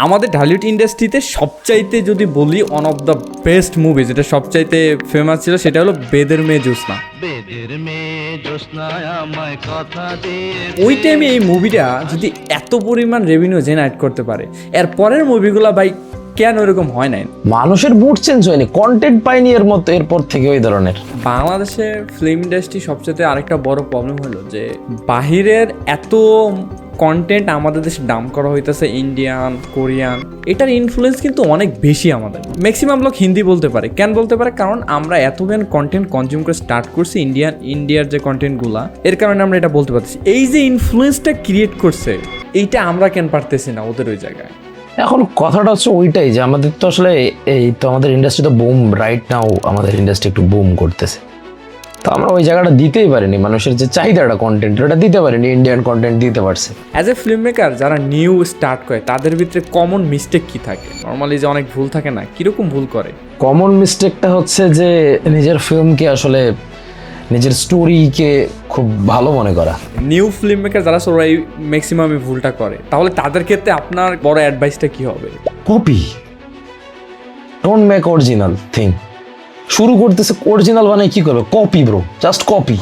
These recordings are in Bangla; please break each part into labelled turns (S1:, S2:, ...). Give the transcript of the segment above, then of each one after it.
S1: আমাদের ঢালিউড ইন্ডাস্ট্রিতে সবচাইতে যদি বলি one of the best movie যেটা সবচাইতে ফেমাস ছিল সেটা হলো বেদের মেয়ে জ্যোৎস্না। ওই টাইমে এই মুভিটা যদি এত পরিমাণ রেভিনিউ জেনারেট করতে পারে, এর পরের মুভিগুলো ভাই কেন এরকম হয় নাই?
S2: মানুষের মুড চেঞ্জ হয়নি, কন্টেন্ট পাইনি এর মতো এরপর থেকে ওই ধরনের।
S1: বাংলাদেশের ফিল্ম ইন্ডাস্ট্রি সবচেয়ে আরেকটা বড় প্রবলেম হলো যে বাহিরের এত কন্টেন্ট আমাদের দেশে ডাম্প করা হইতেছে, ইন্ডিয়ান, কোরিয়ান, এটার ইনফ্লুয়েন্স কিন্তু অনেক বেশি আমাদের। ম্যাক্সিমাম লোক হিন্দি বলতে পারে, কেন বলতে পারে? কারণ আমরা এতদিন কন্টেন্ট কনজিউম করে স্টার্ট করছি ইন্ডিয়ার যে কন্টেন্টগুলা, এর কারণে আমরা এটা বলতে পারতেছি। এই যে ইনফ্লুয়েন্সটা ক্রিয়েট করছে, এইটা আমরা কেন পারতেছি না ওদের ওই জায়গায়?
S2: এখন কথাটা হচ্ছে ওইটাই যে আমাদের তো আসলে এই তো আমাদের ইন্ডাস্ট্রি তো বুম, রাইট নাও আমাদের ইন্ডাস্ট্রি একটু বুম করতেছে, তো আমরা ওই জায়গাটা দিতেই পারিনি, মানুষের যে চাহিদাটা কন্টেন্ট ওটা দিতে পারিনি, ইন্ডিয়ান কন্টেন্ট দিতে পারছে।
S1: অ্যাজ এ ফিল্ম মেকার যারা নিউ স্টার্ট করে তাদের ভিতরে কমন মিস্টেক কি থাকে? নর্মালি যে অনেক ভুল থাকে না, কিরকম ভুল করে?
S2: কমন মিস্টেকটা হচ্ছে যে নিজের ফিল্মকে আসলে নিজের স্টোরিকে খুব ভালো মনে করা।
S1: নিউ ফিল্ম মেকার যারা সবাই ম্যাক্সিমাম এই ভুলটা করে, তাহলে তাদের ক্ষেত্রে আপনার বড় অ্যাডভাইসটা কি হবে?
S2: Copy, don't make original thing. শুরু করতেছে অরিজিনাল বানায় কি করবে? Copy bro, just copy.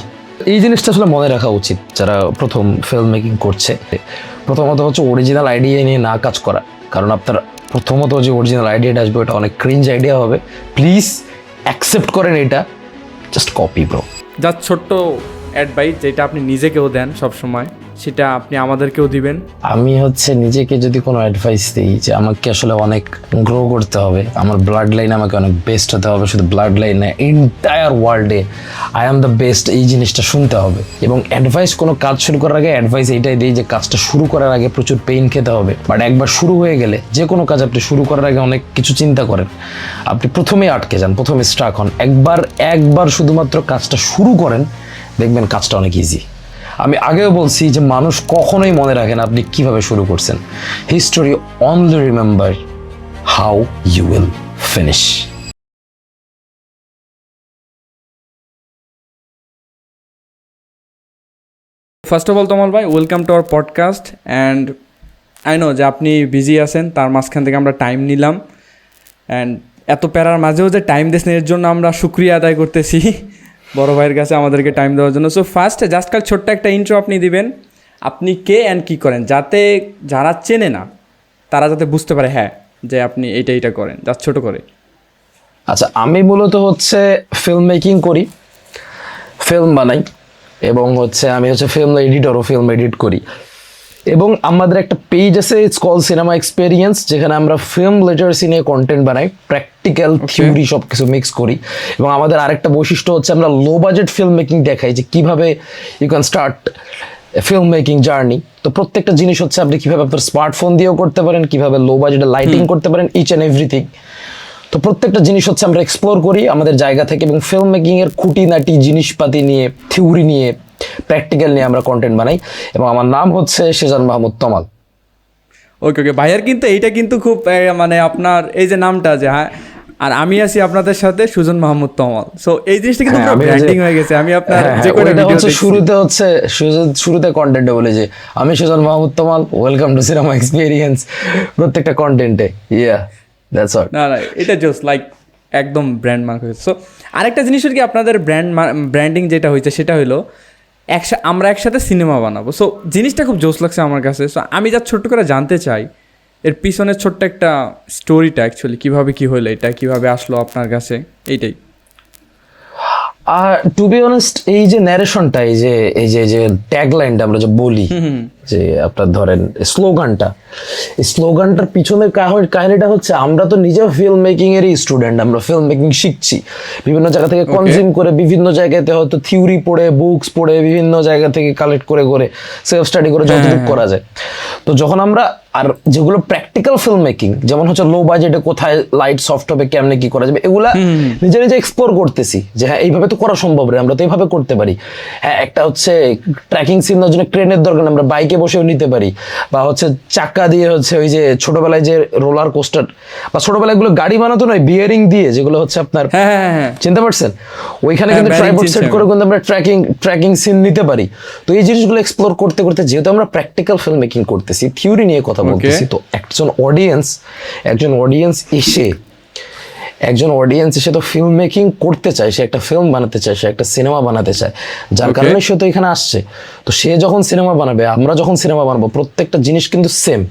S2: এই জিনিসটা আসলে মনে রাখা উচিত যারা প্রথম ফিল্ম মেকিং করছে। প্রথমত হচ্ছে অরিজিনাল আইডিয়া নিয়ে না কাজ করা, কারণ আপনার প্রথমত যে অরিজিনাল আইডিয়াটা আসবে ওটা অনেক ক্রিঞ্জ আইডিয়া হবে। প্লিজ অ্যাকসেপ্ট করেন এটা, জাস্ট কপি ব্রো।
S1: যা ছোট্ট অ্যাডভাইস যেটা আপনি নিজেকেও দেন সবসময়, সেটা আপনি আমাদেরকেও দিবেন।
S2: আমি হচ্ছে নিজেকে যদি কোনো অ্যাডভাইস দিই যে আমাকে আসলে অনেক গ্রো করতে হবে, আমার ব্লাড লাইনে আমাকে অনেক বেস্ট হতে হবে, শুধু ব্লাড লাইন না, এন্টায়ার ওয়ার্ল্ডে আই অ্যাম দ্য বেস্ট, এই জিনিসটা শুনতে হবে। এবং অ্যাডভাইস কোনো কাজ শুরু করার আগে অ্যাডভাইস এইটাই দিই যে কাজটা শুরু করার আগে প্রচুর পেইন খেতে হবে, বাট একবার শুরু হয়ে গেলে যে কোনো কাজ আপনি শুরু করার আগে অনেক কিছু চিন্তা করেন, আপনি প্রথমেই আটকে যান, প্রথমে স্ট্রাক হন। একবার শুধুমাত্র কাজটা শুরু করেন, দেখবেন কাজটা অনেক ইজি। আমি আগেও বলছি যে মানুষ কখনোই মনে রাখে না আপনি কিভাবে শুরু করছেন, history only remember how you will finish.
S1: First of all Tamal ভাই, welcome to our podcast. And I know যে আপনি বিজি আছেন, তার মাঝখান থেকে আমরা টাইম নিলাম। অ্যান্ড এত প্যারার মাঝেও যে টাইম দিয়েছেন এর জন্য আমরা শুক্রিয়া আদায় করতেছি বড় ভাইয়ের কাছে আমাদেরকে টাইম দেওয়ার জন্য। সো ফার্স্ট জাস্ট কাল ছোট্ট একটা ইন্ট্রো আপনি দিবেন, আপনি কে অ্যান্ড কী করেন, যাতে যারা চেনে না তারা যাতে বুঝতে পারে হ্যাঁ যে আপনি এইটা করেন, জাস্ট ছোটো করে।
S2: আচ্ছা, আমি মূলত হচ্ছে ফিল্ম মেকিং করি, ফিল্ম বানাই, এবং হচ্ছে আমি হচ্ছে ফিল্ম এডিটরও, ফিল্ম এডিট করি। এবং আমাদের একটা পেজ আছে, ইটস কল সিনেমা এক্সপেরিয়েন্স, যেখানে আমরা ফিল্ম লিটারেসি নিয়ে কন্টেন্ট বানাই, প্র্যাকটিক্যাল থিওরি সব কিছু মিক্স করি। এবং আমাদের আরেকটা বৈশিষ্ট্য হচ্ছে আমরা লো বাজেট ফিল্ম মেকিং দেখাই, যে কীভাবে you can start film making journey. তো প্রত্যেকটা জিনিস হচ্ছে আপনি কীভাবে আপনার স্মার্টফোন দিয়েও করতে পারেন, কীভাবে লো বাজেটে লাইটিং করতে পারেন, ইচ অ্যান্ড এভরিথিং। তো প্রত্যেকটা জিনিস হচ্ছে আমরা এক্সপ্লোর করি আমাদের জায়গা থেকে, এবং ফিল্ম মেকিংয়ের খুঁটিনাটি জিনিসপাতি নিয়ে, থিওরি নিয়ে, প্র্যাকটিক্যাল নিয়ে আমরা কন্টেন্ট বানাই। এবং আমার নাম হচ্ছে সেজান মাহমুদ তমাল।
S1: ওকে ভাইয়ার কিন্তু এইটা কিন্তু খুব মানে আপনার এই যে নামটা যে, হ্যাঁ, আর আমি আছি আপনাদের সাথে সুজন মাহমুদ তমাল। সো এই জিনিসটা কিন্তু ব্র্যান্ডিং হয়ে গেছে। আমি আপনার যে কোনো ভিডিও
S2: হচ্ছে শুরুতে কন্টেন্টে বলে যে আমি Sujan Mahmud Tamal, welcome to cinema experience, প্রত্যেকটা কন্টেন্টে। Yeah that's all.
S1: না এটা জাস্ট লাইক একদম ব্র্যান্ড মার্ক হয়েছে। সো আরেকটা জিনিস আর কি, আপনাদের ব্র্যান্ডিং যেটা হয়েছে সেটা হলো আমরা একসাথে সিনেমা বানাবো। সো জিনিসটা খুব জোশ লাগছে আমার কাছে। সো আমি যা ছোট্ট করে জানতে চাই এর পিছনে ছোট্ট একটা স্টোরিটা, অ্যাকচুয়ালি কীভাবে কী হলো, এটা কীভাবে আসলো আপনার কাছে, এইটাই।
S2: টু বি অনেস্ট, এই যে ন্যারেশনটা, এই যে ট্যাগলাইনটা আমরা যে বলি, যে আপনার ধরেন স্লোগানটার পিছনের কাহিনীটা হচ্ছে আমরা তো নিজে ফিল্ম মেকিং এরই স্টুডেন্ট, আমরা ফিল্ম মেকিং শিখছি বিভিন্ন জায়গা থেকে, কনজিউম করে, বিভিন্ন জায়গাতে হয়তো থিওরি পড়ে, বুকস পড়ে, বিভিন্ন জায়গা থেকে কালেক্ট করে সেলফ স্টাডি করে যতটুকু করা যায়। তো যখন আমরা আর যেগুলো প্র্যাকটিক্যাল ফিল্ম মেকিং, যেমন হচ্ছে লো বাজেটে কোথায় লাইট সফট হবে, কেমনে কি করা যাবে, এগুলা নিজে এক্সপ্লোর করতেছি যে হ্যাঁ এইভাবে তো করা সম্ভব রে, আমরা তো এইভাবে করতে পারি। হ্যাঁ, একটা হচ্ছে ট্র্যাকিং সিনের জন্য ক্রেনের দরকার, আমরা বাইকে বসেও নিতে পারি, বা হচ্ছে চাকা দিয়ে হচ্ছে ওই যে ছোটবেলায় যে রোলার কোস্টার বা ছোটবেলায় এগুলো গাড়ি বানাতো নয় বিয়ারিং দিয়ে, যেগুলো হচ্ছে আপনার,
S1: হ্যাঁ হ্যাঁ হ্যাঁ
S2: চিনতে পারছেন, ওইখানে
S1: হ্যাঁ,
S2: কিন্তু
S1: bearing
S2: ট্রাইপড
S1: চিনছি
S2: সেট
S1: আমি।
S2: করে কিন্তু আমরা ট্র্যাকিং সিন নিতে পারি। তো এই জিনিসগুলো এক্সপ্লোর করতে করতে যেহেতু আমরা প্র্যাকটিক্যাল ফিল্ম মেকিং করতেছি, থিওরি নিয়ে কথা বলতেছি, তো একজন অডিয়েন্স এসে তো ফিল্ম মেকিং করতে চায়, সে একটা ফিল্ম বানাতে চায়, সে একটা সিনেমা বানাতে চায়, যার
S1: Okay.
S2: কারণে সে তো এখানে আসছে। তো সে যখন সিনেমা বানাবে, আমরা যখন সিনেমা বানাবো, প্রত্যেকটা জিনিস কিন্তু সেম,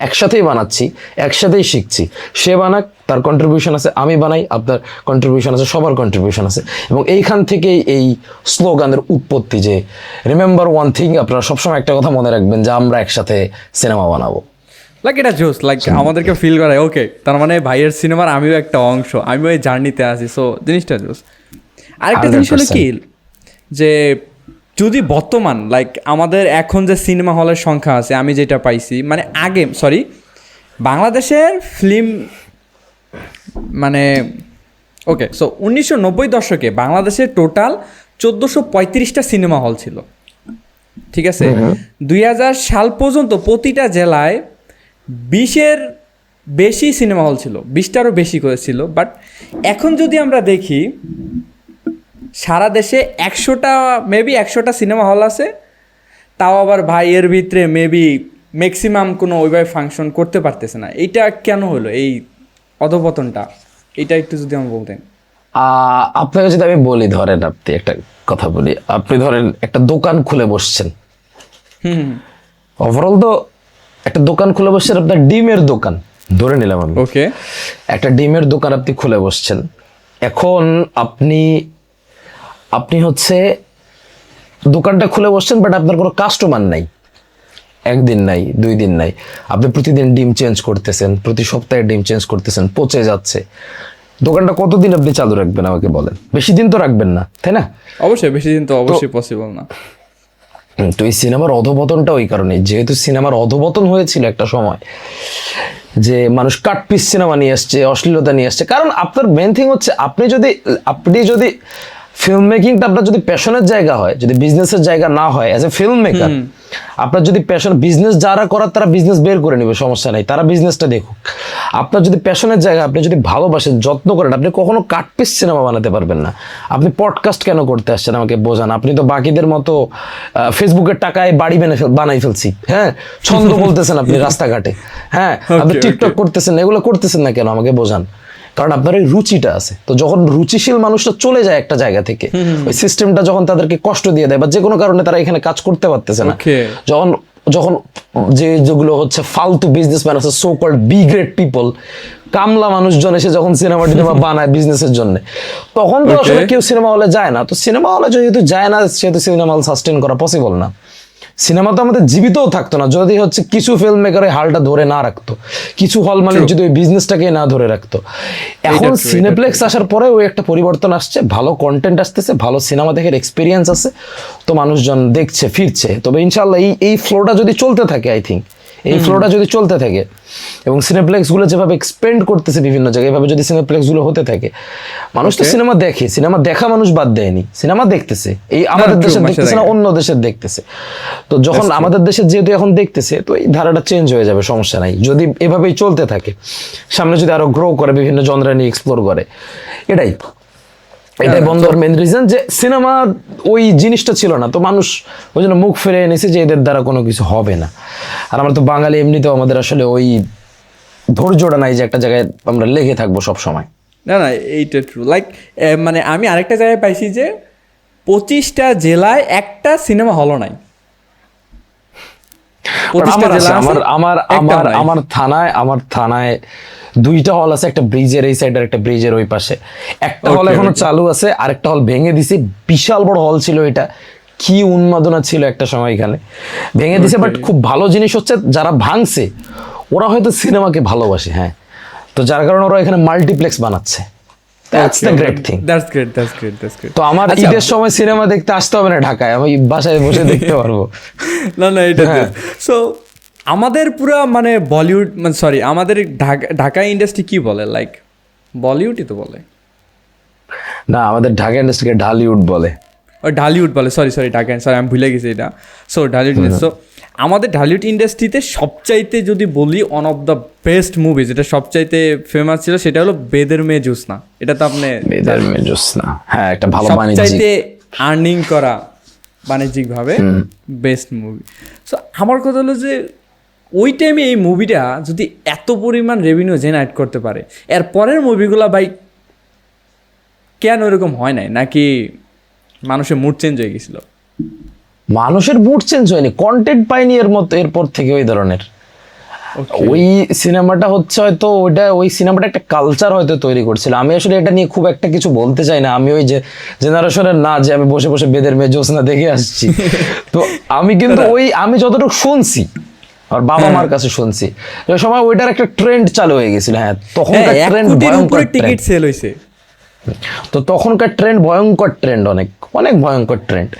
S2: একসাথেই বানাচ্ছি, একসাথেই শিখছি। সে বানাক, তার কন্ট্রিবিউশন আছে, আমি বানাই, আপনার কন্ট্রিবিউশন আছে, সবার কন্ট্রিবিউশন আছে। এবং এইখান থেকেই এই স্লোগানের উৎপত্তি যে রিমেম্বার ওয়ান থিং, আপনারা সবসময় একটা কথা মনে রাখবেন যে আমরা একসাথে সিনেমা বানাবো।
S1: লাইক এটা জোস, লাইক আমাদেরকে ফিল করায় ওকে, তার মানে ভাইয়ের সিনেমার আমিও একটা অংশ, আমিও এই জার্নিতে আছি, সো জিনিসটা জোস। আরেকটা জিনিস হলো কি, যে যদি বর্তমান লাইক আমাদের এখন যে সিনেমা হলের সংখ্যা আছে, আমি যেটা পাইছি মানে আগে বাংলাদেশের ফিল্ম মানে ওকে, সো 1990 দশকে বাংলাদেশের টোটাল 1435টা সিনেমা হল ছিল, ঠিক আছে। 2000 সাল পর্যন্ত প্রতিটা জেলায় 20-এর বেশি সিনেমা হল ছিল, 20টারও বেশি করেছিল। বাট এখন যদি আমরা দেখি সারা দেশে 100টা সিনেমা হল আছে, তাও আবার ভাই এর ভিতরে মেবি ম্যাক্সিমাম কোনো ওইভাবে ফাংশন করতে পারতেছে না। এইটা কেন হলো, এই অধপতনটা, এটা একটু যদি আমি বলতেন।
S2: আপনাকে যদি আমি বলি, ধরেন আপনি একটা কথা বলি, আপনি ধরেন একটা দোকান খুলে বসছেন, ওভারঅল তো একটা দোকান খুলে বসছেন, আপনার ডিমের দোকান ধরে নিলাম আমি,
S1: ওকে,
S2: একটা ডিমের দোকান আপনি খুলে বসছেন। এখন আপনি হচ্ছে দোকানটা খুলে বসছেন, বাট আপনার কোনো কাস্টমার নাই, একদিন নাই, 2 দিন নাই, আপনি প্রতিদিন ডিম চেঞ্জ করতেছেন, প্রতি সপ্তাহে ডিম চেঞ্জ করতেছেন, পচে যাচ্ছে। দোকানটা কতদিন আপনি চালু রাখবেন আমাকে বলেন? বেশি দিন তো রাখবেন না, তাই না?
S1: অবশ্যই বেশি দিন তো অবশ্যই পসিবল না।
S2: তো এই সিনেমার অধপতনটা ওই কারণে, যেহেতু সিনেমার অধপতন হয়েছিল একটা সময়, যে মানুষ কাট পিস সিনেমা নিয়ে আসছে, অশ্লীলতা নিয়ে আসছে। কারণ আপনার মেন থিং হচ্ছে, আপনি যদি ফিল্ম মেকিংটা আপনার যদি প্যাশনের জায়গা হয়, যদি বিজনেসের জায়গা না হয়, অ্যাজ এ ফিল্ম মেকার আপনার যদি প্যাশন, বিজনেস যারা করার তারা বিজনেস বের করে নেবে, সমস্যা নাই, তারা বিজনেসটা দেখুক। আপনার যদি প্যাশনের জায়গা, আপনি যদি ভালোবাসেন, যত্ন করেন, আপনি কখনো কাট পিস সিনেমা বানাতে পারবেন না। আপনি পডকাস্ট কেন করতে আসছেন আমাকে বোঝান। আপনি তো বাকিদের মতো ফেসবুকের টাকায় বাড়ি বানাই ফেলছি, হ্যাঁ, ছন্দ বলতেছেন আপনি রাস্তাঘাটে, হ্যাঁ, আপনি টিকটক করতেছেন, এগুলো করতেছেন না কেন আমাকে বোঝান। কারণ আপনার ওই রুচিটা আছে। তো যখন রুচিশীল মানুষটা চলে যায় একটা জায়গা থেকে, ওই সিস্টেমটা যখন তাদেরকে কষ্ট দিয়ে দেয়, বা যে কোনো কারণে তারা এখানে কাজ করতে পারতেছে না, যখন যেগুলো হচ্ছে ফালতু বিজনেসম্যান আছে, so called B grade people, কামলা মানুষজন এসে যখন সিনেমা টিনেমা বানায় বিজনেসের জন্য, তখন তো আসলে কেউ সিনেমা হলে যায় না। তো সিনেমা হলে যেহেতু যায় না, সেহেতু সিনেমা হল সাস্টেন করা পসিবল না। সিনেমা তো আমাদের জীবিতও থাকতো না যদি হচ্ছে কিছু ফিল্ম মেকার ওই হালটা ধরে না রাখতো, কিছু হল মালিক যদি ওই বিজনেসটাকে না ধরে রাখতো। এখন সিনেপ্লেক্স আসার পরে ওই একটা পরিবর্তন আসছে, ভালো কন্টেন্ট আসতেছে, ভালো সিনেমা দেখার এক্সপিরিয়েন্স আছে, তো মানুষজন দেখছে, ফিরছে। তবে ইনশাল্লাহ এই ফ্লোটা যদি চলতে থাকে, আই থিঙ্ক এই ফ্লোটা যদি চলতে থাকে, এবং সিনেপ্লেক্সগুলো যেভাবে এক্সপেন্ড করতেছে বিভিন্ন জায়গায়, এভাবে যদি সিনেপ্লেক্সগুলো হতে থাকে, মানুষ তো সিনেমা দেখে, সিনেমা দেখা মানুষ বাদ দেয়নি, সিনেমা দেখতেছে, এই আমাদের দেশের দেখতেছে না, অন্য দেশের দেখতেছে। তো যখন আমাদের দেশে যেহেতু এখন দেখতেছে, তো এই ধারাটা চেঞ্জ হয়ে যাবে, সমস্যা নাই, যদি এভাবেই চলতে থাকে। সামনে যদি আরো গ্রো করে, বিভিন্ন জনরা নিয়ে এক্সপ্লোর করে, এটাই বন্ধ হওয়ার মেন রিজন, যে সিনেমা ওই জিনিসটা ছিল না, তো মানুষ ওই জন্য মুখ ফিরে এনেছে যে এদের দ্বারা কোনো কিছু হবে না। আর আমরা তো বাঙালি, এমনিতেও আমাদের আসলে ওই ধৈর্যটা নাই যে একটা জায়গায় আমরা লেগে থাকবো সব সময়।
S1: না না, এইটা ট্রু। লাইক মানে আমি আরেকটা জায়গায় পাইছি যে 25টা জেলায় একটা সিনেমা হলও নাই।
S2: আমার থানায় 2টা হল আছে, একটা ব্রিজের এই সাইড আর একটা ব্রিজের ওই পাশে। একটা হল এখনো চালু আছে, আরেকটা হল ভেঙে দিছে। বিশাল বড় হল ছিল এটা, কি উন্মাদনা ছিল একটা সময়, এখানে ভেঙে দিছে। বাট খুব ভালো জিনিস হচ্ছে, যারা ভাঙছে ওরা হয়তো সিনেমাকে ভালোবাসে, হ্যাঁ, তো যার কারণে ওরা এখানে মাল্টিপ্লেক্স বানাচ্ছে। That's the great thing.
S1: That's great.
S2: তো আমার ঈদের সময় সিনেমা দেখতে আসতে হবে না ঢাকায়, আমি বাসায় বসে দেখতে পারবো।
S1: না এটা সো আমাদের পুরো মানে বলিউড, মানে সরি, আমাদের ঢাকা ইন্ডাস্ট্রি কি বলে, লাইক বলিউডই তো বলে
S2: না, আমাদের ঢাকা ইন্ডাস্ট্রিকে ঢালিউড বলে।
S1: ঢালিউড বলে, সরি ঢাকা, সরি আমি ভুলে গেছি এটা। সো ঢালিউড। সো আমাদের ঢালিউড ইন্ডাস্ট্রিতে সবচাইতে যদি বলি one of the best movie যেটা সবচাইতে ফেমাস ছিল সেটা হলো বেদের মেয়ে জ্যোৎস্না। এটা তো আপনি
S2: বেদের মেয়ে জ্যোৎস্না, হ্যাঁ একটা ভালো বাণিজ্যিক,
S1: সবচাইতে আর্নিং করা বাণিজ্যিকভাবে বেস্ট মুভি। সো আমার কথা হলো যে ওই টাইমে এই মুভিটা যদি এত পরিমাণ রেভিনিউ জেনারেট করতে পারে, এর পরের মুভিগুলো ভাই কেন এরকম হয় নাই, নাকি মানুষের মুড চেঞ্জ হয়ে গেছিল?
S2: মানুষের মুড চেঞ্জ হয়নি, কন্টেন্ট পাইনি এর মতো এরপর থেকে ওই ধরনের। ওই সিনেমাটা হচ্ছে হয়তো ওই সিনেমাটা একটা কালচার হয়তো তৈরি করছিল। আমি আসলে এটা নিয়ে খুব একটা কিছু বলতে চাই না, আমি ওই যে জেনারেশনের না যে আমি বসে বসে বেদের মেয়ে জ্যোৎস্না দেখে আসছি। তো আমি কিন্তু আমি যতটুকু শুনছি আর বাবা মার কাছে শুনছি ওই সময় ওইটার একটা ট্রেন্ড চালু হয়ে গেছিল। হ্যাঁ তখনকার ট্রেন্ড ভয়ঙ্কর,
S1: টিকিট সেল হয়েছে।
S2: তো তখনকার ট্রেন্ড ভয়ঙ্কর ট্রেন্ড, অনেক অনেক ভয়ঙ্কর ট্রেন্ড।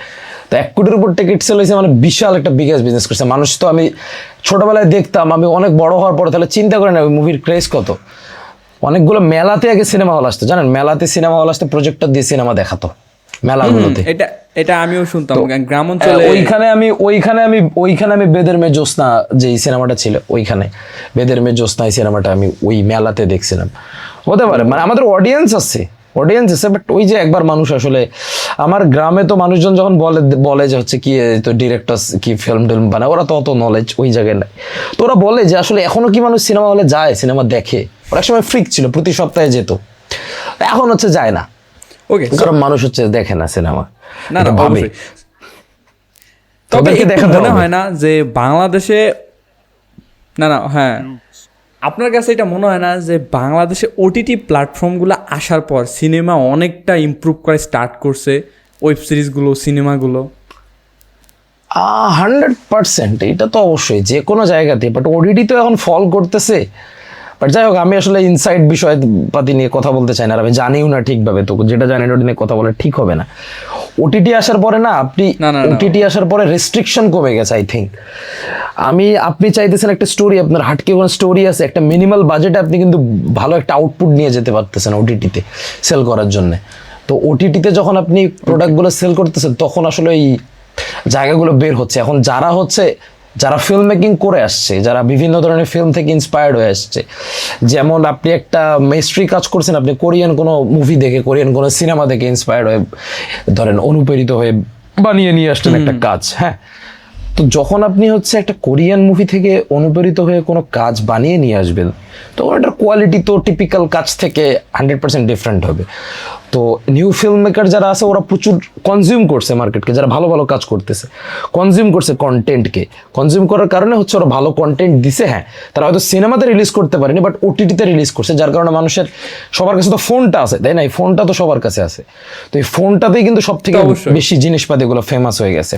S2: তো 1 কোটির উপর টিকিট সেল হয়েছে মানে বিশাল একটা বিগেস্ট বিজনেস করছে মানুষ। তো আমি ছোটবেলায় দেখতাম, আমি অনেক বড় হওয়ার পরে তাহলে চিন্তা করেন ওই মুভির ক্রেজ কত। অনেকগুলো মেলাতে আগে সিনেমা হল আসতো, জানেন মেলাতে সিনেমা হল আসতে প্রজেক্টর দিয়ে সিনেমা দেখাতো মেলাগুলোতে।
S1: এটা আমিও শুনতাম গ্রাম অঞ্চলে। ওইখানে আমি বেদের মেয়ে জ্যোৎস্না যে সিনেমাটা ছিল, ওইখানে বেদের মেয়ে জ্যোৎস্না এই সিনেমাটা আমি ওই মেলাতে দেখছিলাম। হতে পারে মানে আমাদের অডিয়েন্স আছে বাট ওই যে একবার মানুষ আসলে আমার গ্রামে তো মানুষজন যখন বলে যে হচ্ছে কি তো ডিরেক্টর কি ফিল্ম বানায়, ওরা তো অত নলেজ ওই জায়গায় নাই। তো ওরা বলে যে আসলে এখনো কি মানুষ সিনেমা হলে যায়, সিনেমা দেখে। ওরা একসময় ফ্রিক ছিল, প্রতি সপ্তাহে যেত, এখন হচ্ছে যায় না। ওকে,
S2: কারণ মানুষ হচ্ছে দেখে না সিনেমা।
S1: না ভাবে তবে মনে হয় না যে বাংলাদেশে হ্যাঁ আপনার কাছে এটা মনে হয় না যে বাংলাদেশে ওটিটি প্ল্যাটফর্মগুলো আসার পর সিনেমা অনেকটা ইমপ্রুভ করে স্টার্ট করছে, ওয়েব সিরিজগুলো, সিনেমাগুলো?
S2: 100% এটা তো অবশ্যই যে কোনো জায়গাতে, বাট ওটিটি তো এখন ফল করতেছে। বাট যাই হোক, আমি আসলে ইনসাইড বিষয়পাতি নিয়ে কথা বলতে চাই না, আর আমি জানিও না ঠিকভাবে, তো যেটা জানি ওটা নিয়ে কথা বলা ঠিক হবে না। ওটিটি আসার পরে না ওটিটি আসার পরে রেস্ট্রিকশন কমে গেছে আই থিঙ্ক। আপনি চাইতেছেন একটা স্টোরি, আপনার হাটকে কোনো স্টোরি আছে, একটা মিনিমাল বাজেটে আপনি কিন্তু ভালো একটা আউটপুট নিয়ে যেতে পারতেছেন ওটিটিতে সেল করার জন্য। তো ওটিটিতে যখন আপনি প্রোডাক্টগুলো সেল করতেছেন তখন আসলে এই জায়গাগুলো বের হচ্ছে। এখন যারা ফিল্ম মেকিং করে আসছে, যারা বিভিন্ন ধরনের ফিল্ম থেকে ইন্সপায়ার্ড হয়ে আসছে, যেমন আপনি একটা মিস্ট্রি কাজ করছেন, আপনি কোরিয়ান কোনো মুভি দেখে, কোরিয়ান কোনো সিনেমা দেখে ইন্সপায়ার্ড হয়ে ধরেন অনুপ্রেরিত হয়ে বানিয়ে নিয়ে আসছেন একটা কাজ। হ্যাঁ, তো যখন আপনি হচ্ছে একটা কোরিয়ান মুভি থেকে অনুপ্রেরিত হয়ে কোনো কাজ বানিয়ে নিয়ে আসবেন, তো ওটার কোয়ালিটি তো টিপিক্যাল কাজ থেকে 100% ডিফারেন্ট হবে। তো নিউ ফিল্ম মেকার যারা আছে ওরা প্রচুর কনজিউম করছে মার্কেটকে, যারা ভালো ভালো কাজ করতেছে কনজিউম করছে কন্টেন্টকে, কনজিউম করার কারণে হচ্ছে ওরা ভালো কন্টেন্ট দিছে। হ্যাঁ, তারা হয়তো সিনেমাতে রিলিজ করতে পারেনি, বাট ওটিটিতে রিলিজ করছে, যার কারণে সবার কাছে তো ফোনটা আছে, তাই না? এই ফোনটা তো সবার কাছে আছে, তো এই ফোনটাতেই কিন্তু সব থেকে বেশি জিনিসপাতিগুলো ফেমাস হয়ে গেছে।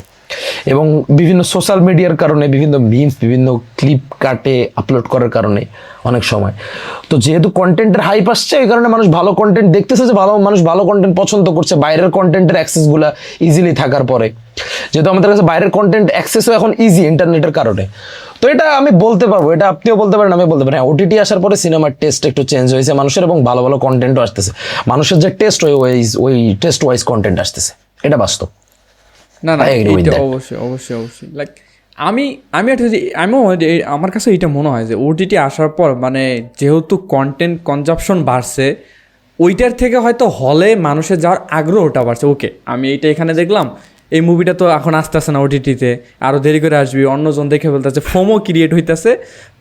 S2: এবং বিভিন্ন সোশ্যাল মিডিয়ার কারণে, বিভিন্ন মিমস, বিভিন্ন ক্লিপ কাটে আপলোড করার কারণে অনেক সময়, তো যেহেতু কন্টেন্টের হাইপ আসছে, এই কারণে মানুষ ভালো কন্টেন্ট দেখতেছে, যে মানুষ ভালো কন্টেন্ট পছন্দ করছে, বাইরের কন্টেন্টের অ্যাক্সেসগুলো ইজিলি থাকার পরে, যেহেতু আমাদের কাছে বাইরের কন্টেন্ট অ্যাক্সেসও এখন ইজি ইন্টারনেটের কারণে। তো এটা আমি বলতে পারবো, এটা আপনিও বলতে পারেন, আমি বলতে পারি। হ্যাঁ, ওটিটি আসার পরে সিনেমার টেস্ট একটু চেঞ্জ হয়েছে মানুষের, এবং ভালো ভালো কন্টেন্টও আসতেছে। মানুষের যে টেস্ট ওই টেস্ট ওয়াইজ কন্টেন্ট আসতেছে, এটা বাস্তব।
S1: না এটা অবশ্যই লাইক আমার কাছে এটা মনে হয় যে ওটিটি আসার পর মানে যেহেতু কন্টেন্ট কনজাপশন বাড়ছে, ওইটার থেকে হয়তো হলে মানুষের যাওয়ার আগ্রহটা বাড়ছে। ওকে, আমি এইটা এখানে দেখলাম, এই মুভিটা তো এখন আসতেছে না ওটিটিতে, আরও দেরি করে আসবি, অন্যজন দেখে ফেলতেছে, ফোমো ক্রিয়েট হইতেছে।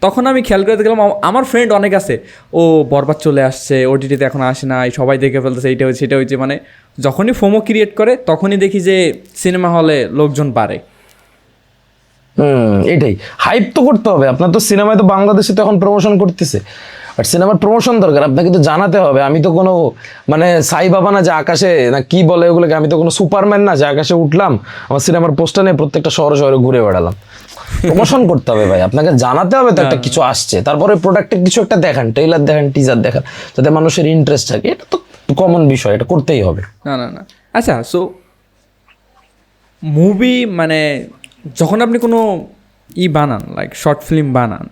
S1: তখন আমি খেয়াল করে দেখলাম আমার ফ্রেন্ড অনেক আছে, ও বরবাদ চলে আসছে, ওটিটিতে এখন আসে না, সবাই দেখে ফেলতেছে, এইটা হচ্ছে সেটা হচ্ছে, মানে যখনই ফোমো ক্রিয়েট করে তখনই দেখি যে সিনেমা হলে লোকজন বাড়ে।
S2: এটাই হাইপ তো করতে হবে। আপনার তো সিনেমায় তো বাংলাদেশে তো এখন প্রমোশন করতেছে, বাট সিনেমার প্রমোশন দরকার, আপনাকে তো জানাতে হবে। আমি তো কোনো মানে সাই বাবা না যে আকাশে, না কি বলে ওগুলোকে, আমি তো কোনো সুপারম্যান না যে আকাশে উঠলাম, আমার সিনেমার পোস্টার নিয়ে প্রত্যেকটা শহরে ঘুরে বেড়ালাম। প্রমোশন করতে হবে ভাই, আপনাকে জানাতে হবে তো একটা কিছু আসছে, তারপরে প্রোডাক্টের কিছু একটা দেখান, ট্রেলার দেখান, টিজার দেখান, যাতে মানুষের ইন্টারেস্ট থাকে। এটা তো কমন বিষয়, এটা করতেই হবে।
S1: না আচ্ছা, সো মুভি মানে যখন আপনি কোনো বানান, লাইক শর্ট ফিল্ম বানান,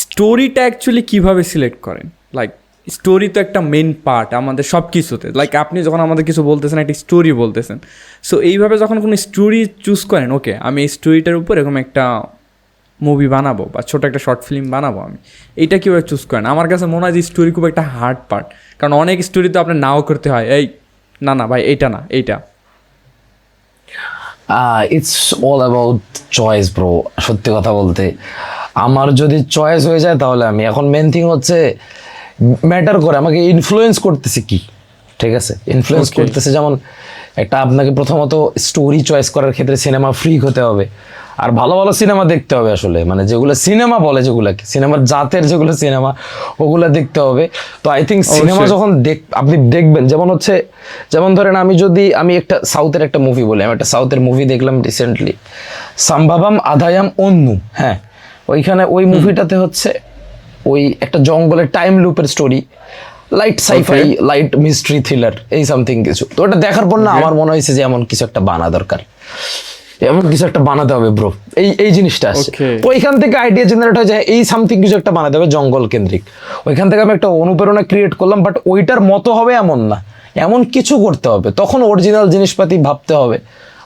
S1: স্টোরিটা অ্যাকচুয়ালি কীভাবে সিলেক্ট করেন? লাইক স্টোরি তো একটা মেন পার্ট আমাদের সব কিছুতে। লাইক আপনি যখন আমাদের কিছু বলতেছেন, একটা স্টোরি বলতেছেন, সো এইভাবে যখন কোনো স্টোরি চুজ করেন, ওকে আমি এই স্টোরিটার উপর এরকম একটা মুভি বানাবো বা ছোট একটা শর্ট ফিল্ম বানাবো আমি, এইটা কীভাবে চুজ করেন? আমার কাছে মনে হয় যে স্টোরি খুব একটা হার্ড পার্ট, কারণ অনেক স্টোরি তো আপনার নাও করতে হয়, এই না না ভাই এইটা না এইটা।
S2: It's all about choice bro, সত্যি কথা বলতে আমার যদি চয়েস হয়ে যায় তাহলে আমি, এখন মেন থিং হচ্ছে ম্যাটার করে আমাকে ইনফ্লুয়েন্স করতেছে কি, ঠিক আছে? Influence
S1: Okay.
S2: করতেছে যেমন একটা আপনাকে প্রথমত স্টোরি চয়েস করার ক্ষেত্রে সিনেমা ফ্রিক হতে হবে, আর ভালো ভালো সিনেমা দেখতে হবে আসলে, মানে যেগুলো সিনেমা বলে, যেগুলোকে সিনেমার জাতের যেগুলো সিনেমা ওগুলো দেখতে হবে। তো আই থিঙ্ক সিনেমা
S1: অবশ্যই।
S2: যখন আপনি দেখবেন, যেমন হচ্ছে, যেমন ধরেন আমি একটা সাউথের একটা মুভি বলি, আমি একটা সাউথের মুভি দেখলাম রিসেন্টলি, সাম্ভাবাম আধায়াম অন্নু, হ্যাঁ, ওইখানে ওই মুভিটাতে হচ্ছে ওই একটা জঙ্গলের টাইম লুপের story, light scifi, light mystery thriller, এই সামথিং কিছু। তো ওটা দেখার পর না আমার মনে হয়েছে যে এমন কিছু একটা বানা দরকার, এমন কিছু একটা বানাতে হবে ব্রো, এই জিনিসটা আসছে।
S1: Okay.
S2: তো ওইখান থেকে আইডিয়া জেনারেট হয়ে যায়, এই সামথিং কিছু একটা বানাতে হবে জঙ্গল কেন্দ্রিক, ওইখান থেকে আমি একটা অনুপ্রেরণা ক্রিয়েট করলাম, বাট ওইটার মতো হবে এমন না, এমন কিছু করতে হবে, তখন অরিজিনাল জিনিসপাতি ভাবতে হবে,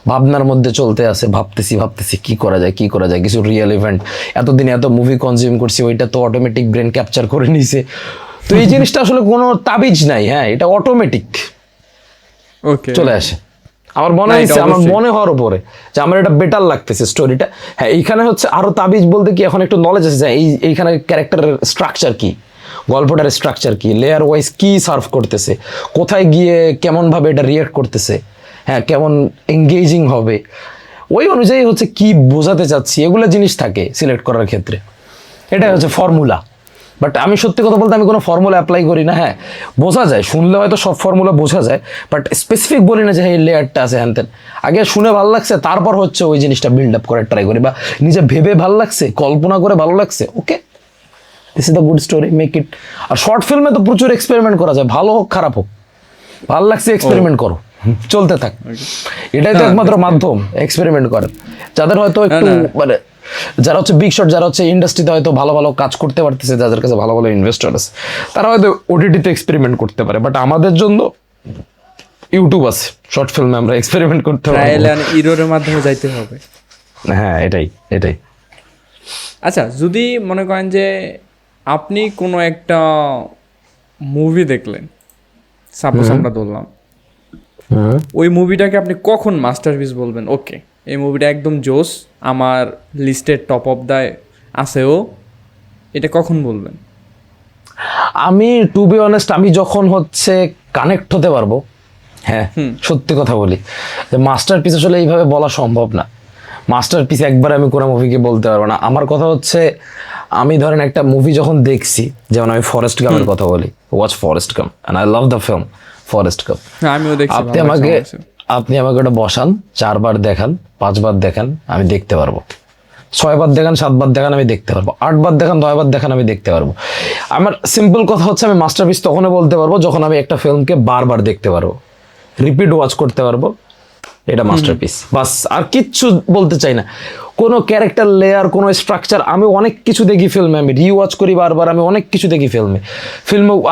S2: ভাবনার মধ্যে চলতে আছে, ভাবতেছি কি করা যায়, কিছু রিয়েল ইভেন্ট, এতদিন এত মুভি কনজিউম করছি, ওইটা তো অটোমেটিক ব্রেন ক্যাপচার করে নিছে। তো এই জিনিসটা আসলে কোনো তাবিজ নাই, হ্যাঁ, এটা অটোমেটিক
S1: ওকে,
S2: চলে আসে। আমার মনে
S1: না, এটা
S2: হয়েছে, আমার
S1: অবশ্যই।
S2: মনে হওয়ার উপরে যে আমার এটা বেটার লাগতেছে স্টোরিটা। হ্যাঁ, এইখানে হচ্ছে আরো তাবিজ বলতে কি, এখন একটু নলেজ আছে যে এইখানে ক্যারেক্টারের স্ট্রাকচার কি, গল্পটার স্ট্রাকচার কি, লেয়ার ওয়াইজ কি সার্ভ করতেছে, কোথায় গিয়ে কেমন ভাবে এটা রিয়েক্ট করতেছে, হ্যাঁ, কেমন এঙ্গেজিং হবে, ওই অনুযায়ী হচ্ছে কি বোঝাতে চাচ্ছি, এগুলো জিনিস থাকে সিলেক্ট করার ক্ষেত্রে। এটাই হচ্ছে ফর্মুলা। বাট আমি সত্যি কথা বলতে আমি কোনো ফর্মুলা অ্যাপ্লাই করি না। হ্যাঁ, বোঝা যায়, শুনলে হয়তো সব ফর্মুলা বোঝা যায়, বাট স্পেসিফিক বলি না যে এই লেয়ারটা আছে হ্যান তেন। আগে শুনে ভালো লাগছে, তারপর হচ্ছে ওই জিনিসটা বিল্ড আপ করার ট্রাই করি, বা নিজে ভেবে ভালো লাগছে, কল্পনা করে ভালো লাগছে, okay, this is the good story, make it. আর শর্ট ফিল্মে তো প্রচুর এক্সপেরিমেন্ট করা যায়, ভালো হোক খারাপ হোক, ভালো লাগছে এক্সপেরিমেন্ট করো, চলতে থাক, এটাই তো
S1: না,
S2: একমাত্র মাধ্যম এক্সপেরিমেন্ট করার। যাদের হয়তো একটু মানে যারা হচ্ছে বিগ শট, যারা হচ্ছে ইন্ডাস্ট্রিতে হয়তো ভালো ভালো কাজ করতে পারতেছে, যাদের কাছে ভালো ভালো ইনভেস্টর আছে, তারা হয়তো ওটিটিতে এক্সপেরিমেন্ট করতে পারে, বাট আমাদের জন্য ইউটিউব আছে, শর্ট ফিল্মে আমরা এক্সপেরিমেন্ট করতে
S1: ট্রায়াল
S2: পারবো।
S1: অ্যান্ড ইররের মাধ্যমে যাইতে হবে।
S2: হ্যাঁ, এটাই।
S1: আচ্ছা, যদি মনে করেন যে আপনি কোনো একটা মুভি দেখলেন, সাপোজ আমরা ধরলাম, ওই মুভিটাকে আপনি কখন মাস্টারপিস বলবেন? ওকে, এই মুভিটা একদম জোস, আমার লিস্টের টপ অফ দ্য আছেও, এটা কখন বলবেন?
S2: আমি টু বি অনেস্ট, আমি যখন হচ্ছে কানেক্ট হতে পারবো, হ্যাঁ, সত্যি কথা বলি যে মাস্টারপিস আসলে এইভাবে বলা সম্ভব না। মাস্টারপিস একবার আমি কোনো মুভিকে বলতে পারবো না। আমার কথা হচ্ছে, আমি ধরেন একটা মুভি যখন দেখছি, যেমন আমি ফরেস্ট গামের কথা বলি, watch Forrest Gump, and I love the film Forrest Gump.
S1: হ্যাঁ, আমিও দেখছি,
S2: আপনি
S1: ভালো
S2: আমাকে
S1: লাগছে আমার কাছে।
S2: আপনি আমাকে ওটা বসান, 4 বার দেখান, 5 বার দেখান, আমি দেখতে পারবো। 6 বার দেখান, 7 বার দেখান, আমি দেখতে পারবো। 8 বার দেখান, 9 বার দেখান, আমি দেখতে পারবো। আমার সিম্পল কথা হচ্ছে, আমি মাস্টারপিস তখনই বলতে পারবো যখন আমি একটা ফিল্মকে বারবার দেখতে পারবো, রিপিট ওয়াচ করতে পারবো, এটা মাস্টারপিস। বাস, আর কিচ্ছু বলতে চাই না। কোনো ক্যারেক্টার লেয়ার, কোনো স্ট্রাকচার, আমি অনেক কিছু দেখি ফিল্মে, আমি রিওয়াচ করি বারবার, আমি অনেক কিছু দেখি ফিল্মে।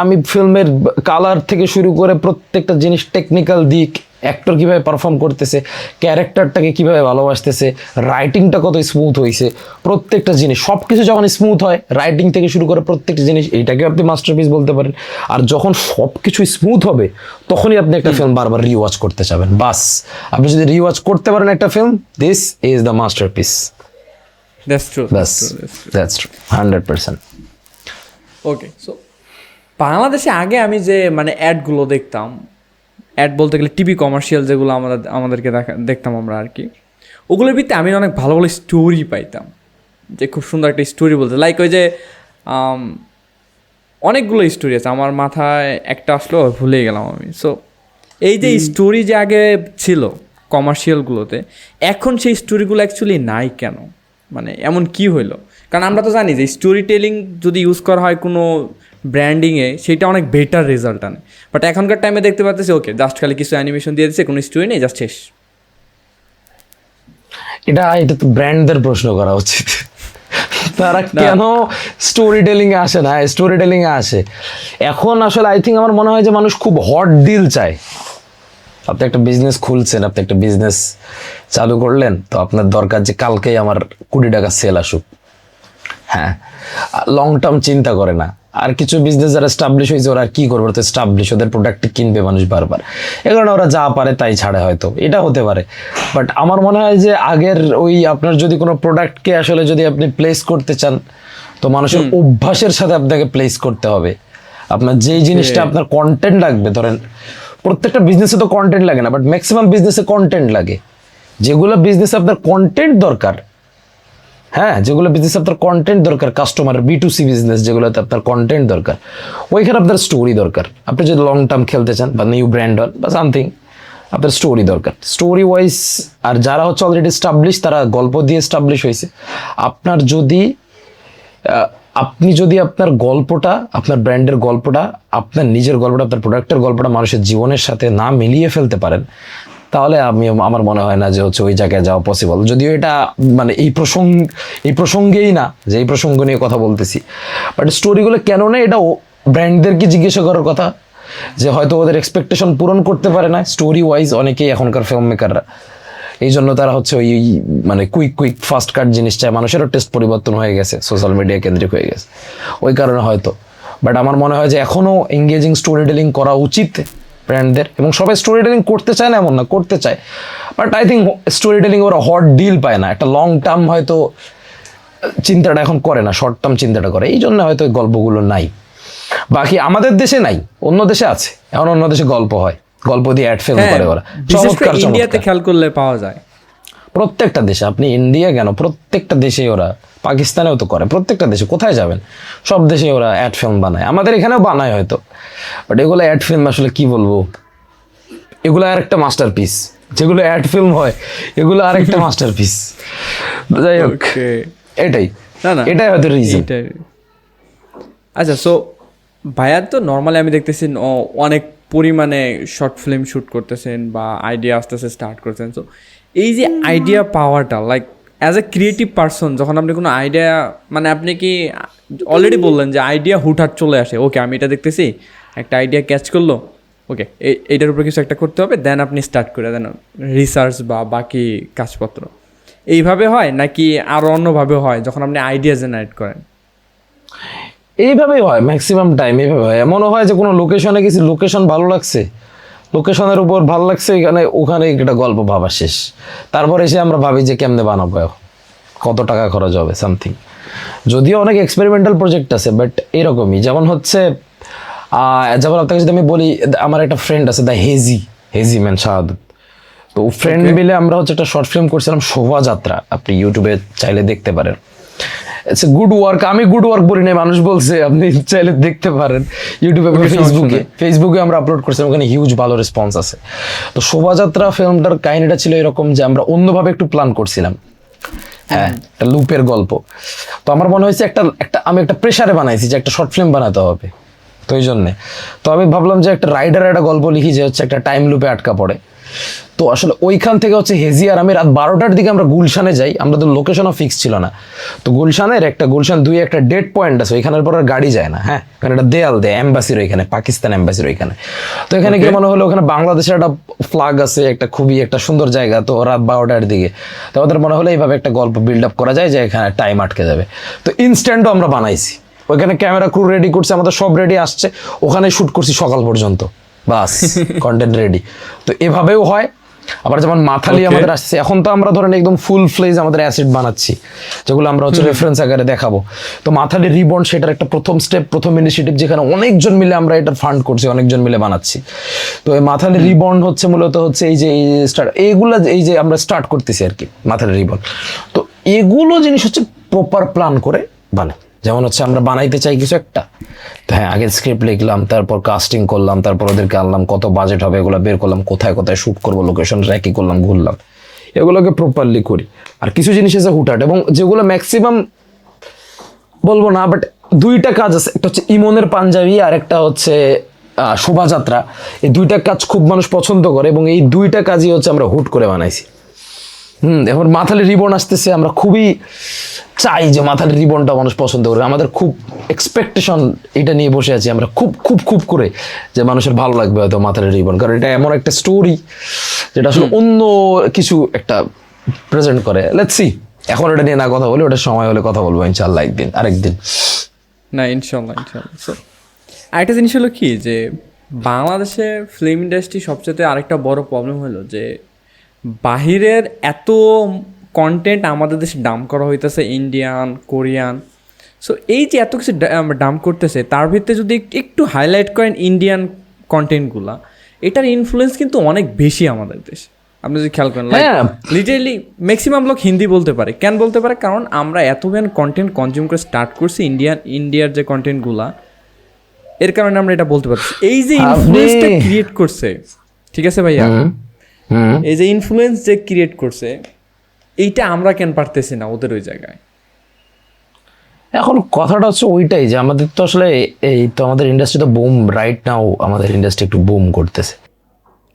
S2: আমি ফিল্মের কালার থেকে শুরু করে প্রত্যেকটা জিনিস, টেকনিক্যাল দিক, অ্যাক্টর কীভাবে পারফর্ম করতেছে, ক্যারেক্টারটাকে কীভাবে ভালোবাসতেছে, রাইটিংটা কত স্মুথ হয়েছে, প্রত্যেকটা জিনিস, সব কিছু যখন স্মুথ হয়, রাইটিং থেকে শুরু করে প্রত্যেকটা জিনিস, এইটাকে আপনি মাস্টারপিস বলতে পারেন। আর যখন সব কিছু স্মুথ হবে, তখনই আপনি একটা ফিল্ম বারবার রিওয়াচ করতে চাবেন। বাস, আপনি যদি রিওয়াচ করতে পারেন একটা film, this is the masterpiece.
S1: That's true,
S2: bus, that's true, 100%।
S1: Okay, so বাংলাদেশে আগে আমি যে মানে অ্যাডগুলো দেখতাম, অ্যাড বলতে গেলে টিভি কমার্শিয়াল যেগুলো আমাদেরকে দেখতাম আমরা আর কি, ওগুলোর ভিত্তিতে আমি অনেক ভালো ভালো স্টোরি পাইতাম, যে খুব সুন্দর একটা স্টোরি বলতে, লাইক ওই যে অনেকগুলো স্টোরি আছে, আমার মাথায় একটা আসলো, ভুলে গেলাম আমি। সো এই যে স্টোরি যে আগে ছিল কমার্শিয়ালগুলোতে, এখন সেই স্টোরিগুলো অ্যাকচুয়ালি নাই কেন? মানে এমন কি হইলো? কারণ আমরা তো জানি যে স্টোরি টেলিং যদি ইউজ করা হয় কোনো ব্র্যান্ডিংয়ে, সেটা অনেক বেটার রেজাল্ট আনে। বাট এখনকার টাইমে দেখতে পাচ্ছি, ওকে, জাস্ট খালি কিছু অ্যানিমেশন দিয়ে দিচ্ছে, কোনো স্টোরি নেই, জাস্ট শেষ।
S2: এটা তো ব্র্যান্ডদের প্রশ্ন করা উচিত, তারা কেন স্টোরি টেলিং এ আসে না? স্টোরি টেলিং এ আসে এখন আসলে, আই থিঙ্ক আমার মনে হয় যে মানুষ খুব হট ডিল চায়। আপনি একটা বিজনেস খুলছেন, আপনি একটা বিজনেস চালু করলেন, তো আপনার দরকার যে কালকেই আমার 20 টাকা সেল আসুক, হ্যাঁ, লং টার্ম চিন্তা করে না। আর কিছু বিজনেস যারা এস্টাবলিশ হয়েছে ওরা আর কি করবে, ওরা তো এস্টাবলিশ, ওদের প্রোডাক্ট কিনবে মানুষ বারবার, এ কারণে ওরা যা পারে তাই ছাড়ে, হয়তো এটা হতে পারে। বাট আমার মনে হয় যে আগের ওই আপনার যদি কোনো প্রোডাক্টকে আসলে যদি আপনি প্লেস করতে চান, তো মানুষের অভ্যাসের সাথে আপনাকে প্লেস করতে হবে। আপনার যেই জিনিসটা আপনার কন্টেন্ট লাগবে, ধরেন প্রত্যেকটা বিজনেসে তো কন্টেন্ট লাগে না, বাট ম্যাক্সিমাম বিজনেসে কন্টেন্ট লাগে। যেগুলো বিজনেসে আপনার কন্টেন্ট দরকার, হ্যাঁ, যেগুলো বিজনেস আপনার কন্টেন্ট দরকার, কাস্টমার B2C বিজনেস যেগুলোতে আপনার কন্টেন্ট দরকার, ওইখানে আপনার স্টোরি দরকার। আপনি যদি লং টার্ম খেলতে চান বা নিউ ব্র্যান্ড হন বা সামথিং, আপনার স্টোরি দরকার, স্টোরি ওয়াইজ। আর যারা হচ্ছে অলরেডি স্টাবলিশ, তারা গল্প দিয়ে স্টাবলিশ হয়েছে। আপনার যদি আপনি যদি আপনার গল্পটা, আপনার ব্র্যান্ডের গল্পটা, আপনার নিজের গল্পটা, আপনার প্রোডাক্টের গল্পটা মানুষের জীবনের সাথে না মিলিয়ে ফেলতে পারেন, তাহলে আমার মনে হয় না যে হচ্ছে ওই জায়গায় যাওয়া পসিবল। যদিও এটা মানে এই প্রসঙ্গেই না, যে এই প্রসঙ্গ নিয়ে কথা বলতেছি, বাট স্টোরিগুলো কেন না, এটা ব্র্যান্ডদেরকে জিজ্ঞাসা করার কথা, যে হয়তো ওদের এক্সপেকটেশন পূরণ করতে পারে না স্টোরি ওয়াইজ অনেকেই এখনকার ফিল্ম মেকাররা। এই জন্য তারা হচ্ছে ওই মানে কুইক ফাস্ট কাট জিনিস চায়। মানুষেরও টেস্ট পরিবর্তন হয়ে গেছে, সোশ্যাল মিডিয়া কেন্দ্রিক হয়ে গেছে, ওই কারণে হয়তো। বাট আমার মনে হয় যে এখনও এঙ্গেজিং স্টোরি টেলিং করা উচিত ব্র্যান্ডদের, এবং সবাই স্টোরি টেলিং করতে চায় না এমন না, করতে চায়। But I think story telling ওরা হট ডিল পায় না, একটা লং টার্ম হয়তো চিন্তাটা এখন করে না, শর্ট টার্ম চিন্তাটা করে, এই জন্য হয়তো এই গল্পগুলো নাই। বাকি আমাদের দেশে নাই, অন্য দেশে আছে, এখন অন্য দেশে গল্প হয়, গল্প দিয়ে অ্যাড ফিল্ম করে ওরা, চমৎকার
S1: ইন্ডিয়াতে খেয়াল করলে পাওয়া যায়।
S2: প্রত্যেকটা দেশে, আপনি ইন্ডিয়া কেন, প্রত্যেকটা দেশে ওরা, পাকিস্তানেও তো করে, প্রত্যেকটা দেশে, কোথায় যাবেন সব দেশে ওরা অ্যাড ফিল্ম বানায়, আমাদের এখানেও বানায় হয়তো। বাট এগুলো অ্যাড ফিল্ম আসলে কি বলবো, এগুলো আর একটা মাস্টারপিস, যেগুলো অ্যাড ফিল্ম হয় এগুলো আর একটা মাস্টারপিস। যাই হোক, এটাই এটাই হয়তো রিজন।
S1: আচ্ছা, সো ভাইয়ার তো নর্মালি আমি দেখতেছি অনেক পরিমাণে শর্ট ফিল্ম শ্যুট করতেছেন বা আইডিয়া আস্তে আস্তে স্টার্ট করছেন। সো এই যে আইডিয়া পাওয়ারটা, like as a creative person, যখন আপনি কোনো আইডিয়া, মানে আপনি কি অলরেডি বললেন যে আইডিয়া হুটহাট চলে আসে, ওকে আমি এটা দেখতেছি, একটা আইডিয়া ক্যাচ করলো, ওকে এইটার উপরে কিছু একটা করতে হবে, দেন আপনি স্টার্ট করে দেন রিসার্চ বা বাকি কাজপত্র, এইভাবে হয় নাকি আরও অন্যভাবে হয় যখন আপনি আইডিয়া জেনারেট করেন?
S2: এইভাবেই হয় ম্যাক্সিমাম টাইম, এইভাবে হয়। এমনও হয় যে কোনো লোকেশনে গেছি, লোকেশন ভালো লাগছে, লোকেশনের উপর ভালো লাগছে, ওখানে একটা গল্প ভাবা শেষ। তারপর এসে আমরা ভাবি যে কেমনে বানাবো, কত টাকা খরচ হবে, সামথিং। যদিও অনেক এক্সপেরিমেন্টাল প্রজেক্ট আছে, বাট এরকমই। যেমন হচ্ছে যেমন আপনাকে যদি আমি বলি, আমার একটা ফ্রেন্ড আছে, দ্য হেজি ম্যান শাহাদত, তো ফ্রেন্ড মিলে আমরা হচ্ছে একটা শর্ট ফিল্ম করছিলাম, শোভাযাত্রা, আপনি ইউটিউবে চাইলে দেখতে পারেন। ইটস গুড ওয়ার্ক, আমি গুড ওয়ার্ক বলি নাই, মানুষ বলছে, আপনি চাইলে দেখতে পারেন ইউটিউবে, ফেসবুকে আমরা আপলোড করছিলাম, ওখানে হিউজ ভালো রেসপন্স আছে। তো শোভাযাত্রা ফিল্মটার কাহিনীটা ছিল এরকম যে আমরা অন্যভাবে একটু প্ল্যান করছিলাম, হ্যাঁ, একটা লুপের গল্প। তো আমার মনে হয়েছে আমি একটা প্রেশারে বানাইছি যে একটা শর্ট ফিল্ম বানাতে হবে, তো এই জন্যে তো আমি ভাবলাম যে একটা রাইডার একটা গল্প লিখি যে হচ্ছে একটা টাইম লুপে আটকা পড়ে। তো আসলে ওইখান থেকে হচ্ছে হেজি আর আমি রাত 12টার দিকে আমরা গুলশানে যাই, আমাদের লোকেশনও ফিক্স ছিল না। তো গুলশান 2 একটা ডেট পয়েন্ট আছে, ওইখানের পর আর গাড়ি যায় না, হ্যাঁ, কারণ একটা দেয়াল দেয় এম্বাসির ওইখানে, পাকিস্তান এম্বাসির ওইখানে। তো এখানে গিয়ে মনে হলো ওখানে বাংলাদেশের একটা ফ্ল্যাগ আছে, একটা খুবই একটা সুন্দর জায়গা, তো রাত 12টার দিকে তো আমাদের মনে হলো এইভাবে একটা গল্প বিল্ড আপ করা যায় যে এখানে টাইম আটকে যাবে। তো ইনস্ট্যান্টও আমরা বানাইছি, ওইখানে ক্যামেরা ক্রু রেডি করছে, আমাদের সব রেডি আসছে, ওখানে শ্যুট করছি সকাল পর্যন্ত, বাস কন্টেন্ট রেডি। তো এভাবেও হয়। আবার যেমন মাথালি আমাদের আসছে, এখন তো আমরা ধরেন একদম ফুল ফ্লেজ আমাদের অ্যাসেট বানাচ্ছি, যেগুলো আমরা হচ্ছে রেফারেন্স আকারে দেখাবো। তো মাথালি রিবন্ড সেটার একটা প্রথম স্টেপ, প্রথম ইনিশিয়েটিভ, যেখানে অনেকজন মিলে আমরা এটা ফান্ড করছি, অনেকজন মিলে বানাচ্ছি। তো এই মাথালি রিবন্ড হচ্ছে মূলত হচ্ছে এই যে এই যে আমরা স্টার্ট করতেছি আর কি, মাথালি রিবন্ড। তো এগুলো জিনিস হচ্ছে প্রপার প্ল্যান করে বানাই। যেমন হচ্ছে আমরা বানাইতে চাই কিছু একটা, তো হ্যাঁ, আগে স্ক্রিপ্ট লিখলাম, তারপর কাস্টিং করলাম, তারপর ওদেরকে আনলাম, কত বাজেট হবে এগুলো বের করলাম, কোথায় কোথায় শ্যুট করবো, লোকেশন র্যাকি করলাম, ঘুরলাম, এগুলোকে প্রপারলি করি। আর কিছু জিনিস আছে হুটহাট, এবং যেগুলো ম্যাক্সিমাম বলবো না, বাট 2টা কাজ আছে, একটা হচ্ছে ইমনের পাঞ্জাবি আর একটা হচ্ছে শোভাযাত্রা। এই 2টা কাজ খুব মানুষ পছন্দ করে, এবং এই 2টা কাজই হচ্ছে আমরা হুট করে বানাইছি। এখন মাথালি রিবন আসতেছে, আমরা খুবই চাই যে মাথালি রিবনটা মানুষ পছন্দ করে, আমাদের খুব এক্সপেকটেশন এটা নিয়ে বসে আছি আমরা, খুব খুব খুব করে যে মানুষের ভালো লাগবে হয়তো মাথালি রিবন, কারণ এটা এমন একটা স্টোরি যেটা আসলে অন্য কিছু একটা প্রেজেন্ট করে। লেটস সি এখন ওটা নিয়ে না কথা বলি, ওটা সময় হলে কথা বলবো ইনশাল্লাহ, একদিন আরেকদিন।
S1: না, ইনশাল্লাহ ইনশাল্লাহ। সো আরেকটা জিনিস হলো কি, যে বাংলাদেশে ফিল্ম ইন্ডাস্ট্রি সবচেয়ে আরেকটা বড় প্রবলেম হলো যে বাহিরের এত কন্টেন্ট আমাদের দেশে ডাম্প করা হইতেছে, ইন্ডিয়ান, কোরিয়ান। সো এই যে এত কিছু ডাম্প করতেছে, তার ভিতরে যদি একটু হাইলাইট করেন ইন্ডিয়ান কন্টেন্টগুলা, এটার ইনফ্লুয়েন্স কিন্তু অনেক বেশি আমাদের দেশে। আপনি যদি খেয়াল করেন, লিটারেলি ম্যাক্সিমাম লোক হিন্দি বলতে পারে। কেন বলতে পারে? কারণ আমরা এতখান কন্টেন্ট কনজিউম করে স্টার্ট করছি ইন্ডিয়ার যে কন্টেন্টগুলা, এর কারণে আমরা এটা বলতে পারছি। এই যে ইনফ্লুয়েন্সটা ক্রিয়েট করছে, ঠিক আছে ভাইয়া, এই যে ইনফ্লুয়েন্স যে ক্রিয়েট করছে, এইটা আমরা কেন পারতেছি না ওদের ওই জায়গায়?
S2: এখন কথাটা হচ্ছে ওইটাই যে আমাদের তো আসলে এই তো আমাদের ইন্ডাস্ট্রি তো বুম, রাইট নাও আমাদের ইন্ডাস্ট্রি একটু বুম করতেছে,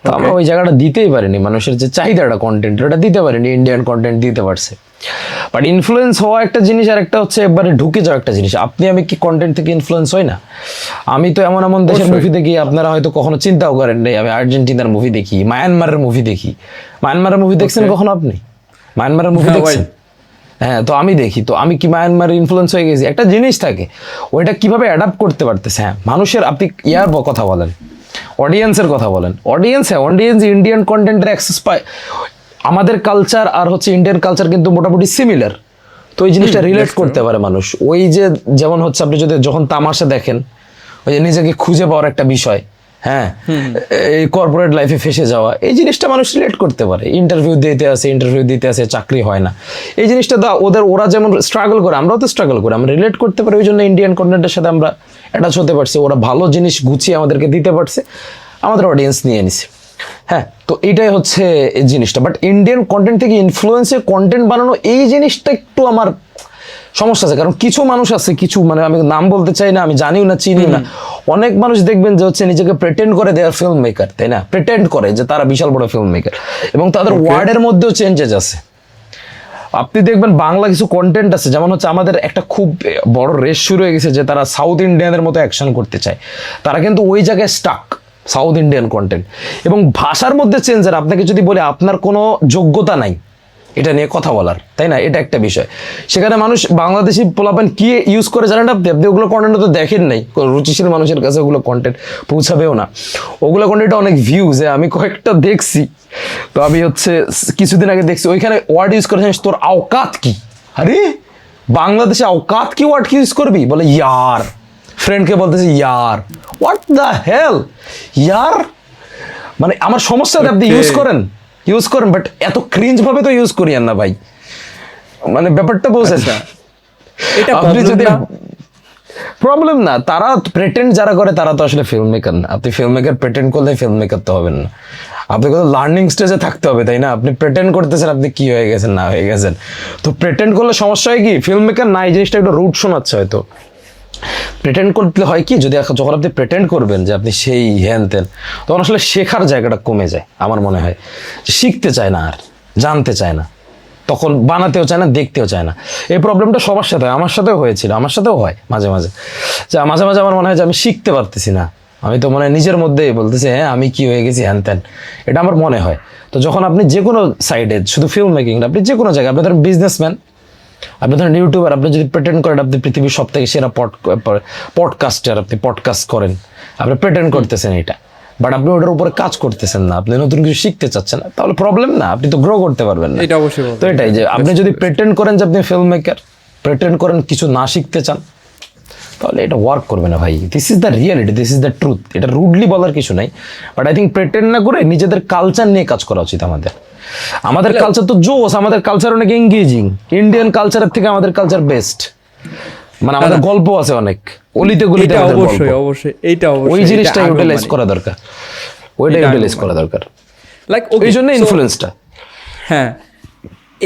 S2: তো আমরা ওই জায়গাটা দিতেই পারিনি, মানুষের যে চাহিদাটা কন্টেন্ট ওটা দিতে পারিনি, ইন্ডিয়ান কন্টেন্ট দিতে পারছে। বাট ইনফ্লুয়েন্স হওয়া একটা জিনিস, আর একটা হচ্ছে একবারে ঢুকে যাওয়া একটা জিনিস। আপনি আমি কি কন্টেন্ট থেকে ইনফ্লুয়েন্স হই না? আমি তো এমন এমন দেশের মুভি দেখি আপনারা হয়তো কখনো চিন্তাও করেন নাই। আমি আর্জেন্টিনার মুভি দেখি, মায়ানমারের মুভি দেখি। মায়ানমারের মুভি দেখছেন কখনো আপনি? মায়ানমারের মুভি দেখছেন? হ্যাঁ, তো আমি দেখি, তো আমি কি মায়ানমার ইনফ্লুয়েন্স হয়ে গেছি? একটা জিনিস থাকে, ওইটা কিভাবে অ্যাডাপ্ট করতে পারতেছে। হ্যাঁ, মানুষের, আপনি ইয়ার কথা বলেন, অডিয়েন্সের কথা বলেন, অডিয়েন্স ইন্ডিয়ান কন্টেন্টের অ্যাক্সেস পায়। আমাদের কালচার আর হচ্ছে ইন্ডিয়ান কালচার কিন্তু মোটামুটি সিমিলার, তো ওই জিনিসটা রিলেট করতে পারে মানুষ। ওই যে যেমন হচ্ছে আপনি যদি যখন তামাশা দেখেন, ওই যে নিজেকে খুঁজে পাওয়ার একটা বিষয়, হ্যাঁ, এই কর্পোরেট লাইফে ফেসে যাওয়া, এই জিনিসটা মানুষ রিলেট করতে পারে। ইন্টারভিউ দিতে আসে, চাকরি হয় না, এই জিনিসটা ওরা যেমন স্ট্রাগল করে, আমরাও তো স্ট্রাগল করি, আমরা রিলেট করতে পারি। ওই জন্য ইন্ডিয়ান কন্টেন্টের সাথে আমরা অ্যাটাচ হতে পারছি। ওরা ভালো জিনিস গুছিয়ে আমাদেরকে দিতে পারছে, আমাদের অডিয়েন্স নিয়ে নিছে। হ্যাঁ, তো এইটাই হচ্ছে এই জিনিসটা। বাট ইন্ডিয়ান কন্টেন্ট থেকে ইনফ্লুয়েন্সে কন্টেন্ট বানানো, এই জিনিসটা একটু আমার সমস্যা আছে। কারণ কিছু মানুষ আছে, কিছু মানে আমি নাম বলতে চাই না, আমি জানিও না, চিনিও না, অনেক মানুষ দেখবেন যে হচ্ছে নিজেকে প্রেটেন্ড করে দেয়ার ফিল্ম মেকার, তাই না? প্রেটেন্ড করে যে তারা বিশাল বড় ফিল্ম মেকার, এবং তাদের ওয়ার্ডের মধ্যেও চেঞ্জেস আছে। আপনি দেখবেন বাংলা কিছু কন্টেন্ট আছে, যেমন হচ্ছে আমাদের একটা খুব বড় রেস শুরু হয়ে গেছে যে তারা সাউথ ইন্ডিয়ানের মতো অ্যাকশন করতে চায়। তারা কিন্তু ওই জায়গায় স্টাক, সাউথ ইন্ডিয়ান কন্টেন্ট এবং ভাষার মধ্যে চেঞ্জের। আপনাকে যদি বলে আপনার কোনো যোগ্যতা নাই এটা নিয়ে কথা বলার, তাই না, এটা একটা বিষয়। সেখানে মানুষ বাংলাদেশি পোলাপান কি ইউজ করে জানেন আপনি? আপনি ওগুলো কন্টেন্ট তো দেখেন নাই, রুচিশীল মানুষের কাছে ওগুলো কন্টেন্ট পৌঁছাবেও না। ওগুলো কন্টেন্ট অনেক ভিউজ, আমি কয়েকটা দেখছি। তো আমি হচ্ছে কিছুদিন আগে দেখছি, ওইখানে ওয়ার্ড ইউজ করেছেন, তোর আওকাত কি? আরে বাংলাদেশে আওকাত কি ওয়ার্ড কি ইউজ করবি? বলে ইয়ার, ফ্রেন্ডকে বলতেছে ইয়ার, হোয়াট দ্য হেল ইয়ার। মানে আমার সমস্যা, আপনি ইউজ করেন বাট এত ক্রিঞ্জ ভাবে তো ইউজ করিয়েন না ভাই, মানে ব্যাপারটা বোঝেন। আপনি যদি প্রবলেম না, তারা প্রেটেন্ড যারা করে তারা তো আসলে ফিল্ম মেকার না। আপনি ফিল্ম মেকার প্রেটেন্ড করলে ফিল্ম মেকার তো হবেন না, আপনাকে তো লার্নিং স্টেজে থাকতে হবে, তাই না? আপনি প্রেটেন্ড করতেছেন আপনি কি হয়ে গেছেন না হয়ে গেছেন, তো প্রেটেন্ড করলে সমস্যা হয় কি, ফিল্ম মেকার না, এই জিনিসটা একটু রুট শোনাচ্ছে হয়তো। প্রেটেন্ড করতে হয় কি, যদি যখন আপনি প্রেটেন্ড করবেন যে আপনি সেই হ্যান তেন, তখন আসলে শেখার জায়গাটা কমে যায়। আমার মনে হয় যে শিখতে চায় না, আর জানতে চায় না, তখন বানাতেও চায় না, দেখতেও চায় না। এই প্রবলেমটা সবার সাথে হয়, আমার সাথেও হয়েছিল, আমার সাথেও হয় মাঝে মাঝে। মাঝে মাঝে আমার মনে হয় যে আমি শিখতে পারতেছি না, আমি তো মনে হয় নিজের মধ্যেই বলতেছি হ্যাঁ আমি কি হয়ে গেছি হ্যান ত্যান, এটা আমার মনে হয়। তো যখন আপনি যে কোনো সাইডে, শুধু ফিল্ম মেকিং, আপনি যে কোনো জায়গায়, আপনি ধরেন বিজনেসম্যান, আপনি ধরেন ইউটিউবার, আপনি যদি প্রেটেন্ড করেন আপনি পৃথিবীর সব থেকে সেরা পডকাস্টার, আপনি পডকাস্ট করেন, আপনি প্রেটেন্ড করতেছেন এটা, বাট আপনি ওটার উপরে কাজ করতেছেন না, আপনি নতুন কিছু শিখতে চাচ্ছেন না, তাহলে প্রবলেম না, আপনি তো গ্রো করতে পারবেন না।
S1: এটা অবশ্যই।
S2: তো এটাই যে আপনি যদি প্রেটেন্ড করেন যে আপনি ফিল্ম মেকার, প্রেটেন্ড করেন কিছু না শিখতে চান, তাহলে এটা ওয়ার্ক করবে না ভাই। This is the reality, this is the truth. এটা রুডলি বলার কিছু নাই, বাট আই থিঙ্ক প্রেটেন্ড না করে নিজেদের কালচার নিয়ে কাজ করা উচিত আমাদের কালচার তো জোস, আমাদের কালচার অনেক এঙ্গেজিং, ইন্ডিয়ান কালচারের থেকে আমাদের কালচার বেস্ট। মানে আমাদের গল্প আছে অনেক, অলিতে গলিতে আমাদের গল্প।
S1: অবশ্যই এইটা অবশ্যই,
S2: ওই জিনিসটা ইউটিলাইজ করা দরকার, ওইটা ইউটিলাইজ করা দরকার,
S1: লাইক
S2: এই জন্য ইনফ্লুয়েন্সটা।
S1: হ্যাঁ,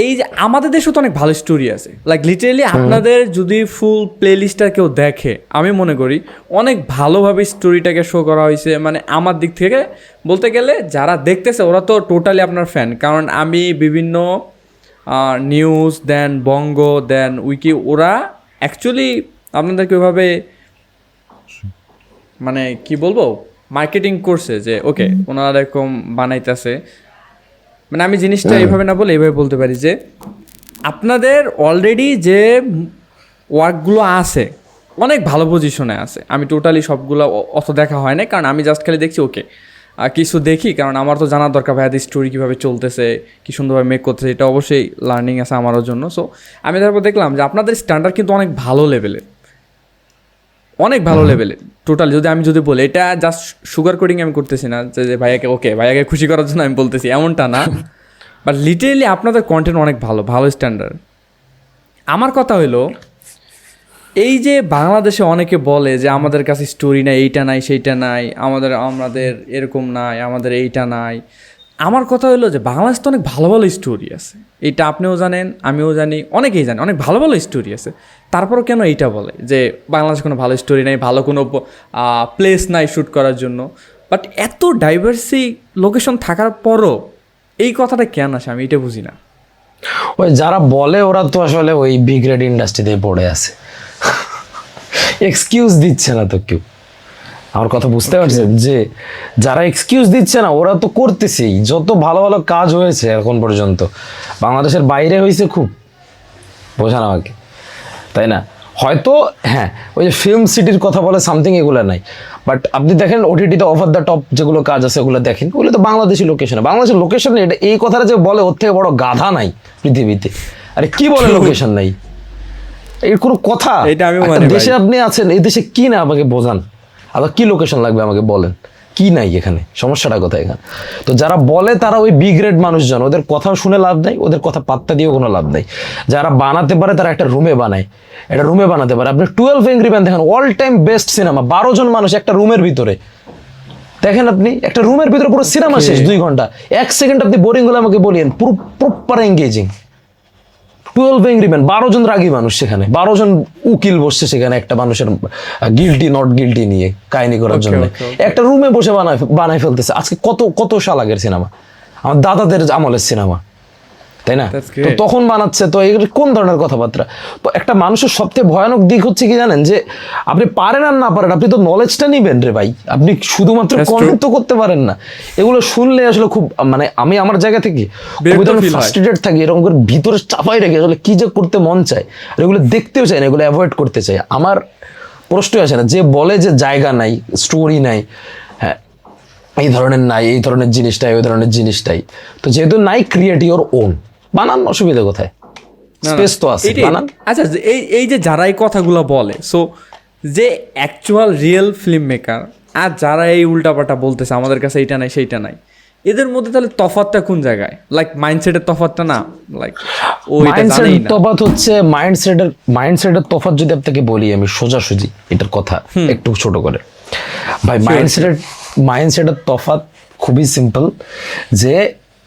S1: এই যে আমাদের দেশে তো অনেক ভালো স্টোরি আছে, লাইক লিটারেলি আপনাদের যদি ফুল প্লে লিস্টটা কেউ দেখে, আমি মনে করি অনেক ভালোভাবে স্টোরিটাকে শো করা হয়েছে। মানে আমার দিক থেকে বলতে গেলে যারা দেখতেছে ওরা তো টোটালি আপনার ফ্যান, কারণ আমি বিভিন্ন নিউজ দেন বঙ্গ দেন উইকি, ওরা অ্যাকচুয়ালি আপনাদেরকে ওইভাবে মানে কি বলবো মার্কেটিং করছে যে ওকে ওনারা এরকম বানাইতেছে। মানে আমি জিনিসটা এইভাবে না বলে এইভাবে বলতে পারি যে আপনাদের অলরেডি যে ওয়ার্কগুলো আছে অনেক ভালো পজিশনে আছে। আমি টোটালি সবগুলো অত দেখা হয় না, কারণ আমি জাস্ট খালি দেখছি ওকে কিছু দেখি, কারণ আমার তো জানার দরকার ভাই স্টোরি কীভাবে চলতেছে, কী সুন্দরভাবে মেক করতেছে, এটা অবশ্যই লার্নিং আছে আমারও জন্য। সো আমি তারপর দেখলাম যে আপনাদের স্ট্যান্ডার্ড কিন্তু অনেক ভালো লেভেলের, অনেক ভালো লেভেলের টোটালি। আমি যদি বলি এটা জাস্ট সুগার কোটিং আমি করতেছি না যে ভাইয়াকে ভাইয়াকে খুশি করার জন্য আমি বলতেছি, এমনটা না। বাট লিটারেলি আপনাদের কন্টেন্ট অনেক ভালো, ভালো স্ট্যান্ডার্ড। আমার কথা হলো এই যে বাংলাদেশে অনেকে বলে যে আমাদের কাছে স্টোরি নাই, এইটা নাই সেইটা নাই, আমাদের এরকম নাই, আমাদের এইটা নাই। আমার কথা হলো যে বাংলাদেশ তো অনেক ভালো ভালো স্টোরি আছে, এইটা আপনিও জানেন, আমিও জানি, অনেকেই জানে, অনেক ভালো ভালো স্টোরি আছে। তারপরও কেন এইটা বলে যে বাংলাদেশে কোনো ভালো স্টোরি নাই, ভালো কোনো প্লেস নাই শ্যুট করার জন্য? বাট এত ডাইভার্সি লোকেশন থাকার পরও এই কথাটা কেন আসে আমি এটা বুঝি না।
S2: ওই যারা বলে ওরা তো আসলে ওই বি গ্রেড ইন্ডাস্ট্রিতে পড়ে আছে, এক্সকিউজ দিচ্ছে না তো কেউ। আমার কথা বুঝতে পারছেন? যে যারা এক্সকিউজ দিচ্ছে না ওরা তো করতেছেই। যত ভালো ভালো কাজ হয়েছে এখন পর্যন্ত বাংলাদেশের বাইরে হয়েছে খুব, বোঝানো আমাকে, তাই না? হয়তো হ্যাঁ ওই যে ফিল্ম সিটির কথা বলে সামথিং, এগুলো নাই। বাট আপনি দেখেন ওটিটিতে অফার দ্য টপ যেগুলো কাজ আছে ওগুলো দেখেন, ওগুলো তো বাংলাদেশি লোকেশনে। বাংলাদেশের লোকেশন এটা, এই কথাটা যে বলে ওর থেকে বড় গাধা নাই পৃথিবীতে। আরে কি বলে লোকেশন নাই? এর কোনো কথা?
S1: এটা আমি
S2: একটা দেশে আপনি আছেন, এই দেশে কি না আমাকে বোঝান, আবার কি লোকেশন লাগবে আমাকে বলেন, কি নাই এখানে? সমস্যাটা কোথায় এখানে? তো যারা বলে তারা ওই বি গ্রেড মানুষজন, ওদের কথাও শুনে লাভ নাই, ওদের কথা পাত্তা দিয়েও কোনো লাভ নাই। যারা বানাতে পারে তারা একটা রুমে বানায়, একটা রুমে বানাতে পারে। আপনি 12 অ্যাংরি ম্যান দেখেন, অল টাইম বেস্ট সিনেমা, 12 জন মানুষ একটা রুমের ভিতরে দেখেন, আপনি একটা রুমের ভিতরে পুরো সিনেমা শেষ 2 ঘন্টা, 1 সেকেন্ড আপনি বোরিং হলে আমাকে বলিয়েন, পুরো প্রপার এঙ্গেজিং। 12 অ্যাংরি ম্যান, 12 জন রাগী মানুষ সেখানে, 12 জন উকিল বসছে সেখানে একটা মানুষের গিল্টি নট গিল্টি নিয়ে কাহিনী করার জন্য। একটা রুমে বসে বানায় ফেলতেছে। আজকে কত সাল আগের সিনেমা, আমার দাদাদের আমলের সিনেমা, তাই না? তো তখন বানাচ্ছে, তো এগুলো কোন ধরনের কথাবার্তা? তো একটা মানুষের সবচেয়ে ভয়ানক দিক হচ্ছে কি জানেন, যে আপনি পারেন আর না পারেন, আপনি তো নলেজটা নিবেন রে ভাই, আপনি শুধুমাত্র কমেন্ট তো করতে পারেন না। এগুলো শুনলে আসলে খুব, মানে আমি আমার জায়গা থেকে ফ্রাস্ট্রেটেড থাকি, এরকম করে ভিতরে চাপাই রেখে আসলে কি যে করতে মন চায়, আর এগুলো দেখতেও চাই না, এগুলো অ্যাভয়েড করতে চাই। আমার প্রশ্নই আসে না যে বলে যে জায়গা নাই, স্টোরি নাই, হ্যাঁ এই ধরনের নাই, এই ধরনের জিনিসটাই, ওই ধরনের জিনিসটাই। তো যেহেতু নাই, ক্রিয়েট ইওর ওন, বানান, অসুবিধা কোথায়? স্পেস তো আছে, বানান।
S1: আচ্ছা, এই যে যারা এই কথাগুলো বলে, সো যে অ্যাকচুয়াল রিয়েল ফিল্ম মেকার আর যারা এই উল্টাপাল্টা বলতেছে আমাদের কাছে এইটা নাই সেইটা নাই, এদের মধ্যে তাহলে তফাৎটা কোন জায়গায়? লাইক মাইন্ডসেটের তফাৎটা না, লাইক
S2: মাইন্ডসেট তফাৎ হচ্ছে মাইন্ডসেটের তফাৎ। যদি আপনাকে বলি আমি সোজাসুজি এটার কথা একটু ছোট করে, ভাই মাইন্ডসেটের তফাৎ খুবই সিম্পল, যে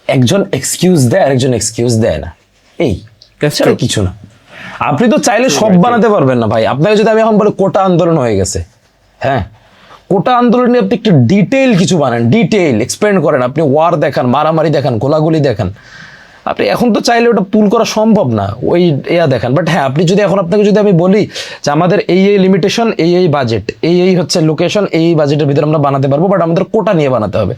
S2: একজন এক্সকিউজ দেয় আর একজন এক্সকিউজ দেয় না, এই কিছু না। আপনি তো চাইলে সব বানাতে পারবেন না ভাই। আপনাকে যদি আমি এখন বলে কোটা আন্দোলন হয়ে গেছে, হ্যাঁ কোটা আন্দোলন নিয়ে আপনি একটু ডিটেইল কিছু বানান, ডিটেইল এক্সপ্লেন করেন, আপনি ওয়ার দেখান, মারামারি দেখান, গোলাগুলি দেখান, আপনি এখন তো চাইলে ওটা পুল করা সম্ভব না, ওই দেখান। বাট হ্যাঁ, আপনি যদি এখন আপনাকে যদি আমি বলি যে আমাদের এই লিমিটেশন, এই বাজেট, এই হচ্ছে লোকেশন, এই বাজেটের ভিতরে আমরা বানাতে পারবো, বাট আমাদের কোটা নিয়ে বানাতে হবে,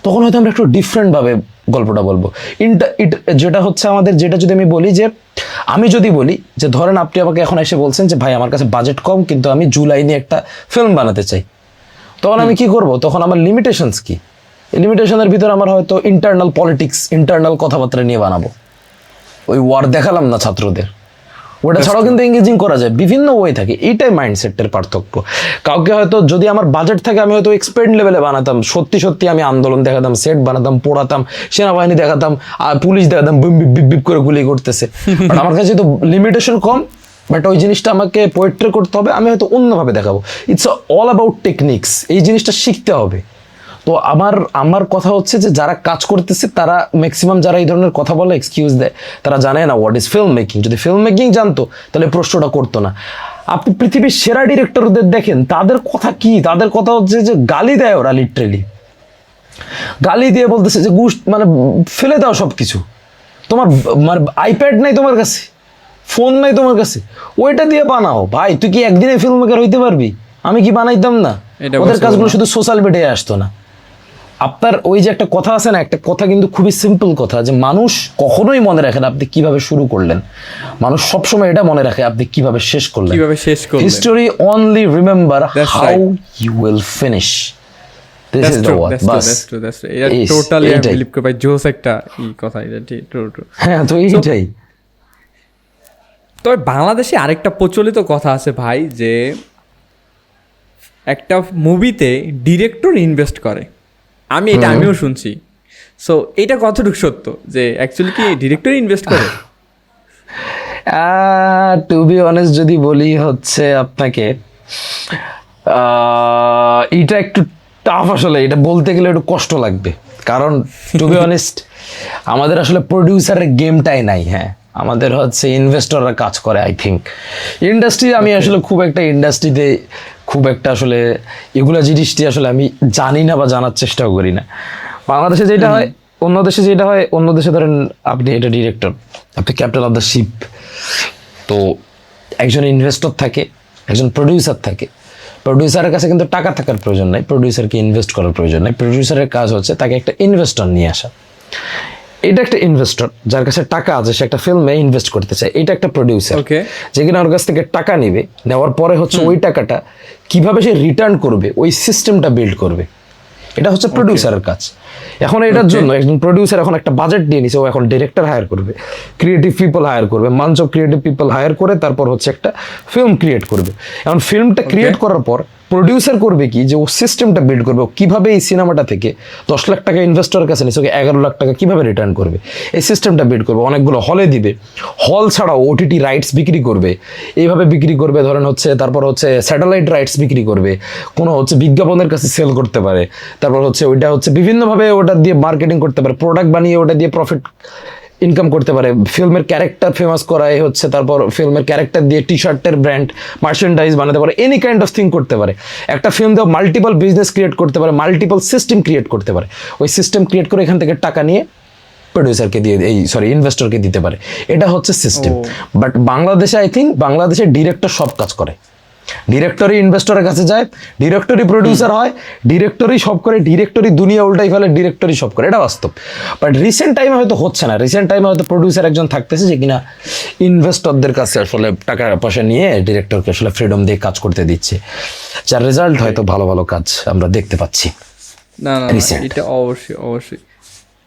S2: তখন হয়তো আমরা একটু ডিফারেন্টভাবে গল্পটা বলবো। যেটা হচ্ছে আমাদের, যেটা যদি আমি বলি যে, আমি যদি বলি যে ধরেন আপনি আমাকে এখন এসে বলছেন যে ভাই আমার কাছে বাজেট কম, কিন্তু আমি জুলাই নিয়ে একটা ফিল্ম বানাতে চাই, তখন আমি কি করব? তখন আমার লিমিটেশনস কি? লিমিটেশনের ভিতরে আমার হয়তো ইন্টারনাল পলিটিক্স, ইন্টারনাল কথাবার্তা নিয়ে বানাবো, ওই ওয়ার দেখালাম না ছাত্রদের, ওটা ছাড়াও কিন্তু এঙ্গেজিং করা যায়, বিভিন্ন ওয়ে থাকে। এইটাই মাইন্ডসেটের পার্থক্য। কাউকে হয়তো যদি আমার বাজেট থাকে, আমি হয়তো এক্সপার্ট লেভেলে বানাতাম, সত্যি আমি আন্দোলন দেখাতাম, সেট বানাতাম, পোড়াতাম, সেনাবাহিনী দেখাতাম, আর পুলিশ দেখাতাম বিপ বিপ বিপ করে গুলি করতেছে। বাট আমার কাছে তো লিমিটেশন কম, বাট ওই জিনিসটা আমাকে পোয়েট্রি করতে হবে, আমি হয়তো অন্যভাবে দেখাবো। ইটস অল অ্যাবাউট টেকনিক্স, এই জিনিসটা শিখতে হবে। তো আমার কথা হচ্ছে যে যারা কাজ করতেছে তারা ম্যাক্সিমাম, যারা এই ধরনের কথা বলে, এক্সকিউজ দেয়, তারা জানে না হোয়াট ইজ ফিল্ম মেকিং। যদি ফিল্ম মেকিং জানতো তাহলে প্রশ্নটা করতো না। আপনি পৃথিবীর সেরা ডিরেক্টরদের দেখেন, তাদের কথা কি? তাদের কথা হচ্ছে যে গালি দেয় ওরা, লিটারেলি গালি দিয়ে বলতেছে যে মানে ফেলে দাও সব কিছু, তোমার মানে আইপ্যাড নাই তোমার কাছে, ফোন নাই তোমার কাছে, ওইটা দিয়ে বানাও। ভাই তুই কি একদিনে ফিল্ম মেকার হইতে পারবি? আমি কি বানাইতাম না? ওদের কাজগুলো শুধু সোশ্যাল মিডিয়ায় আসতো না। আপনার ওই যে একটা কথা আছে না, একটা কথা কিন্তু খুবই সিম্পল কথা, যে মানুষ কখনোই মনে রাখে না আপনি কিভাবে শুরু করলেন, মানুষ সবসময় এটা মনে রাখে আপনি কিভাবে শেষ করলেন।
S1: কিভাবে শেষ করলেন।
S2: History only remember
S1: That's
S2: how
S1: right.
S2: You will finish. This
S1: That's
S2: is the
S1: true,
S2: word.
S1: that's true,
S2: বাস
S1: that's true, that's true. এটা
S2: Yes,
S1: টোটালি আমি
S2: এইটাই।
S1: বিলিভ করি ভাই, জোস একটা কথা, এটা ঠিক, ট্রু ট্রু।
S2: হ্যাঁ, তো এইটাই।
S1: তবে বাংলাদেশে আরেকটা প্রচলিত কথা আছে ভাই, যে একটা মুভিতে ডিরেক্টর ইনভেস্ট করে। আমিও শুনছি। সো এটা কতটুকু সত্য, যে অ্যাকচুয়ালি কি ডিরেক্টর ইনভেস্ট করে?
S2: টু বি অনেস্ট যদি বলি হচ্ছে আপনাকে, এটা একটু টাফ আসলে, এটা বলতে গেলে একটু কষ্ট লাগবে, কারণ টু বি অনেস্ট আমাদের আসলে প্রডিউসারের গেমটাই নাই। হ্যাঁ, আমাদের হচ্ছে ইনভেস্টররা কাজ করে আই থিঙ্ক ইন্ডাস্ট্রি। আমি আসলে খুব একটা ইন্ডাস্ট্রিতে খুব একটা আসলে এগুলা জিনিসটি আসলে আমি জানি না বা জানার চেষ্টাও করি না। বাংলাদেশে যেটা হয়, অন্য দেশে যেটা হয়, অন্য দেশে ধরেন আপনি এটা ডিরেক্টর, আপনি ক্যাপ্টেন অফ দ্য শিপ, তো একজন ইনভেস্টর থাকে, একজন প্রডিউসার থাকে। প্রডিউসারের কাছে কিন্তু টাকা থাকার প্রয়োজন নাই, প্রডিউসারকে ইনভেস্ট করার প্রয়োজন নাই। প্রডিউসারের কাজ হচ্ছে তাকে একটা ইনভেস্টর নিয়ে আসা। এটা একটা ইনভেস্টর যার কাছে টাকা আছে, সে একটা ফিল্মে ইনভেস্ট করতে চায়। এটা একটা প্রডিউসার,
S1: Okay.
S2: যে কিনা ওর কাছ থেকে টাকা নিবে, নেওয়ার পরে হচ্ছে ওই টাকাটা কিভাবে সে রিটার্ন করবে, ওই সিস্টেমটা বিল্ড করবে। এটা হচ্ছে প্রডিউসারের কাজ। এখন এটার জন্য একজন প্রডিউসার এখন একটা বাজেট দিয়ে নিছে, ও এখন ডিরেক্টর হায়ার করবে, ক্রিয়েটিভ পিপল হায়ার করবে, bunch of creative people hire করে তারপর হচ্ছে একটা ফিল্ম ক্রিয়েট করবে। এখন ফিল্মটা ক্রিয়েট করার পর প্রডিউসার করবে কি, যে ও সিস্টেমটা বিল্ড করবে, ও কিভাবে এই সিনেমাটা থেকে 10 লাখ টাকা ইনভেস্টরের কাছে নিচ্ছে, ওকে 11 লাখ টাকা কিভাবে রিটার্ন করবে, এই সিস্টেমটা বিল্ড করবে। অনেকগুলো হলে দিবে, হল ছাড়াও ওটিটি রাইটস বিক্রি করবে, এইভাবে বিক্রি করবে। ধরেন হচ্ছে তারপর হচ্ছে স্যাটেলাইট রাইটস বিক্রি করবে, কোনো হচ্ছে বিজ্ঞাপনের কাছে সেল করতে পারে, তারপর হচ্ছে ওইটা হচ্ছে বিভিন্নভাবে ওটা দিয়ে মার্কেটিং করতে পারে, প্রোডাক্ট বানিয়ে ওটা দিয়ে প্রফিট ইনকাম করতে পারে, ফিল্মের ক্যারেক্টার ফেমাস করায় হচ্ছে, তারপর ফিল্মের ক্যারেক্টার দিয়ে টি শার্টের ব্র্যান্ড মার্চেন্ডাইজ বানাতে পারে, এনি কাইন্ড অফ থিং করতে পারে। একটা ফিল্ম দিয়ে মাল্টিপল বিজনেস ক্রিয়েট করতে পারে, মাল্টিপল সিস্টেম ক্রিয়েট করতে পারে। ওই সিস্টেম ক্রিয়েট করে এখান থেকে টাকা নিয়ে প্রডিউসারকে দিয়ে, ইনভেস্টরকে দিতে পারে। এটা হচ্ছে সিস্টেম। বাট বাংলাদেশে আই থিঙ্ক বাংলাদেশে ডিরেক্টর সব কাজ করে। ডিরেক্টরই ইনভেস্টরের কাছে যায়, ডিরেক্টরই প্রডিউসার হয়, ডিরেক্টরই সব করে, ডিরেক্টরই দুনিয়া উল্টাই ফেলে, ডিরেক্টরই সব করে। এটা বাস্তব। বাট রিসেন্ট টাইমে হয়তো হচ্ছে না, রিসেন্ট টাইমে হয়তো প্রডিউসার একজন থাকতেছে যে কিনা ইনভেস্টরদের কাছে আসলে টাকা পয়সা নিয়ে ডিরেক্টরকে আসলে ফ্রিডম দিয়ে কাজ করতে দিচ্ছে, যার রেজাল্ট হয়তো ভালো ভালো কাজ আমরা দেখতে পাচ্ছি।
S1: না,
S2: Recent.
S1: এটা অবশ্যই অবশ্যই।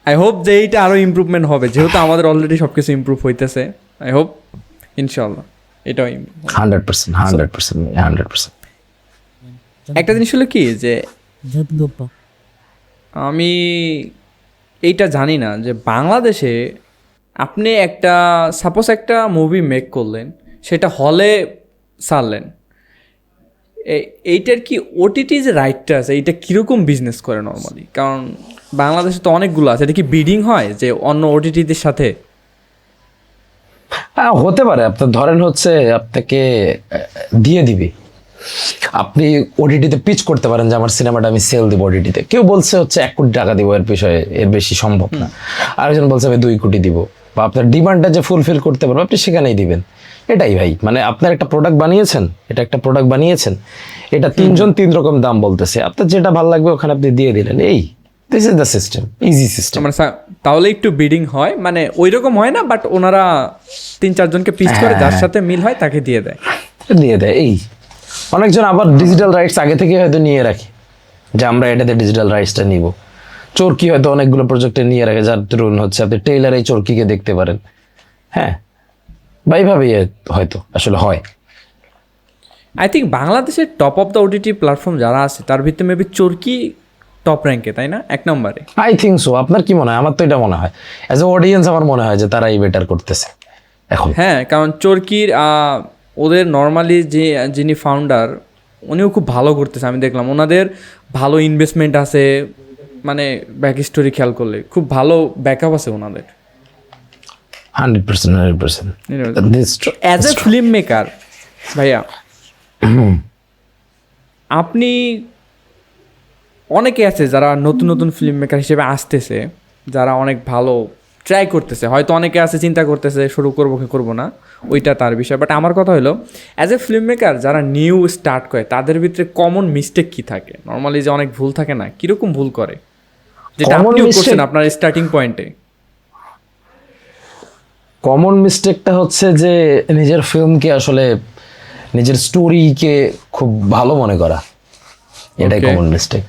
S1: আই হোপ যে এইটা আরো ইমপ্রুভমেন্ট হবে, যেহেতু আমাদের অলরেডি সবকিছু ইমপ্রুভ হইতেছে। আই হোপ, ইনশাল্লাহ এটাও
S2: 100%, 100%, 100%।
S1: একটা জিনিস হলো কি, যে
S3: Jad lupa.
S1: আমি এইটা জানি না যে বাংলাদেশে আপনি একটা সাপোজ একটা মুভি মেক করলেন, সেটা হলে ছাড়লেন, এইটার কি ওটিটি যে রাইটটা আছে, এইটা কীরকম বিজনেস করে নর্মালি? কারণ বাংলাদেশে তো অনেকগুলো আছে, এটা কি বিডিং হয় যে অন্য ওটিটিদের সাথে?
S2: হ্যাঁ, হতে পারে। আপনার ধরেন হচ্ছে আপনাকে দিয়ে দিবে, আপনি ওটিটিতে পিচ করতে পারেন যে আমার সিনেমাটা আমি সেল দিব ওটিটিতে। কেউ বলছে হচ্ছে 1 কোটি টাকা দিব, এর বিষয়ে এর বেশি সম্ভব না। আরেকজন বলছে আমি 2 কোটি দিব, বা আপনার ডিমান্ডটা যে ফুলফিল করতে পারবো আপনি সেখানেই দিবেন। এটাই ভাই, মানে আপনার একটা প্রোডাক্ট বানিয়েছেন, এটা 3 জন 3 রকম দাম বলতেছে, আপনার যেটা ভালো লাগবে ওখানে আপনি দিয়ে দিলেন। এই this is the system, easy system.
S1: মানে তাহলে একটু বিডিং হয়, মানে ওই রকম হয় না, বাট ওনারা 3-4 জনকে পিচ করে, যার সাথে মিল হয় তাকে দিয়ে দেয়।
S2: এই অনেকজন আবার ডিজিটাল রাইটস আগে থেকে হয়তো নিয়ে রাখে, যে আমরা এটাতে ডিজিটাল রাইটসটা নিব। চরকি হয়তো অনেকগুলো প্রজেক্টে নিয়ে রাখে, যার ধরুন হচ্ছে আপনি টেইলার এই চরকিকে দেখতে পারেন। হ্যাঁ, বা এইভাবেই হয়তো আসলে হয়।
S1: আই থিঙ্ক বাংলাদেশের top of the OTT platform যারা আছে তার ভিতরে মেবি চরকি টপ র্যাঙ্কে, তাই না? 1 নম্বরে।
S2: I think so. আপনার কি মনে হয়? আমার তো এটা মনে হয়, অ্যাজ এ অডিয়েন্স আমার মনে হয় যে তারাই বেটার করতেছে এখন।
S1: হ্যাঁ, কারণ চরকির ওদের নর্মালি যিনি ফাউন্ডার, উনিও খুব ভালো করতেছে। আমি দেখলাম ওনাদের ভালো ইনভেস্টমেন্ট আছে, মানে ব্যাক স্টোরি খেয়াল করলে খুব ভালো ব্যাকআপ আছে ওনাদের।
S2: 100%, 100%।
S1: অ্যাজ এ ফিল্ম মেকার ভাইয়া, আপনি অনেকে আছে যারা নতুন নতুন ফিল্ম মেকার হিসেবে আসতেছে, যারা অনেক ভালো ট্রাই করতেছে, হয়তো অনেকে আছে চিন্তা করতেছে শুরু করবো কি করবো না, ওইটা তার বিষয়। বাট আমার কথা হলো, অ্যাজ এ ফিল্ম মেকার যারা নিউ স্টার্ট করে তাদের ভিতরে কমন মিস্টেক কী থাকে নর্মালি? যে অনেক ভুল থাকে না, কীরকম ভুল করে? যেটা
S2: Common
S1: আপনিও
S2: mistake-
S1: করছেন আপনার স্টার্টিং পয়েন্টে?
S2: কমন মিস্টেকটা হচ্ছে যে নিজের ফিল্মকে আসলে নিজের স্টোরিকে খুব ভালো মনে করা, এটাই
S1: Okay.
S2: Common mistake.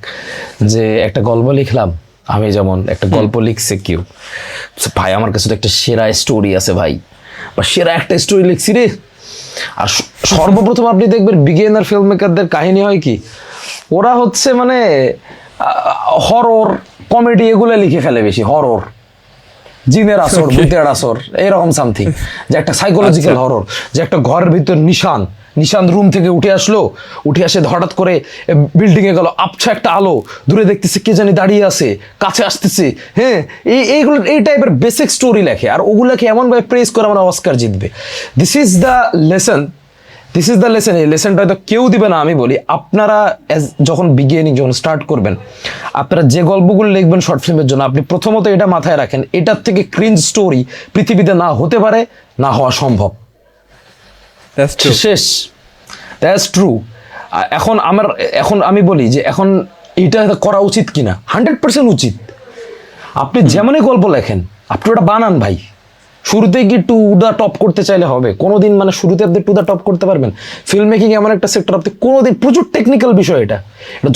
S2: যে একটা গল্প লিখলাম, আমি যেমন একটা গল্প লিখছে কেউ, ভাই আমার কাছে তো একটা সেরা স্টোরি আছে ভাই, বা সেরা একটা স্টোরি লিখছি রে। আর সর্বপ্রথম আপনি দেখবেন বিগিনার ফিল্ম মেকারদের কাহিনী হয় কি, ওরা হচ্ছে মানে হরর কমেডি এগুলো লিখে ফেলে বেশি, হরর জিনের আসর, ভূতের আসর, এরকম সামথিং, যে একটা সাইকোলজিক্যাল হরর, যে একটা ঘরের ভিতর নিশান রুম থেকে উঠে আসলো, উঠে আসে হঠাৎ করে বিল্ডিং এ গেল, আবছা একটা আলো, দূরে দেখতেছে কে জানি দাঁড়িয়ে আছে, কাছে আসতেছে, হ্যাঁ এইগুলো এই টাইপের বেসিক স্টোরি লেখে, আর ওগুলাকে এমনভাবে প্রেস করে আমরা অস্কার জিতবে। দিস ইজ দ্য লেসন, এই লেসনটা হয়তো কেউ দিবে না। আমি বলি আপনারা যখন যখন স্টার্ট করবেন, আপনারা যে গল্পগুলো লিখবেন শর্ট ফিল্মের জন্য, আপনি প্রথমত এটা মাথায় রাখেন, এটার থেকে ক্রিঞ্জ স্টোরি পৃথিবীতে না হতে পারে, না হওয়া সম্ভব।
S1: That's true.
S2: শেষ, দ্যাটস ট্রু। এখন আমি বলি যে এখন এটা করা উচিত কিনা, 100% উচিত। আপনি যেমনই গল্প লেখেন, আপনি ওটা বানান ভাই। শুরুতে কি টু দা টপ করতে চাইলে হবে? কোনোদিন মানে শুরুতে আপনি টু দা টপ করতে পারবেন? ফিল্ম মেকিং এমন একটা সেক্টর, আপনি কোনোদিন, প্রচুর টেকনিক্যাল বিষয় এটা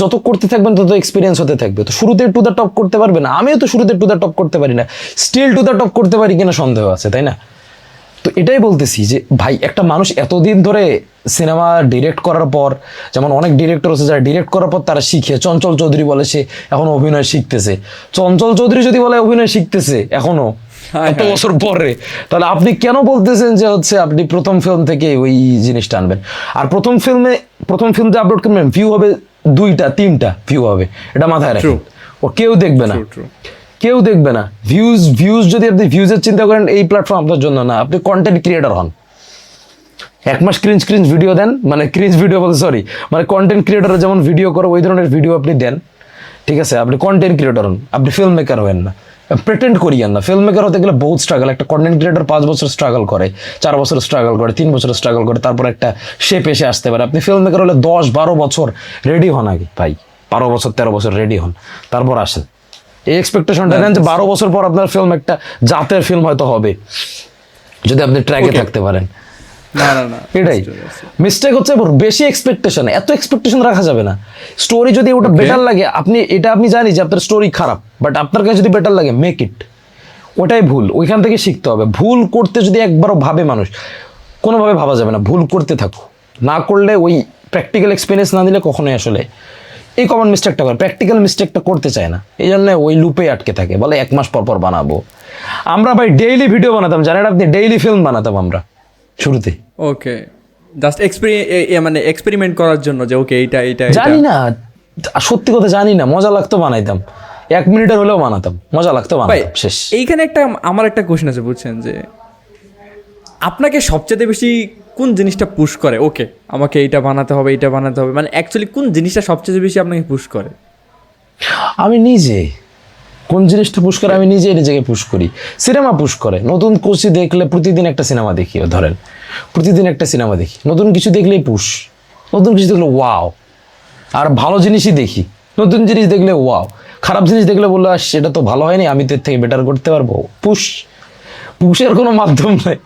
S2: যত করতে থাকবেন তত এক্সপিরিয়েন্স হতে থাকবে। তো শুরুতে টু দা টপ করতে পারবেন না, আমিও তো শুরুতে টু দা টপ করতে পারি না, স্টিল টু দা টপ করতে পারি কিনা সন্দেহ আছে, তাই না? তো এটাই বলতেছি যে ভাই একটা মানুষ এতদিন ধরে সিনেমা ডিরেক্ট করার পর, যেমন অনেক ডিরেক্টর আছে যারা ডিরেক্ট করার পর তারা শিখে, চঞ্চল চৌধুরী বলে সে এখন অভিনয় শিখতেছে, চঞ্চল চৌধুরী যদি বলে অভিনয় শিখতেছে এখনো এত বছর পরে, তাহলে আপনি কেন বলতেছেন যে হচ্ছে আপনি প্রথম ফিল্ম থেকে ওই জিনিসটা আনবেন? আর প্রথম ফিল্মে আপলোড করবেন, ভিউ হবে 2টা 3টা ভিউ হবে, এটা মাথায় রাখুন। ও কেউ দেখবে না,
S1: True.
S2: কেউ দেখবে না। ভিউজ যদি আপনি ভিউজের চিন্তা করেন, এই প্ল্যাটফর্ম আপনার জন্য না। আপনি কন্টেন্ট ক্রিয়েটর হন, 1 মাস ক্রিঞ্জ ভিডিও দেন, মানে ক্রিঞ্জ ভিডিও বলতে সরি, মানে কন্টেন্ট ক্রিয়েটর যেমন ভিডিও করে ওই ধরনের ভিডিও আপনি দেন, ঠিক আছে? আপনি কন্টেন্ট ক্রিয়েটর হন, আপনি ফিল্ম মেকার হবেন না। প্রেটেন্ড করিয়েন না। ফিল্ম মেকার হতে গেলে বহুত স্ট্রাগল। একটা কন্টেন্ট ক্রিয়েটর 5 বছর স্ট্রাগল করে, 4 বছর স্ট্রাগল করে, 3 বছর স্ট্রাগল করে, তারপর একটা শেপ এসে আসতে পারে। আপনি ফিল্ম মেকার হলে 10-12 বছর রেডি হন আগে ভাই, 12 বছর 13 বছর রেডি হন, তারপর আসেন। এই এক্সপেকটেশনটা নেন যে 12 বছর পর আপনার ফিল্ম একটা জাতের ফিল্ম হয়তো হবে, যদি আপনি ট্র্যাকে থাকতে পারেন।
S1: না
S2: এটাই মিস্টেক হচ্ছে, বেশি এক্সপেকটেশন, এত এক্সপেকটেশন রাখা যাবে না। স্টোরি যদি ওটা বেটার লাগে, আপনি জানি যে আপনার স্টোরি খারাপ, বাট আপনার কাছে যদি বেটার লাগে, মেক ইট। ওটাই ভুল, ওইখান থেকে শিখতে হবে। ভুল করতে যদি একবারও ভাবে মানুষ, কোনোভাবে ভাবা যাবে না। ভুল করতে থাকো, না করলে ওই প্র্যাকটিক্যাল এক্সপিরিয়েন্স না দিলে কখনোই আসলে এই কমন মিস্টেকটা করে, প্র্যাকটিক্যাল মিস্টেকটা করতে চায় না, এই জন্য ওই লুপে আটকে থাকে, বলে 1 মাস পর বানাবো। আমরা ভাই ডেইলি ভিডিও বানাতাম, জানেন আপনি? ডেইলি ফিল্ম বানাতাম আমরা শুরুতে।
S1: ওকে, জাস্ট মানে এক্সপেরিমেন্ট করার জন্য যে ওকে এইটা
S2: জানি না, সত্যি কথা জানি না, মজা লাগতো বানাইতাম, 1 মিনিটের হলেও বানাতাম, মজা লাগতো বানাতাম, শেষ।
S1: এইখানে আমার একটা কোশ্চেন আছে, বুঝছেন, যে আপনাকে সবচেয়ে বেশি কোন জিনিসটা পুশ করে? ওকে, আমাকে এইটা বানাতে হবে, মানে অ্যাকচুয়ালি কোন জিনিসটা সবচেয়ে বেশি আপনাকে পুশ করে?
S2: আমি নিজে কোন জিনিসটা পুশ করে, আমি নিজেকে পুশ করি। সিনেমা পুশ করে, নতুন কিছু দেখলে প্রতিদিন একটা সিনেমা দেখি, ধরেন প্রতিদিন একটা সিনেমা দেখি, নতুন কিছু দেখলেই পুশ, নতুন কিছু দেখলে ওয়াও। আর ভালো জিনিসই দেখি, নতুন জিনিস দেখলে ওয়াও, খারাপ জিনিস দেখলে বললো সেটা তো ভালো হয়নি, আমি তো এর থেকে বেটার করতে পারবো। পুশের কোনো মাধ্যম নাই,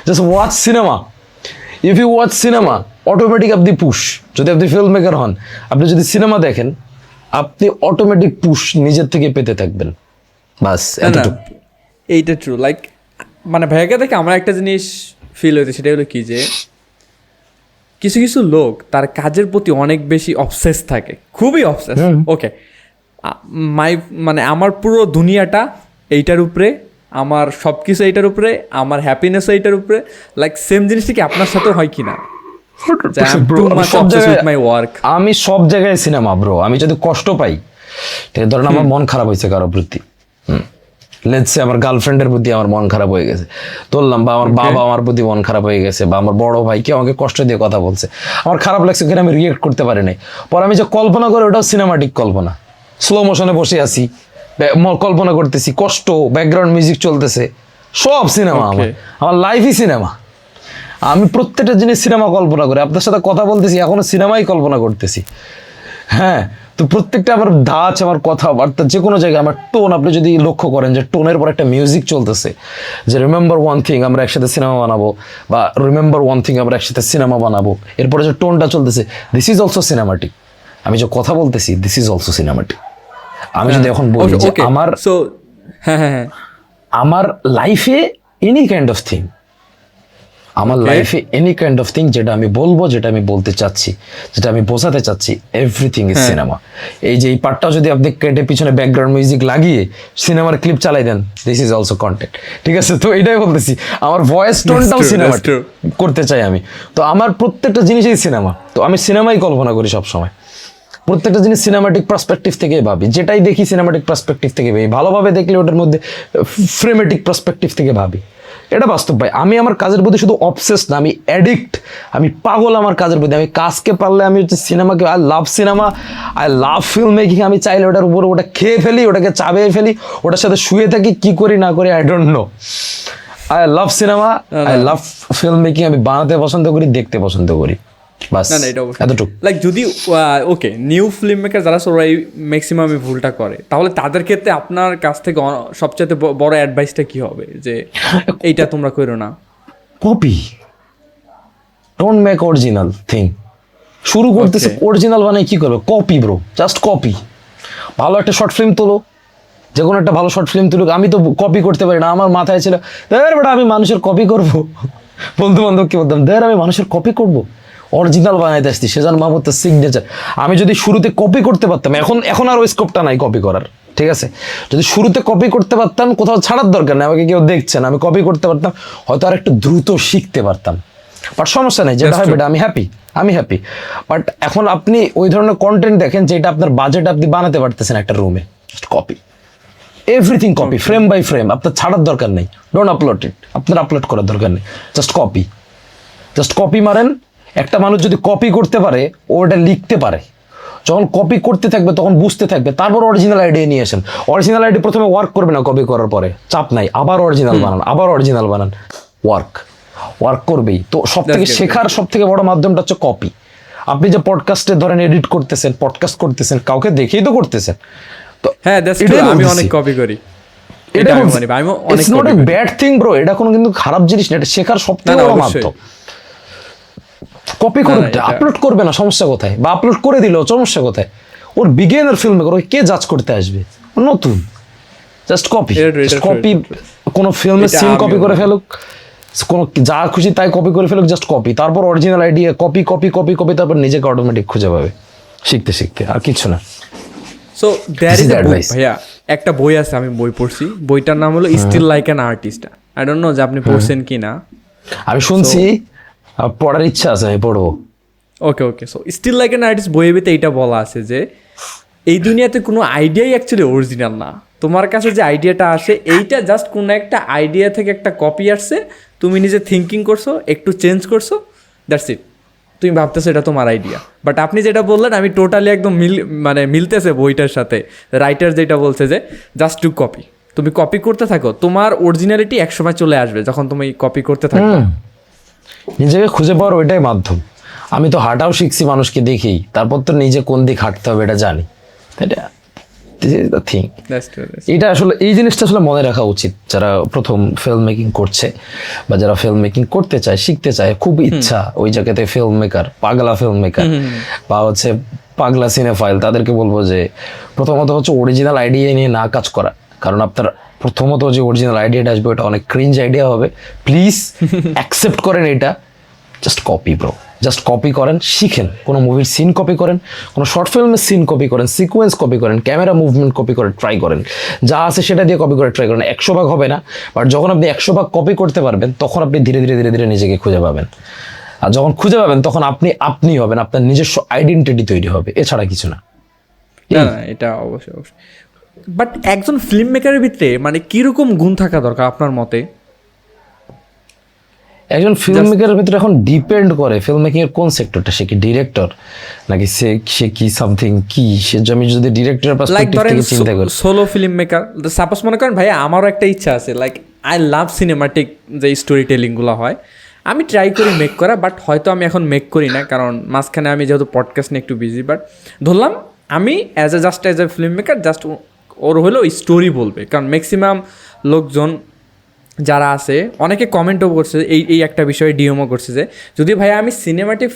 S2: just watch cinema. If you watch cinema, automatic আপনি পুশ। যদি আপনি ফিল্ম মেকার হন, আপনি যদি সিনেমা দেখেন, আপনি অটোমেটিক পুশ নিজের থেকে পেতে থাকবেন, বাস এতটুকু।
S1: এইটা ট্রু। লাইক মানে ভাইয়াকে দেখে আমার একটা জিনিস ফিল হয়েছে, সেটা হলো কি, যে কিছু কিছু লোক তার কাজের প্রতি অনেক বেশি অবসেস থাকে, খুবই অবসেস। ওকে, মানে আমার পুরো দুনিয়াটা এইটার উপরে, আমার সব কিছু এইটার উপরে, আমার হ্যাপিনেসও এইটার উপরে। লাইক সেম জিনিসটা কি আপনার সাথেও হয় কিনা?
S2: আমি সব জায়গায় সিনেমা ব্রো। আমি যদি কষ্ট পাই, ধরেন আমার মন খারাপ হয়েছে কারো প্রতি, লেটসে আমার গার্লফ্রেন্ডের প্রতি আমার মন খারাপ হয়ে গেছে ধরলাম, বা আমার বাবা আমার প্রতি মন খারাপ হয়ে গেছে, বা আমার বড় ভাই কেউ আমাকে কষ্ট দিয়ে কথা বলছে, আমার খারাপ লাগছে, কিন্তু আমি রিয়েক্ট করতে পারি নাই। পরে আমি যে কল্পনা করি, ওটাও সিনেমাটিক কল্পনা। স্লো মোশনে বসে আছি, কল্পনা করতেছি, কষ্ট, ব্যাকগ্রাউন্ড মিউজিক চলতেছে, সব সিনেমা। আমার লাইফই সিনেমা। আমি প্রত্যেকটা জিনিস সিনেমা কল্পনা করি। আপনার সাথে কথা বলতেছি, এখনো সিনেমাই কল্পনা করতেছি। হ্যাঁ, তো প্রত্যেকটা আমার ধাঁচ, আমার কথাবার্তা, যে কোনো জায়গায় আমার টোন, আপনি যদি লক্ষ্য করেন যে টোনের পর একটা মিউজিক চলতেছে, যে রিমেম্বার ওয়ান থিং আমরা একসাথে সিনেমা বানাবো, বা রিমেম্বার ওয়ান থিং আমরা একসাথে সিনেমা বানাবো, এরপরে যে টোনটা চলতেছে, দিস ইজ অলসো সিনেমাটিক। আমি যে কথা বলতেছি, দিস ইজ অলসো সিনেমাটিক। আমি যদি এখন বলি যে আমার
S1: সো হ্যাঁ হ্যাঁ হ্যাঁ
S2: আমার লাইফে এনি কাইন্ড অফ থিং, আমার লাইফে এনি কাইন্ড অফ থিং, যেটা আমি বলবো, যেটা আমি বলতে চাচ্ছি, যেটা আমি বোঝাতে চাচ্ছি, এভরিথিং ইজ সিনেমা। এই যে এই পার্টটাও যদি আপনি কেটে পিছনে ব্যাকগ্রাউন্ড মিউজিক লাগিয়ে সিনেমার ক্লিপ চালাই দেন, দিস ইজ অলসো কন্টেন্ট। ঠিক আছে, তো এটাই বলতেছি, আমার ভয়েস টোনটাও সিনেমা করতে চাই আমি। তো আমার প্রত্যেকটা জিনিসই সিনেমা, তো আমি সিনেমাই কল্পনা করি সবসময়। প্রত্যেকটা জিনিস সিনেমাটিক পার্সপেক্টিভ থেকে ভাবি, যেটাই দেখি সিনেমাটিক পার্সপেক্টিভ থেকে ভাবি, ভালোভাবে দেখলে ওটার মধ্যে ফ্রেমেটিক পার্সপেক্টিভ থেকে ভাবি। এটা বাস্তব ভাই। আমি আমার কাজের প্রতি শুধু অবসেস না, আমি অ্যাডিক্ট, আমি পাগল আমার কাজের প্রতি। আমি কাজকে পারলে আমি হচ্ছে সিনেমাকে, I love cinema, I love filmmaking. আমি চাইলে ওটার উপরে ওটা খেয়ে ফেলি, ওটাকে চাবিয়ে ফেলি, ওটার সাথে শুয়ে থাকি, কি করি না করি I don't no. I love cinema, I love filmmaking. আমি বানাতে পছন্দ করি, দেখতে পছন্দ করি, বাস
S1: না না এটা অবশ্যই
S2: এতটুকু।
S1: লাইক যদি ওকে নিউ ফিল্ম মেকার যারা সবাই ম্যাক্সিমাম এই ভুলটা করে, তাহলে তাদের ক্ষেত্রে আপনার কাছ থেকে সবচেয়ে বড় অ্যাডভাইসটা কি হবে যে এইটা তোমরা করো না?
S2: Copy, don't make original thing. শুরু করতেছে অরিজিনাল বানাই, কি করবে? Copy bro, just copy. ভালো একটা শর্ট ফিল্ম তোলো, যে কোনো একটা ভালো শর্ট ফিল্ম তুলুক। আমি তো কপি করতে পারি না, আমার মাথায় ছিল বেটা আমি মানুষের কপি করব। বন্ধু বান্ধব কি বলতাম, আমি মানুষের কপি করব, অরিজিনাল বানাইতে আসছি। সেজান মাহমুদ তার সিগনেচার। আমি যদি শুরুতে কপি করতে পারতাম, এখন আর ওই স্কোপটা নাই কপি করার, ঠিক আছে? যদি শুরুতে কপি করতে পারতাম, কোথাও ছাড়ার দরকার নেই, আমাকে কেউ দেখছেন, আমি কপি করতে পারতাম, হয়তো আর একটু দ্রুত শিখতে পারতাম। বাট সমস্যা নেই, যেটা হয় বেটা, আমি হ্যাপি। বাট এখন আপনি ওই ধরনের কন্টেন্ট দেখেন যেটা আপনার বাজেট আপনি বানাতে পারতেছেন একটা রুমে, just copy, everything copy, frame by frame. আপনার ছাড়ার দরকার নেই, ডোন্ট আপলোড ইট, আপনার আপলোড করার দরকার নেই, জাস্ট কপি মারেন। একটা মানুষ যদি কপি করতে পারে, ও ওটা লিখতে পারে। যখন কপি করতে থাকবে তখন বুঝতে থাকবে, তারপর অরিজিনাল আইডিয়া নিয়ে আসেন। অরিজিনাল আইডিয়া প্রথমে ওয়ার্ক করবে না, কপি করার পরে চাপ নাই, আবার অরিজিনাল বানান, ওয়ার্ক করবেই। তো সব থেকে শেখার সব থেকে বড় মাধ্যমটা হচ্ছে কপি। আপনি যে পডকাস্টে ধরেন এডিট করতেছেন, পডকাস্ট করতেছেন, কাউকে দেখেই তো করতেছেন। তো
S1: হ্যাঁ আমি অনেক কপি করি,
S2: এটা it's not a bad thing bro, এটা কোনো কিন্তু খারাপ জিনিস না, এটা শেখার সব থেকে বড় মাধ্যম। কপি করতে আপলোড করবে না, সমস্যা কোথায়? বা আপলোড করে দিল, সমস্যা কোথায়? ওর বিগিনার ফিল্ম মেকার, কে জাজ করতে আসবে? নতুন, জাস্ট কপি। কোনো ফিল্মের সিন কপি করে ফেলুক, কোনো যা খুশি তাই কপি করে ফেলুক, জাস্ট কপি। তারপর অরিজিনাল আইডিয়া কপি, তারপর নিজেকে অটোমেটিক খুঁজে পাবে শিখতে, আর কিছু না।
S1: সো দ্যার ইজ ভাইয়া একটা বই আছে, আমি বই পড়ছি, বইটার নাম হলো steal like an artist. I don't know যে আপনি পড়ছেন কি না।
S2: আমি শুনছি, পড়ার ইচ্ছা আছে, আমি পড়বো।
S1: Okay so steal like an artist বইয়ের ভিতরে এইটা বলা আছে যে এই দুনিয়াতে কোনো আইডিয়াই অ্যাকচুয়ালি অরিজিনাল না। তোমার কাছে যে আইডিয়াটা আসে, এইটা জাস্ট কোনো একটা আইডিয়া থেকে একটা কপি আসছে, তুমি নিজে থিঙ্কিং করছো, একটু চেঞ্জ করছো, দ্যাটস ইট। তুমি ভাবতেছো এটা তোমার আইডিয়া। বাট আপনি যেটা বললেন, আমি টোটালি একদম মিলতেছে বইটার সাথে। রাইটার যেটা বলছে যে জাস্ট টু কপি, তুমি কপি করতে থাকো, তোমার অরিজিনালিটি একসময় চলে আসবে যখন তুমি কপি করতে থাকো।
S2: নিজেকে খুঁজে পাওয়ার ওইটাই মাধ্যম। আমি তো হাঁটাও শিখছি মানুষকে দেখেই, তারপর তো নিজে কোন দিক হাঁটতে হবে এটা জানি। এটা আসলে এই জিনিসটা আসলে মনে রাখা উচিত যারা প্রথম ফিল্ম মেকিং করছে, বা যারা ফিল্ম মেকিং করতে চায়, শিখতে চায়, খুব ইচ্ছা ওই জায়গাতে ফিল্ম মেকার, পাগলা ফিল্ম মেকার বা হচ্ছে পাগলা সিনেফাইল, তাদেরকে বলবো যে প্রথমত হচ্ছে অরিজিনাল আইডিয়া নিয়ে না কাজ করা। কারণ আপনার প্রথমত যে অরিজিনাল আইডিয়াটা আসবে ওটা অনেক ক্রিঞ্জ আইডিয়া হবে। প্লিজ অ্যাকসেপ্ট করেন এটা, just copy bro, just copy করেন, শিখেন। কোনো মুভির সিন কপি করেন, কোনো শর্ট ফিল্মের সিন কপি করেন, সিকোয়েন্স কপি করেন, ক্যামেরা মুভমেন্ট কপি করে ট্রাই করেন, যা আছে সেটা দিয়ে কপি করে ট্রাই করেন। 100 ভাগ হবে না, বাট যখন আপনি 100 ভাগ কপি করতে পারবেন, তখন আপনি ধীরে ধীরে নিজেকে খুঁজে পাবেন। আর যখন খুঁজে পাবেন, তখন আপনি হবেন, আপনার নিজস্ব আইডেন্টিটি তৈরি হবে, এছাড়া কিছু না।
S1: এটা অবশ্যই। বাট একজন ফিল্ম মেকারের ভিতরে মানে কিরকম গুণ থাকা দরকার আপনার মতে?
S2: একজন ফিল্ম মেকারের ভিতরে এখন ডিপেন্ড করে ফিল্ম মেকিং এর কোন সেক্টরটা। সে কি ডিরেক্টর, নাকি সে কি সামথিং কি? সে আমি যদি ডিরেক্টরের পার্সপেক্টিভ থেকে চিন্তা করি,
S1: সোলো ফিল্ম মেকার, সাপোজ মনে করেন ভাই আমারও একটা ইচ্ছা আছে, লাইক আই লাভ সিনেমাটিক যে স্টোরি টেলিংগুলো হয়, আমি ট্রাই করি মেক করা, বাট হয়তো আমি এখন মেক করি না, কারণ মাঝখানে আমি যেহেতু পডকাস্ট নিয়ে একটু বিজি। বাট ধরলাম আমি as a filmmaker just ওর হলো স্টোরি বলবে, কারণ ম্যাক্সিমাম লোকজন যারা আছে অনেকে কমেন্টও করছে এই একটা বিষয়ে ডিএমও করছে যে যদি ভাই আমি সিনেমাটিক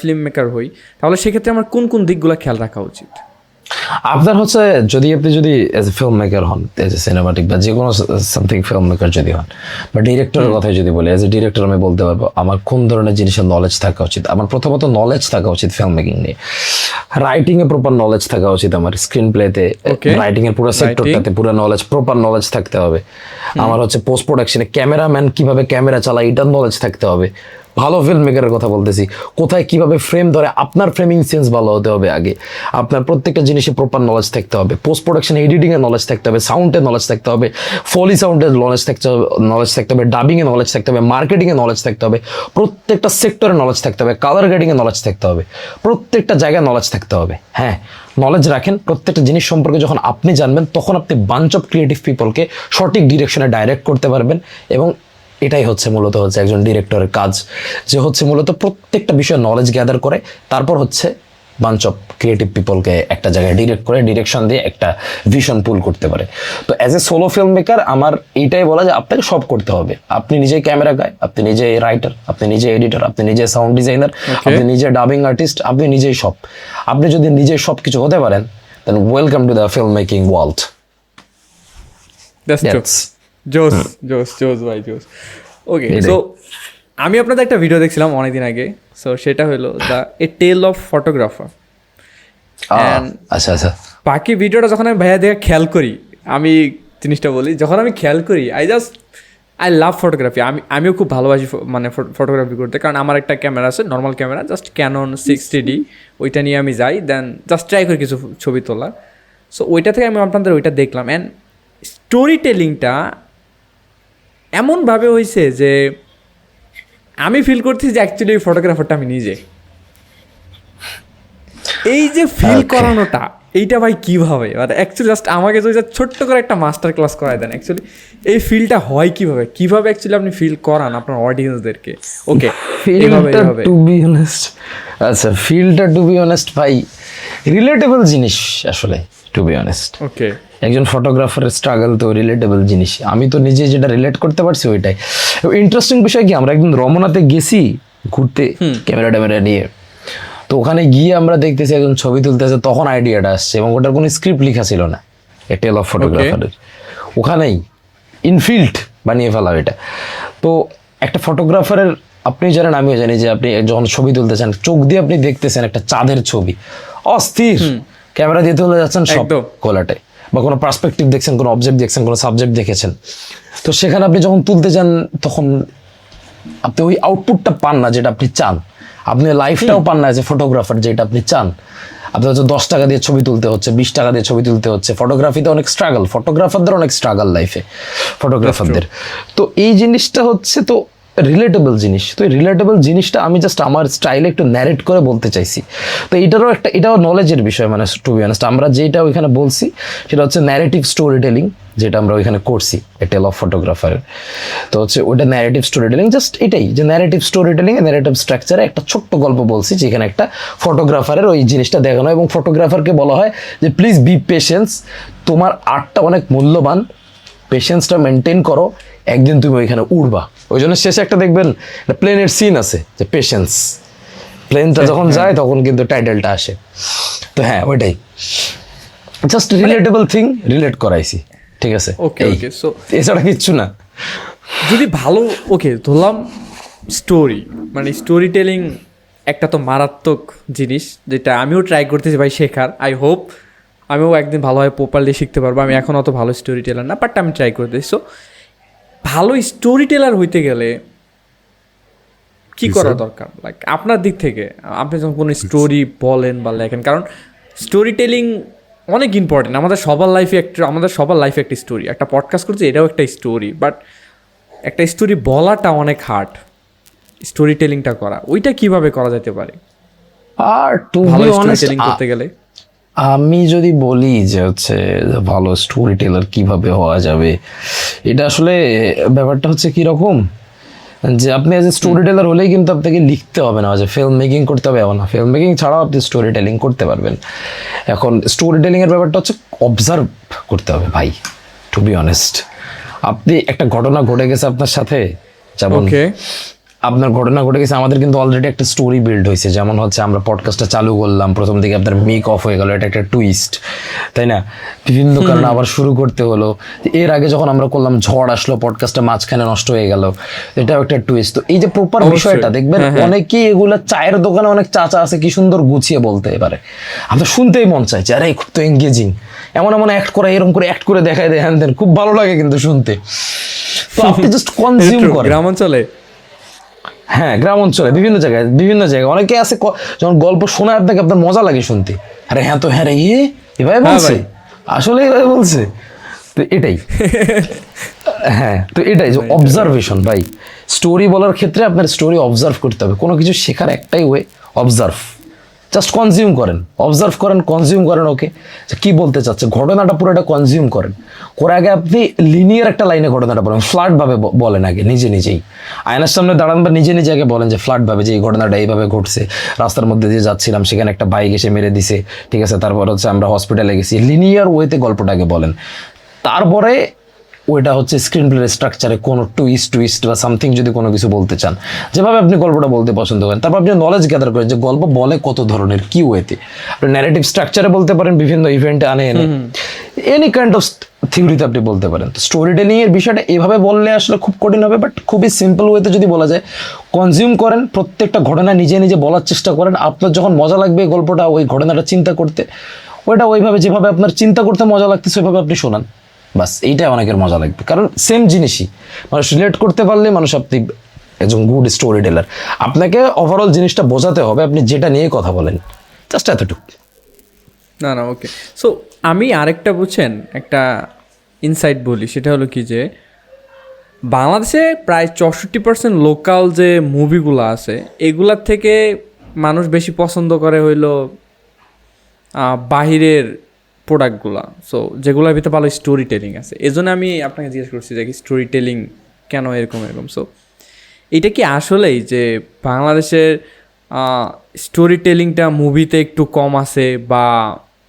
S1: ফিল্ম মেকার হই তাহলে সেক্ষেত্রে আমার কোন কোন দিকগুলো খেয়াল রাখা উচিত।
S2: আপনার হচ্ছে আপনি যদি এজ এ ফিল্ম মেকার হন, এজ এ সিনেমাটিক বা যে কোনো সামথিং ফিল্ম মেকার যদি হন, বা ডিরেক্টরের কথাই যদি বলি, এজ এ ডিরেক্টর আমি বলতে পারবো আমার কোন ধরনের জিনিসের নলেজ থাকা উচিত। আমার প্রথমত নলেজ থাকা উচিত ফিল্ম মেকিং নিয়ে, রাইটিং এ প্রপার নলেজ থাকা উচিত, আমার স্ক্রিন প্লেতে রাইটিং এর পুরো সেক্টরটাতে পুরো নলেজ, প্রপার নলেজ থাকতে হবে। আমার হচ্ছে পোস্ট প্রোডাকশনে ক্যামেরাম্যান কিভাবে ক্যামেরা চালায় এটার নলেজ থাকতে হবে। ভালো ফিল্ম মেকারের কথা বলতেছি, কোথায় কিভাবে ফ্রেম ধরে, আপনার ফ্রেমিং সেন্স ভালো হতে হবে আগে, আপনার প্রত্যেকটা জিনিসে প্রপার নলেজ থাকতে হবে, পোস্ট প্রোডাকশন এডিটিং এর নলেজ থাকতে হবে, সাউন্ডের নলেজ থাকতে হবে, ফলি সাউন্ডের নলেজ থাকতে হবে, ডাবিং এর নলেজ থাকতে হবে, মার্কেটিং এর নলেজ থাকতে হবে, প্রত্যেকটা সেক্টরে নলেজ থাকতে হবে, কালার গ্রেডিং এর নলেজ থাকতে হবে, প্রত্যেকটা জায়গায় নলেজ থাকতে হবে। হ্যাঁ, নলেজ রাখেন, প্রত্যেকটা জিনিস সম্পর্কে যখন আপনি জানবেন তখন আপনি বাঞ্চ অফ ক্রিয়েটিভ পিপলকে সঠিক ডিরেকশনে ডাইরেক্ট করতে পারবেন। এবং এটাই হচ্ছে মূলত হচ্ছে একজন ডিরেক্টরের কাজ, যে হচ্ছে মূলত প্রত্যেকটা বিষয়ে নলেজ গ্যাদার করে তারপর হচ্ছে বাঞ্চ অফ ক্রিয়েটিভ পিপলকে একটা জায়গায় ডিরেক্ট করে ডিরেকশন দিয়ে একটা ভিশন পুল করতে পারে। তো as a solo film maker আমার এইটাই বলা যে আপনাকে সব করতে হবে। আপনি নিজেই ক্যামেরা গায়, আপনি নিজে রাইটার, আপনি নিজে এডিটর, আপনি নিজে সাউন্ড ডিজাইনার, আপনি নিজে ডাবিং আর্টিস্ট, আপনি নিজেই সব। আপনি যদি নিজে সব কিছু হতে পারেন then welcome to the filmmaking world.
S1: জোস ভাই জোস। ওকে, সো আমি আপনাদের একটা ভিডিও দেখছিলাম অনেকদিন আগে, সো সেটা হলো the a tale of photographer.
S2: আচ্ছা আচ্ছা,
S1: বাকি ভিডিওটা যখন আমি ভাইয়া দেখে খেয়াল করি, আমি জিনিসটা বলি, যখন আমি খেয়াল করি আই লাভ ফটোগ্রাফি। আমিও খুব ভালোবাসি মানে ফটোগ্রাফি করতে, কারণ আমার একটা ক্যামেরা আছে, normal camera, just Canon 60D, ওইটা নিয়ে আমি যাই, দেন জাস্ট ট্রাই করি কিছু ছবি তোলার। সো ওইটা থেকে আমি আপনাদের ওইটা দেখলাম, অ্যান্ড স্টোরি টেলিংটা এমনভাবে হয়েছে যে আমি ফিল করতেছি যে অ্যাকচুয়ালি ওই ফটোগ্রাফারটা আমি নিজে। এই যে ফিল করানোটা, এইটা ভাই কীভাবে, মানে অ্যাকচুয়ালি জাস্ট আমাকে যদি ছোট্ট করে একটা মাস্টার ক্লাস করায় দেন, অ্যাকচুয়ালি এই ফিলটা হয় কীভাবে অ্যাকচুয়ালি আপনি ফিল করান আপনার অডিয়েন্সদেরকে। ওকে,
S2: ফিলটা টু বি অনেস্ট, আচ্ছা ফিলটা টু বি অনেস্ট ভাই রিলেটেবল জিনিস আসলে, টু বি অনেস্ট।
S1: ওকে,
S2: একজন ফটোগ্রাফারের স্ট্রাগল তো রিলেটেবল জিনিস, আমি তো নিজে যেটা রিলেট করতে পারছি ওইটাই। ইন্টারেস্টিং বিষয় কি, আমরা একদিন রমনাতে গেছি ঘুরতে ক্যামেরা ট্যামেরা নিয়ে, তো ওখানে গিয়ে আমরা দেখতেছি একজন ছবি তুলতেছে, তখন আইডিয়াটা আসছে, এবং ওটার কোনো স্ক্রিপ্ট লেখা ছিল না, এ টেল অফ ফটোগ্রাফারের ওখানেই ইনফিল্ড বানিয়ে ফেলা এটা। তো একটা ফটোগ্রাফারের, আপনি জানেন আমিও জানি যে আপনি যখন ছবি তুলতেছেন চোখ দিয়ে আপনি দেখতেছেন একটা চাঁদের ছবি, অস্থির, ক্যামেরা দিয়ে তুলে যাচ্ছেন সব কোলাটে, বা কোনো পার্সপেক্টিভ দেখছেন, কোনো অবজেক্ট দেখছেন, কোনো সাবজেক্ট দেখেছেন, তো সেখানে আপনি যখন তুলতে যান তখন আপনি ওই আউটপুটটা পান না যেটা আপনি চান, আপনি লাইফটাও পান না যে ফটোগ্রাফার যেটা আপনি চান। আপনার হচ্ছে 10 টাকা দিয়ে ছবি তুলতে হচ্ছে, 20 টাকা দিয়ে ছবি তুলতে হচ্ছে, ফটোগ্রাফিতে অনেক স্ট্রাগল, ফটোগ্রাফারদের অনেক স্ট্রাগল লাইফে, ফটোগ্রাফারদের। তো এই জিনিসটা হচ্ছে তো রিলেটেবল জিনিস, তো এই রিলেটেবল জিনিসটা আমি জাস্ট আমার স্টাইলে একটু ন্যারেট করে বলতে চাইছি। তো এটাও নলেজের বিষয়, মানে টু বি অনেস্ট আমরা যেটা ওইখানে বলছি সেটা হচ্ছে ন্যারেটিভ স্টোরি টেলিং, যেটা আমরা ওইখানে করছি এ টেল অফ ফটোগ্রাফারের। তো হচ্ছে ওইটা ন্যারেটিভ স্টোরি টেলিং, জাস্ট এটাই যে narrative storytelling a narrative স্ট্রাকচারে একটা ছোট্ট গল্প বলছি, যেখানে একটা ফটোগ্রাফারের ওই জিনিসটা দেখানো, এবং ফটোগ্রাফারকে বলা হয় যে প্লিজ বি পেশেন্স, তোমার আর্টটা অনেক মূল্যবান, পেশেন্সটা মেনটেন করো, একদিন তুমি ওইখানে উড়বা। ওই জন্য শেষে একটা দেখবেন প্লেনের সিন আছে যে পেশেন্স, প্লেনটা যখন যায় তখন কিন্তু টাইটেলটা আসে। তো হ্যাঁ ওইটাই জাস্ট রিলেটেবল থিং রিলেট করাইছি, ঠিক আছে।
S1: ওকে ওকে, সো
S2: এছাড়া কিচ্ছু না।
S1: যদি ভালো, ওকে ধরলাম স্টোরি, মানে স্টোরি টেলিং একটা তো মারাত্মক জিনিস, যেটা আমিও ট্রাই করতেছি ভাই শেখার। আই হোপ আমিও একদিন ভালোভাবে প্রপারলি শিখতে পারবো। আমি এখন অত ভালো স্টোরি টেলার না, বাট আমি ট্রাই করতেছি। সো ভালো স্টোরি টেলার হইতে গেলে কি করা দরকার, লাইক আপনার দিক থেকে, আপনি যখন কোনো স্টোরি বলেন বা লেখেন, কারণ স্টোরি টেলিং অনেক ইম্পর্টেন্ট আমাদের সবার লাইফে। আমাদের সবার লাইফে একটা স্টোরি, একটা পডকাস্ট করছি এটাও একটা স্টোরি, বাট একটা স্টোরি বলাটা অনেক হার্ড, স্টোরি টেলিংটা করা, ওইটা কিভাবে করা যেতে পারে
S2: আর টু
S1: ভালো
S2: বি
S1: স্টোরি
S2: অনেস্ট
S1: টেলিং করতে গেলে?
S2: আমি যদি বলি যে হচ্ছে ভালো স্টোরি টেলার কিভাবে হওয়া যাবে, এটা আসলে ব্যাপারটা হচ্ছে কীরকম যে আপনি এজ এ স্টোরি টেলার হলেই কিন্তু আপনাকে লিখতে হবে না, যে ফিল্ম মেকিং করতে হবে এমন না, ফিল্ম মেকিং ছাড়াও আপনি স্টোরি টেলিং করতে পারবেন। এখন স্টোরি টেলিংয়ের ব্যাপারটা হচ্ছে অবজার্ভ করতে হবে ভাই, টু বি অনেস্ট। আপনি একটা ঘটনা ঘটে গেছে আপনার সাথে, যেমন
S1: ওকে,
S2: আপনার ঘটনা ঘটে গেছে, আমাদের কিন্তু অলরেডি একটা স্টোরি বিল্ড হয়েছে। যেমন হচ্ছে আমরা পডকাস্টটা চালু করলাম, প্রথম দিকে আপনার মেক অফ হয়ে গেল, এটা একটা টুইস্ট, তাই না? বিভিন্ন কারণে আবার শুরু করতে হলো। এর আগে যখন আমরা করলাম ঝড় আসলো, পডকাস্টটা মাঝখানে নষ্ট হয়ে গেল, এটাও একটা টুইস্ট। তো এই যে প্রপার
S1: অবশ্যই।
S2: বিষয়টা দেখবেন, অনেকেই এগুলা চায়ের দোকানে অনেক চাচা আছে কি সুন্দর গুছিয়ে বলতে পারে, আপনার শুনতেই মন চাইছে, আরে খুব তো এঙ্গেজিং, এমন এমন অ্যাক্ট করে, এরকম করে অ্যাক্ট করে দেখায় দেন দেন, খুব ভালো লাগে কিন্তু শুনতে। তো আপনি জাস্ট কনজিউম করেন।
S1: গ্রাম অঞ্চলে
S2: হ্যাঁ, গ্রাম অঞ্চলে বিভিন্ন জায়গায় অনেকে আছে যখন গল্প শোনায় আপনাকে, আপনার মজা লাগে শুনতে, আরে হ্যাঁ তো হ্যাঁ রে, এভাবে বলছে,
S1: ভাই।
S2: আসলে এভাবে বলছে। তো এটাই হ্যাঁ, তো এটাই যে অবজারভেশন ভাই। স্টোরি বলার ক্ষেত্রে আপনার স্টোরি অবজার্ভ করতে হবে। কোনো কিছু শেখার একটাই ওয়ে, অবজার্ভ। জাস্ট কনজিউম করেন, অবজার্ভ করেন, কনজিউম করেন। ওকে, কি বলতে চাচ্ছে, ঘটনাটা পুরোটা কনজিউম করেন। করে আগে আপনি লিনিয়ার একটা লাইনে ঘটনাটা বলেন, ফ্ল্যাট ভাবে বলেন আগে নিজে নিজেই। আয়নার সামনে দাঁড়ান বা নিজে নিজে আগে বলেন যে ফ্ল্যাট ভাবে যে এই ঘটনাটা এইভাবে ঘটছে, রাস্তার মধ্যে দিয়ে যাচ্ছিলাম, সেখানে একটা বাইক এসে মেরে দিছে, ঠিক আছে, তারপর হচ্ছে আমরা হসপিটালে গেছি। লিনিয়ার ওয়েতে গল্পটাকে বলেন। তারপরে ওইটা হচ্ছে স্ক্রিন প্লে স্ট্রাকচারে কোনো টুইস্ট বা সামথিং যদি কোনো কিছু বলতে চান, যেভাবে আপনি গল্পটা বলতে পছন্দ করেন, তারপর আপনি নলেজ গ্যাদার করেন যে গল্প বলে কত ধরনের, কি ওয়েতে। আপনি ন্যারেটিভ স্ট্রাকচারে বলতে পারেন, বিভিন্ন ইভেন্টে আনে এনে, এনি কাইন্ড অফ থিওরিতে আপনি বলতে পারেন। তো স্টোরি টেলিং এর বিষয়টা এভাবে বললে আসলে খুব কঠিন হবে, বাট খুবই সিম্পল ওয়েতে যদি বলা যায়, কনজিউম করেন, প্রত্যেকটা ঘটনা নিজে নিজে বলার চেষ্টা করেন। আপনার যখন মজা লাগবে গল্পটা, ওই ঘটনাটা চিন্তা করতে, ওইটা ওইভাবে যেভাবে আপনার চিন্তা করতে মজা লাগতেছে ওইভাবে আপনি শোনান, বাস। এইটাই অনেকের মজা লাগবে, কারণ সেম জিনিসই মানুষ রিলেট করতে পারলে মানুষ, আপনি একজন গুড স্টোরি টেলার। আপনাকে ওভারঅল জিনিসটা বোঝাতে হবে আপনি যেটা নিয়ে কথা বলেন, জাস্ট এতটুকু।
S1: না না, ওকে। সো আমি আরেকটা বুঝছেন একটা ইনসাইট বলি, সেটা হলো কি যে বাংলাদেশে প্রায় 64% লোকাল যে মুভিগুলো আছে, এগুলার থেকে মানুষ বেশি পছন্দ করে হইলো বাহিরের প্রোডাক্টগুলো। সো যেগুলোর ভিতরে ভালো স্টোরি টেলিং আছে, এজন্য আমি আপনাকে জিজ্ঞেস করছি যে স্টোরি টেলিং কেন এরকম এরকম। সো এটা কি আসলেই যে বাংলাদেশের স্টোরি টেলিংটা মুভিতে একটু কম আছে, বা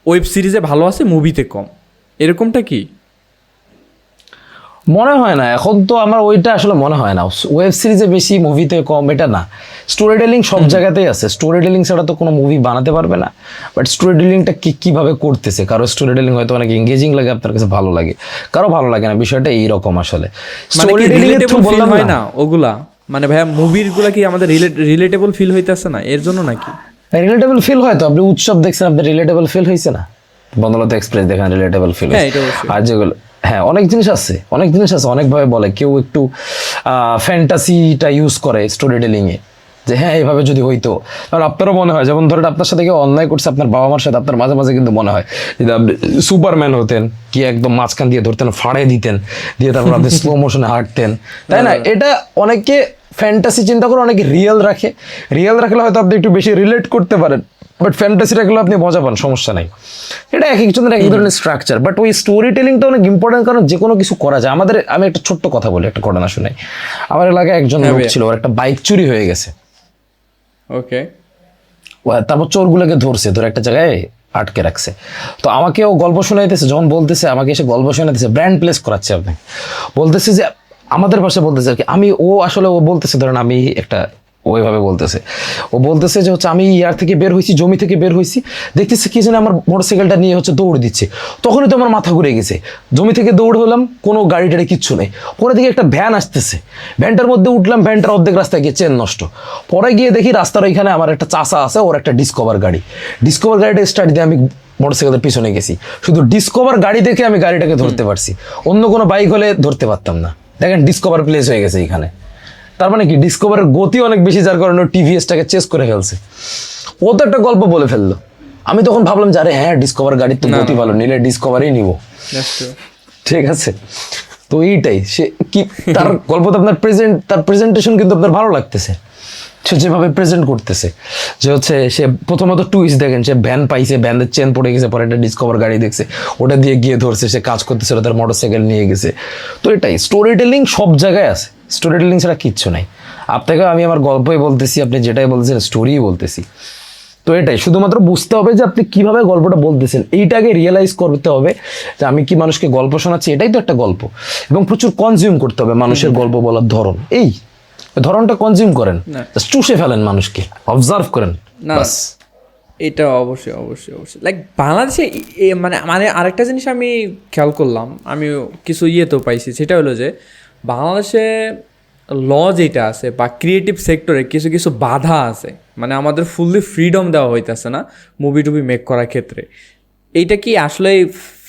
S1: ওয়েব সিরিজে ভালো আছে মুভিতে কম, এরকমটা কি?
S2: মনে হয় না, এখন তো আমার ওইটা আসলে মনে হয় না ওয়েব সিরিজে বেশি মুভিতে কম, এটা না। স্টোরি টেলিং সব জায়গাতেই আছে, স্টোরি টেলিং ছাড়া তো কোনো মুভি বানাতে পারবে না। বাট স্টোরি টেলিংটা কিভাবে করতেছে, কারো স্টোরি টেলিং হয়তো অনেক এঙ্গেজিং লাগে, আপনার কাছে ভালো লাগে, কারো ভালো লাগে না, বিষয়টা এইরকম আসলে।
S1: মানে রিলেটেবল ফিল হয় না ওগুলা, মানে ভাইয়া মুভির গুলা কি আমাদের রিলেটেবল ফিল হইতেছে না এর জন্য নাকি?
S2: রিলেটেবল ফিল হয় তো, আপনি উৎসব দেখছেন, আপনি রিলেটেবল ফিল হয়েছে না? বন্দলতা এক্সপ্রেস দেখেন, রিলেটেবল ফিল। আর যেগুলো, হ্যাঁ, অনেক জিনিস আছে, অনেকভাবে বলে। কেউ একটু ফ্যান্টাসিটা ইউজ করে স্টোরি টেলিং এ, যে হ্যাঁ এইভাবে যদি হইতো। কারণ আপনারও মনে হয়, যেমন ধরেন আপনার সাথে কেউ অন্যায় করছে, আপনার বাবা মার সাথে, আপনার মাঝে মাঝে কিন্তু মনে হয় যদি আপনি সুপারম্যান হতেন, কি একদম মাঝখান দিয়ে ধরতেন, ফাড়ে দিতেন, দিয়ে তারপর আপনি স্লো মোশনে হাঁটতেন, তাই না? এটা অনেকে ফ্যান্টাসি চিন্তা করে, অনেকে রিয়েল রাখলে হয়তো আপনি একটু বেশি রিলেট করতে পারেন, বাট ফ্যান্টাসি রাখলে আপনি মজা পান, সমস্যা নাই। এটা এক একজনের এক ধরনের স্ট্রাকচার, বাট ওই স্টোরি টেলিংটা অনেক ইম্পর্টেন্ট, কারণ যে কোনো কিছু করা যায়। আমি একটা ছোট্ট কথা বলি, একটা ঘটনা শুনাই। আমার এলাকায় একজন লোক ছিল, ওর একটা বাইক চুরি হয়ে গেছে।
S1: ওকে,
S2: তারপর চোরগুলোকে ধরে একটা জায়গায় আটকে রাখছে। তো আমাকে ও গল্প শোনাইতেছে, যখন বলতেছে, আমাকে এসে গল্প শোনাইতেছে, ব্র্যান্ড প্লেস করাচ্ছে আপনি, বলতেছে যে আমাদের ভাষায় বলতেছে আর কি। ও বলতেছে, ধরেন আমি একটা, ওইভাবে বলতেছে, ও বলতেছে যে হচ্ছে আমি ইয়ার থেকে বের হয়েছি, জমি থেকে বের হয়েছি, দেখতেছি কি যেন আমার মোটরসাইকেলটা নিয়ে হচ্ছে দৌড় দিচ্ছে। তখনই তো আমার মাথা ঘুরে গেছে, জমি থেকে দৌড় হলাম, কোনো গাড়ি টাড়ি কিচ্ছু নেই। পরে দেখি একটা ভ্যান আসতেছে, ভ্যানটার মধ্যে উঠলাম, ভ্যানটার অর্ধেক রাস্তায় গিয়ে চেন নষ্ট। পরে গিয়ে দেখি রাস্তার ওইখানে আমার একটা চাচা আছে, ওর একটা ডিসকভার গাড়িটা স্টার্ট দিয়ে আমি মোটরসাইকেলের পিছনে গেছি। শুধু ডিসকভার গাড়ি দেখে আমি গাড়িটাকে ধরতে পারছি, অন্য কোনো বাইক হলে ধরতে পারতাম না। দেখেন ডিসকভার প্লেস হয়ে গেছে এখানে, তার মানে কি ডিসকভারের গতি অনেক বেশি, যার কারণে টিভিএসটাকে চেস করে ফেলছে। ও তো একটা গল্প বলে ফেললো। আমি তখন ভাবলাম যে আরে হ্যাঁ, ডিসকভার গাড়ির তো গতি ভালো, নিলে ডিসকভারই নিব, ঠিক আছে। তো এইটাই সে কি, তার গল্প তো আপনার তার প্রেজেন্টেশন কিন্তু আপনার ভালো লাগতেছে, সে যেভাবে প্রেজেন্ট করতেছে, যে হচ্ছে সে প্রথমত টুইস্ট দেখেন, সে ভ্যান পাইছে, ভ্যানের চেন পড়ে গেছে, পরে একটা ডিসকভার গাড়ি দেখছে, ওটা দিয়ে গিয়ে ধরছে, সে কাজ করতেছে, তার মোটরসাইকেল নিয়ে গেছে। তো এটাই স্টোরি টেলিং, সব জায়গায় আছে, স্টোরি টেলিং ছাড়া কিচ্ছু নাই। আপনাকে আমি আমার গল্পই বলতেছি, আপনি যেটাই বলতেছেন স্টোরিই বলতেছি। তো এটাই শুধুমাত্র বুঝতে হবে যে আপনি কিভাবে গল্পটা বলতেছেন, এইটাকে রিয়েলাইজ করতে হবে যে আমি কি মানুষকে গল্প শোনাচ্ছি, এটাই তো একটা গল্প। এবং প্রচুর কনজিউম করতে হবে মানুষের গল্প বলার ধরন, এই ধরনটা কনজিউম করেন, Just চুষে ফেলেন মানুষকে, অবজার্ভ করেন
S1: না
S2: বাস।
S1: এটা অবশ্যই অবশ্যই অবশ্যই লাইক বাংলাদেশে মানে মানে আরেকটা জিনিস আমি খেয়াল করলাম, আমি কিছু ইয়েতেও পাইছি, সেটা হলো যে বাংলাদেশে ল যেটা আছে বা ক্রিয়েটিভ সেক্টরে কিছু কিছু বাধা আছে, মানে আমাদের ফুললি ফ্রিডম দেওয়া হইতেছে না মুভি টুভি মেক করার ক্ষেত্রে। এইটা কি আসলে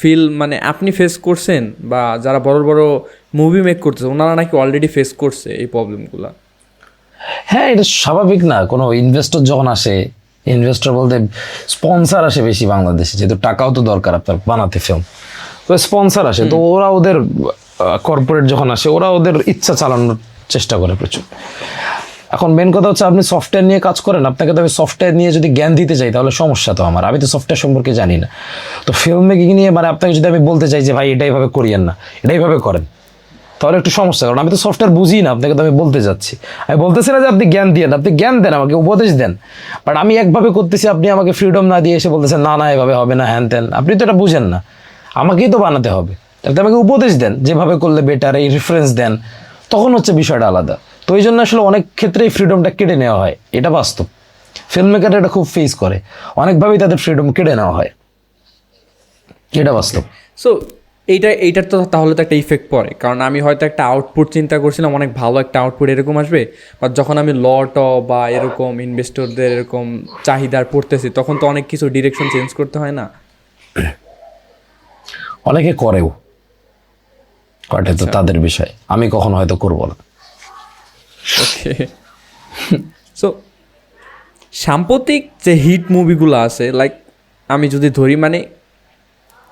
S1: ফিল মানে আপনি ফেস করছেন, বা যারা বড় বড় মুভি মেক করতেছে ওনারা নাকি অলরেডি ফেস করছে এই প্রবলেমগুলো?
S2: হ্যাঁ, এটা স্বাভাবিক না? কোনো ইনভেস্টর যখন আসে, ইনভেস্টর বলতে স্পন্সর আসে বেশি বাংলাদেশে, যেহেতু টাকাও তো দরকার আপনার বানাতে ফিল্ম, তো স্পন্সর আসে, তো ওরা ওদের কর্পোরেট যখন আসে ওরা ওদের ইচ্ছা চালানোর চেষ্টা করে প্রচুর। এখন মেন কথা হচ্ছে আপনি সফটওয়্যার নিয়ে কাজ করেন, আপনাকে তো আমি সফটওয়্যার নিয়ে যদি জ্ঞান দিতে চাই তাহলে সমস্যা তো আমার, আমি তো সফটওয়্যার সম্পর্কে জানি না। তো ফিল্ম মেকিং নিয়ে মানে আপনাকে যদি আমি বলতে চাই যে ভাই এটা এইভাবে করিয়েন না, এটা এইভাবে করেন, তাহলে একটু সমস্যা, কারণ আমি তো সফটওয়্যার বুঝি না, আপনাকে তো আমি বলতে যাচ্ছি। আমি বলতেছি না যে আপনি জ্ঞান দিয়ে, আপনি জ্ঞান দেন, আমাকে উপদেশ দেন, বাট আমি একভাবে করতেছি, আপনি আমাকে ফ্রিডম না দিয়ে এসে বলতেছেন না না এভাবে হবে না, হ্যান ত্যান, আপনি তো এটা বুঝেন না, আমাকেই তো বানাতে হবে। তাহলে আমাকে উপদেশ দেন যেভাবে করলে বেটার, এই রেফারেন্স দেন, তখন হচ্ছে বিষয়টা আলাদা। তো এই জন্য আসলে অনেক ক্ষেত্রেই ফ্রিডমটা কেটে নেওয়া হয়, এটা বাস্তব। ফিল্ম মেকার এটা খুব ফেস করে, অনেকভাবেই তাদের ফ্রিডম কেটে নেওয়া হয়, এটা বাস্তব।
S1: সো এইটার তো তাহলে তো একটা ইফেক্ট পড়ে, কারণ আমি হয়তো একটা আউটপুট চিন্তা করছিলাম, অনেক ভালো একটা আউটপুট এরকম আসবে, বা যখন আমি বা এরকম ইনভেস্টরদের এরকম চাহিদার পড়তেছি, তখন তো অনেক কিছু ডিরেকশন চেঞ্জ করতে হয় না?
S2: অনেকে করেও, বাট তো তাদের বিষয়, আমি কখনো হয়তো করবো না।
S1: ওকে। সো সাম্প্রতিক যে হিট মুভিগুলো আছে, লাইক আমি যদি ধরি মানে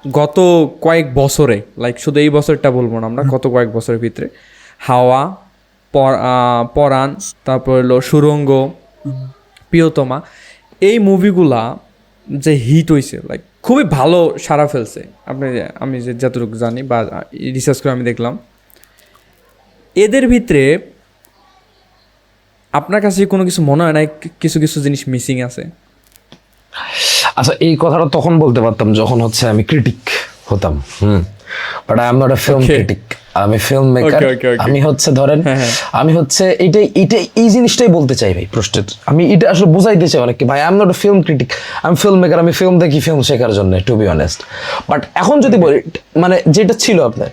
S1: গত কয়েক বছরে, লাইক শুধু এই বছরটা বলবো না আমরা, গত কয়েক বছরের ভিতরে হাওয়া, পরাণ, তারপর হলো সুরঙ্গ, প্রিয়তমা, এই মুভিগুলা যে হিট হয়েছে, লাইক খুবই ভালো সাড়া ফেলছে। আমি যে যতটুকু জানি বা রিসার্চ করে আমি দেখলাম, এদের ভিতরে আপনার কাছে কোনো কিছু মনে হয় না কিছু কিছু জিনিস মিসিং আছে?
S2: আচ্ছা, এই কথাটা তখন বলতে পারতাম যখন হচ্ছে আমি ক্রিটিক হতাম, but I am not a film critic, আমি ফিল্ম মেকার। আমি হচ্ছে ধরেন আমি হচ্ছে এই জিনিসটাই বলতে চাই ভাই প্রশ্নের, আমি এটা আসলে বোঝাইতে চাই অনেককে, ভাই I am not a film critic, আমি ফিল্ম মেকার, আমি ফিল্ম দেখি ফিল্ম শেখার জন্য, টু বি অনেস্ট। বাট এখন যদি বলি, মানে যেটা ছিল আপনার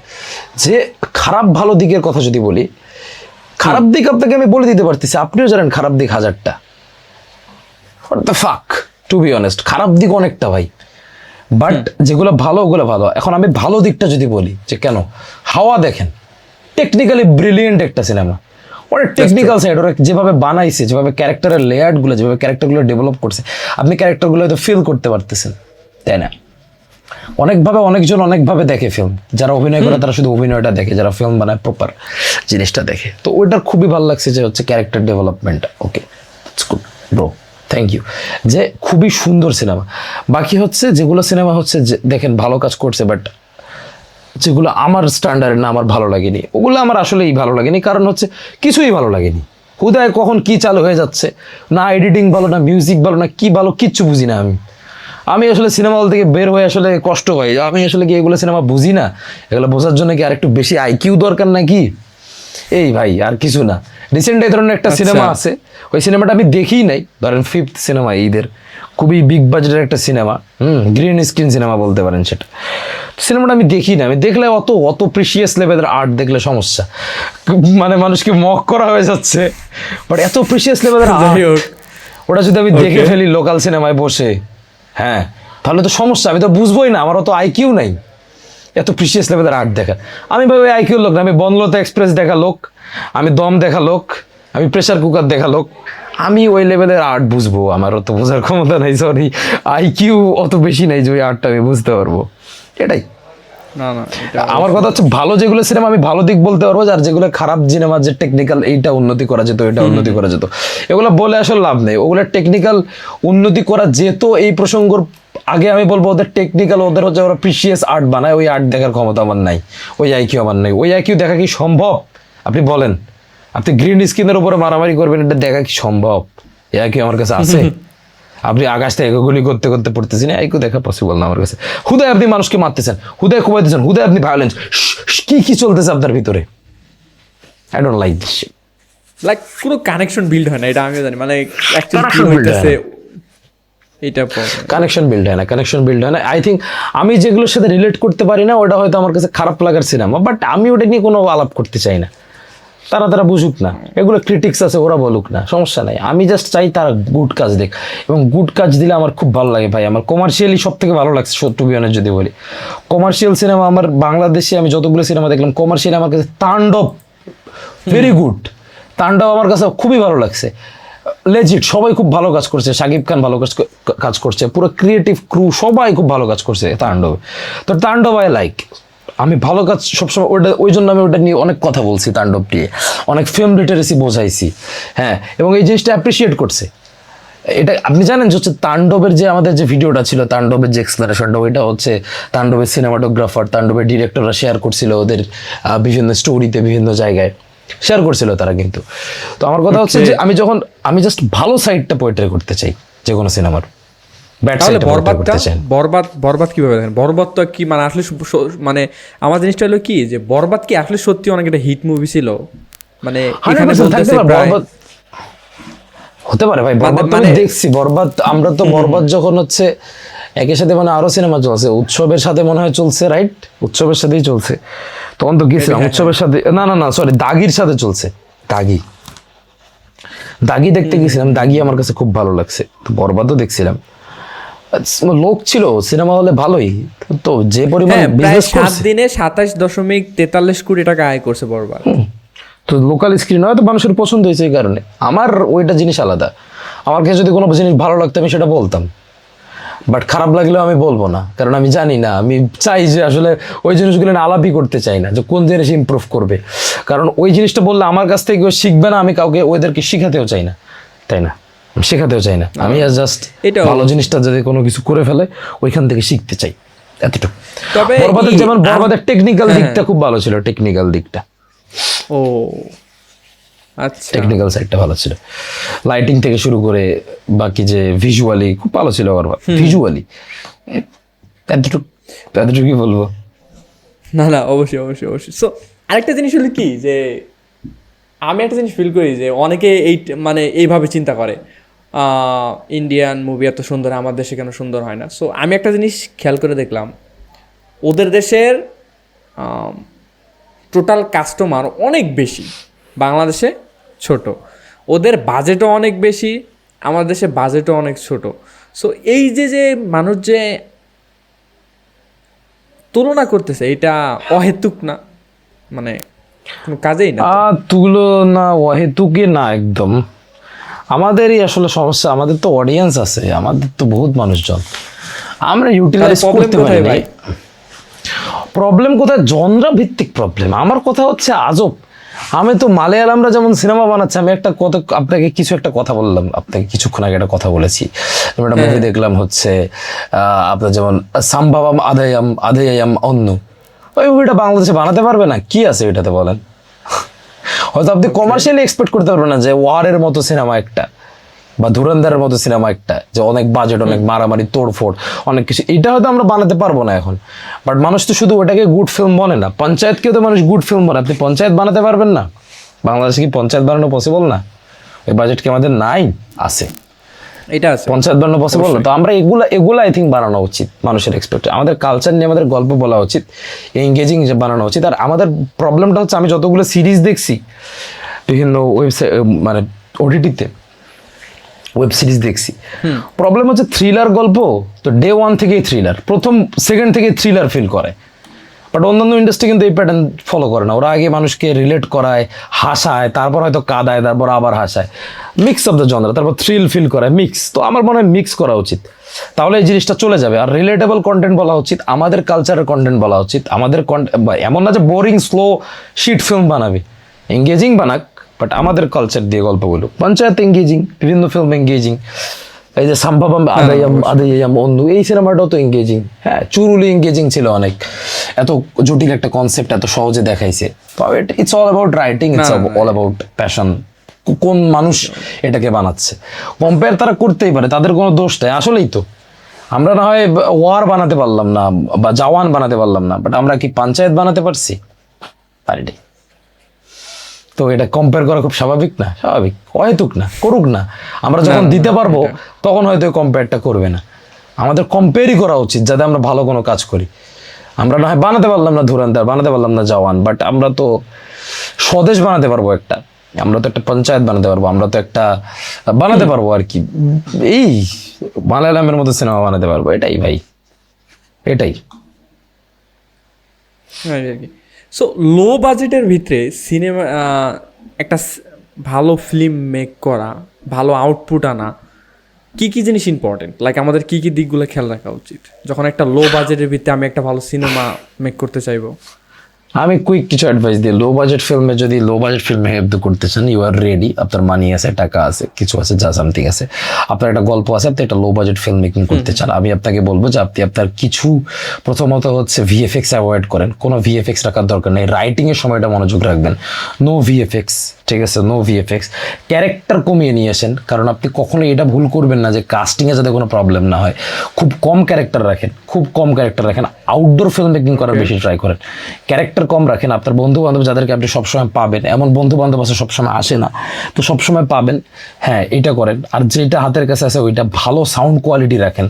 S2: যে খারাপ ভালো দিকের কথা যদি বলি, খারাপ দিক আপনাকে আমি বলে দিতে পারতেছি, আপনিও জানেন খারাপ দিক 1000টা, what the fuck, to be honest, খারাপ দিক অনেকটা ভাই, বাট যেগুলো ভালো ওগুলো ভালো। এখন আমি ভালো দিকটা যদি বলি, যে কেন হাওয়া দেখেন, টেকনিক্যালি ব্রিলিয়েন্ট একটা সিনেমা, ওরা টেকনিক্যাল সাইড, ওরা যেভাবে বানাইছে, যেভাবে ক্যারেক্টারের লেয়ারগুলো, যেভাবে ক্যারেক্টারগুলো ডেভেলপ করছে, আপনি ক্যারেক্টারগুলো হয়তো ফিল করতে পারতেছেন, তাই না? অনেকভাবে অনেকজন অনেকভাবে দেখে ফিল্ম, যারা অভিনয় করে তারা শুধু অভিনয়টা দেখে, যারা ফিল্ম বানায় প্রপার জিনিসটা দেখে। তো ওইটার খুবই ভালো লাগছে যে হচ্ছে character development, okay it's good bro, thank you, যে খুবই সুন্দর সিনেমা। বাকি হচ্ছে যেগুলো সিনেমা হচ্ছে দেখেন ভালো কাজ করছে, বাট যেগুলো আমার স্ট্যান্ডার্ড না, আমার ভালো লাগেনি, ওগুলো আমার আসলেই ভালো লাগেনি, কারণ হচ্ছে কিছুই ভালো লাগেনি, হুদায় কখন কি চালু হয়ে যাচ্ছে, না এডিটিং ভালো, না মিউজিক ভালো, না কি ভালো, কিচ্ছু বুঝি না আমি আসলে সিনেমা হল থেকে বের হয়ে আসলে কষ্ট হয়, আমি আসলে কি এগুলো সিনেমা বুঝি না, এগুলো বোঝার জন্য কি আর একটু বেশি আইকিউ দরকার নাকি, এই ভাই আর কিছু না। রিসেন্ট এই ধরনের একটা সিনেমা আছে, ওই সিনেমাটা আমি দেখি নাই, ধরেন 5th সিনেমা ঈদের, খুবই বিগ বাজেটের একটা সিনেমা, গ্রিন স্ক্রিন সিনেমা বলতে পারেন সেটা, সিনেমাটা আমি দেখি না, আমি দেখলে অত প্রিসিয়াস লেভেলের আর্ট দেখলে সমস্যা, মানে মানুষকে মক করা হয়ে যাচ্ছে, বাট এত প্রিসিয়াস লেভেলের আর্ট, ওটা যদি আমি দেখে ফেলি লোকাল সিনেমায় বসে, হ্যাঁ তাহলে তো সমস্যা, আমি তো বুঝবোই না, আমার অত আইকিউ নাই এত প্রিসিয়াস লেভেলের আর্ট দেখা। আমি ভাবে আইকিউ লোক না, আমি বনলতা এক্সপ্রেস দেখা লোক, আমি দম দেখা লোক, আমি প্রেসার কুকার দেখা লোক, আমি ওই লেভেলের আর্ট বুঝবো, আমার অত বোঝার ক্ষমতা নাই, সরি আইকিউ অত বেশি নাই যে ওই আর্টটা আমি বুঝতে পারবো, এটাই।
S1: না না,
S2: আমার কথা হচ্ছে ভালো যেগুলো সিনেমা আমি ভালো দিক বলতে পারবো, আর যেগুলো খারাপ সিনেমা, যে টেকনিক্যাল এইটা উন্নতি করা যেত, এটা উন্নতি করা যেত, এগুলো বলে আসলে লাভ নেই, ওগুলো টেকনিক্যাল উন্নতি করা যেত, এই প্রসঙ্গর আগে আমি বলবো ওদের টেকনিক্যাল, ওদের হচ্ছে ওরা প্রিসিয়াস আর্ট বানায়, ওই আর্ট দেখার ক্ষমতা আমার নাই, ওই আইকিউ আমার নাই, ওই আইকিউ দেখা কি সম্ভব আপনি বলেন? আপনি গ্রিন স্ক্রিনের উপরে মারামারি করবেন, এটা দেখা কি সম্ভব? এরা কি আমার কাছে আছে? আপনি আকাশ থেকে গুলি করতে করতে পড়তেছেন, এগুলো দেখা পসিবল না আমার কাছে। হুদায় আপনি মানুষকে মারতেছেন, হুদায় কোবাইতেছেন, হুদায় আপনি ভায়োলেন্স, কি কি চলতেছে আপনার ভিতরে? I don't like this.
S1: Like কোনো কানেকশন বিল্ড হয় না, এটা আমি জানি, মানে অ্যাকচুয়ালি কি
S2: Connection build
S1: হইতেছে
S2: হয়
S1: এটা problem।
S2: কানেকশন বিল্ড হয় না, কানেকশন বিল্ড হয় না। আই থিঙ্ক আমি যেগুলোর সাথে রিলেট করতে পারি না, ওটা হয়তো আমার কাছে খারাপ লাগার সিনেমা, বাট আমি ওটা নিয়ে কোনো আলাপ করতে চাই না। তারা বুঝুক না, এগুলো ক্রিটিক্স আছে, ওরা বলুক না, সমস্যা নাই। আমি জাস্ট চাই তারা গুড কাজ দেখ, এবং গুড কাজ দিলে আমার খুব ভালো লাগে ভাই। আমার কমার্শিয়ালি সব থেকে ভালো লাগছে, টু বি অনেস্ট যদি বলি, কমার্শিয়াল সিনেমা আমার বাংলাদেশে আমি যতগুলো সিনেমা দেখলাম কমার্শিয়ালি আমার কাছে তাণ্ডব ভেরি গুড। তাণ্ডব আমার কাছে খুবই ভালো লাগছে, লেজিট সবাই খুব ভালো কাজ করছে, শাকিব খান ভালো কাজ করছে, পুরো ক্রিয়েটিভ ক্রু সবাই খুব ভালো কাজ করছে তাণ্ডব। তো তাণ্ডব আই লাইক, আমি ভালো কাজ সবসময় ওটা, ওই জন্য আমি ওটা নিয়ে অনেক কথা বলছি, তাণ্ডব নিয়ে অনেক ফিল্ম লিটারেসি বোঝাইছি, হ্যাঁ, এবং এই জিনিসটা অ্যাপ্রিসিয়েট করছে। এটা আপনি জানেন যে হচ্ছে তাণ্ডবের যে আমাদের যে ভিডিওটা ছিল, তাণ্ডবের যে এক্সপ্লেনেশনটা, ওইটা হচ্ছে তাণ্ডবের সিনেমাটোগ্রাফার, তাণ্ডবের ডিরেক্টররা শেয়ার করছিল ওদের বিভিন্ন স্টোরিতে, বিভিন্ন জায়গায় শেয়ার করছিল তারা কিন্তু। তো আমার কথা হচ্ছে যে আমি জাস্ট ভালো সাইডটা পোয়েট্রি করতে চাই যে কোনো সিনেমার, ব্যাড
S1: তাহলে
S2: সাইডটা
S1: বরবাদটা,
S2: করতে চাই।
S1: বরবাদ কিভাবে দেখেন? বরবাদ তো কি মানে আসলে মানে আমার জিনিসটা হলো কি যে বরবাদ কি আসলে সত্যি অনেক একটা হিট মুভি ছিল? মানে এখানে
S2: 100% থাকতে
S1: বলতেছে
S2: পারে,
S1: প্রায়
S2: বরবাদ হতে পারে ভাই। বরবাদ তো আমি দেখছি, বরবাদ আমরা তো বরবাদ যখন হচ্ছে একই সাথে মানে আরো সিনেমা চলছে, উৎসবের সাথে মনে হয় চলছে, রাইট? উৎসবের সাথেই চলছে, তখন তো গেছিলাম উৎসবের সাথে, না সরি, দাগির সাথে চলছে, দাগি দেখতে গেছিলাম, দাগি আমার কাছে খুব ভালো লাগছে। তো বরবাদও দেখছিলাম, লোক ছিল সিনেমা হলে ভালোই, তো যে পরিমাণ
S1: হ্যাঁ, প্রায়
S2: বিজনেস
S1: 7
S2: করছে,
S1: দিনে 27.43 কোটি টাকা আয় করছে বরবাদ।
S2: তো লোকাল স্ক্রিন হয়তো মানুষের পছন্দ হয়েছে এই কারণে। আমার ওইটা জিনিস আলাদা, আমার কাছে যদি কোনো জিনিস ভালো লাগতো আমি সেটা বলতাম, বাট খারাপ লাগলেও আমি বলবো না, কারণ আমি জানি না, আমি চাই যে আসলে ওই জিনিসগুলো না আলাপই করতে চাই না যে কোন জিনিস ইমপ্রুভ করবে, কারণ ওই জিনিসটা বললে আমার কাছ থেকে কেউ শিখবে না, আমি কাউকে ওদেরকে শিখাতেও চাই না, তাই না? আমি শেখাতেও চাই না, আমি জাস্ট
S1: এটাও
S2: ভালো জিনিসটা যদি কোনো কিছু করে ফেলে ওইখান থেকে শিখতে চাই, এতটুকু।
S1: তবে
S2: বরবাদের যেমন বরবাদের টেকনিক্যাল
S1: হ্যাঁ,
S2: দিকটা খুব ভালো ছিল, টেকনিক্যাল দিকটা,
S1: ও আচ্ছা,
S2: টেকনিক্যাল সাইডটা ভালো ছিল, লাইটিং থেকে শুরু করে বাকি যে ভিজুয়ালি খুব ভালো ছিল। আবার ভিজুয়ালি এতটুকুই বলবো।
S1: না অবশ্যই। সো আরেকটা জিনিস হলো কি যে আমি একটা জিনিস ফিল করি যে অনেকে এই মানে এইভাবে চিন্তা করে ইন্ডিয়ান মুভি এত সুন্দর, আমার দেশে কেন সুন্দর হয় না? সো আমি একটা জিনিস খেয়াল করে দেখলাম, ওদের দেশের টোটাল কাস্টমার অনেক বেশি, বাংলাদেশে ছোট, ওদের বাজেটও অনেক বেশি, আমাদের দেশে বাজেটও অনেক ছোট। সো এই যে মানুষ যে তুলনা করতেছে, এটা অহেতুক না, মানে কোনো কাজেই না।
S2: তুলো না, অহেতুকে না, একদম আমাদেরই আসলে সমস্যা। আমাদের তো অডিয়েন্স আছে, আমাদের তো বহুত মানুষজন, আমরা ইউটিলাইজ করতে পারি ভাই। প্রবলেম কোথায়? জনরা ভিত্তিক প্রবলেম। আমার কথা হচ্ছে আজব, আমি তো মালায়ালামরা যেমন সিনেমা বানাচ্ছে, আমি একটা কথা আপনাকে কিছু একটা কথা বললাম, আপনাকে কিছুক্ষণ আগে একটা কথা বলেছি, আমি একটা মুভি দেখলাম হচ্ছে আপনার যেমন সাম্ভাবাম আদায়াম অন্য, ওই মুভিটা বাংলাদেশে বানাতে পারবে না, কি আছে এটাতে বলেন? হয়তো আপনি কমার্শিয়ালি এক্সপেক্ট করতে পারবেন না যে ওয়ারের মতো সিনেমা একটা বা ধুরন্ধরের মতো সিনেমা একটা, যে অনেক বাজেট, অনেক মারামারি, তোড়ফোড়, অনেক কিছু, এটা হয়তো আমরা বানাতে পারবো না এখন। বাট মানুষ তো শুধু ওটাকে গুড ফিল্ম বলে না, পঞ্চায়েতকেও তো মানুষ গুড ফিল্ম বলে। আপনি পঞ্চায়েত বানাতে পারবেন না? বাংলাদেশে কি পঞ্চায়েত বানানো পসিবল না? ওই বাজেট কি আমাদের নাই? আছে,
S1: এটা আছে,
S2: পঞ্চায়েত বানানো পসিবল না। তো আমরা এগুলা আই থিঙ্ক বানানো উচিত, মানুষের এক্সপেক্ট, আমাদের কালচার নিয়ে আমাদের গল্প বলা উচিত, এঙ্গেজিং বানানো উচিত। আর আমাদের প্রবলেমটা হচ্ছে, আমি যতগুলো সিরিজ দেখছি বিভিন্ন ওয়েবসাইট মানে ওটিটিতে ওয়েব সিরিজ দেখছি, প্রবলেম হচ্ছে থ্রিলার গল্প, তো ডে 1 থেকেই থ্রিলার, প্রথম সেকেন্ড থেকে থ্রিলার ফিল করে। বাট অন্যান্য ইন্ডাস্ট্রি কিন্তু এই প্যাটার্ন ফলো করে না, ওরা আগে মানুষকে রিলেট করায়, হাসায়, তারপর হয়তো কাঁদায়, তারপর আবার হাসায়, মিক্স অফ দ্য জনরা, তারপর থ্রিল ফিল করায়, মিক্স। তো আমার মনে হয় মিক্স করা উচিত, তাহলে এই জিনিসটা চলে যাবে। আর রিলেটেবল কন্টেন্ট বলা উচিত, আমাদের কালচারের কন্টেন্ট বলা উচিত, আমাদের এমন না যে বোরিং স্লো শিট ফিল্ম বানাবে, এঙ্গেজিং বানাক, বাট আমাদের কালচার দিয়ে গল্প বলুক। পঞ্চায়েত এঙ্গেজিং, বিভিন্ন ফিল্ম এঙ্গেজিং, এই যে সাম্ভাবাম আদায়াম অন্য, এই সিনেমাটাও তো এঙ্গেজিং, হ্যাঁ, চুরুলি এঙ্গেজিং ছিল অনেক, এত জটিল একটা কনসেপ্ট এত সহজে দেখাইছে। তবে it's all about writing, it's all about passion. কোন মানুষ এটাকে বানাচ্ছে, কম্পেয়ার তারা করতেই পারে, তাদের কোনো দোষ নেই। আসলেই তো আমরা না হয় ওয়ার বানাতে পারলাম না বা জওয়ান বানাতে পারলাম না, বাট আমরা কি পঞ্চায়েত বানাতে পারছি? পারিনি। তো এটা কম্পেয়ার করা খুব স্বাভাবিক না? স্বাভাবিক, অহেতুক না, করুক না। আমরা যখন দিতে পারবো তখন হয়তো কম্পেয়ারটা করবে না। আমাদের কম্পেয়ারই করা উচিত যাতে আমরা ভালো কোনো কাজ করি। আমরা না হয় বানাতে পারলাম না ধুরন্ধর, বানাতে পারলাম না জওয়ান, বাট আমরা তো স্বদেশ বানাতে পারবো একটা, আমরা তো একটা পঞ্চায়েত বানাতে পারবো, আমরা তো একটা বানাতে পারবো আর কি, এই মালায়ালামের মতো সিনেমা বানাতে পারবো। এটাই ভাই, এটাই।
S1: সো লো বাজেটের ভিতরে সিনেমা একটা ভালো ফিল্ম মেক করা, ভালো আউটপুট আনা, কি কি জিনিস ইম্পর্টেন্ট, লাইক আমাদের কি কি দিকগুলো খেয়াল রাখা উচিত যখন একটা লো বাজেটের ভিতরে আমি একটা ভালো সিনেমা মেক করতে চাইবো?
S2: আমি কুইক কিছু অ্যাডভাইস দিই। লো বাজেট ফিল্মে, যদি লো বাজেট ফিল্মে হেল্প করতে চান, ইউ আর রেডি, আপনার মানি আছে, টাকা আছে, কিছু আছে, যা সামথিং আছে, আপনার একটা গল্প আছে, আপনি একটা লো বাজেট ফিল্ম মেকিং করতে চান, আমি আপনাকে বলবো যে আপনি আপনার কিছু, প্রথমত হচ্ছে ভিএফএক্স অ্যাভয়েড করেন। কোনো ভিএফএক্স রাখার দরকার নেই, রাইটিংয়ের সময়টা মনোযোগ রাখবেন, নো ভিএফএক্স, ঠিক আছে, নো ভিএফএক্স। ক্যারেক্টার কমিয়ে নিয়ে আসেন, কারণ আপনি কখনোই এটা ভুল করবেন না যে কাস্টিংয়ে যাতে কোনো প্রবলেম না হয়। খুব কম ক্যারেক্টার রাখেন, খুব কম ক্যারেক্টার রাখেন। আউটডোর ফিল্ম মেকিং করার বেশি ট্রাই করেন। ক্যারেক্টার কম রাখেন। আপনার বন্ধু বান্ধব যাদেরকে আপনি সবসময় পাবেন, এমন বন্ধু বান্ধব আছে সবসময় আসে না, তো সবসময় পাবেন, হ্যাঁ এটা করেন। আর যেটা হাতের কাছে আছে ওইটা ভালো সাউন্ড কোয়ালিটি রাখেন।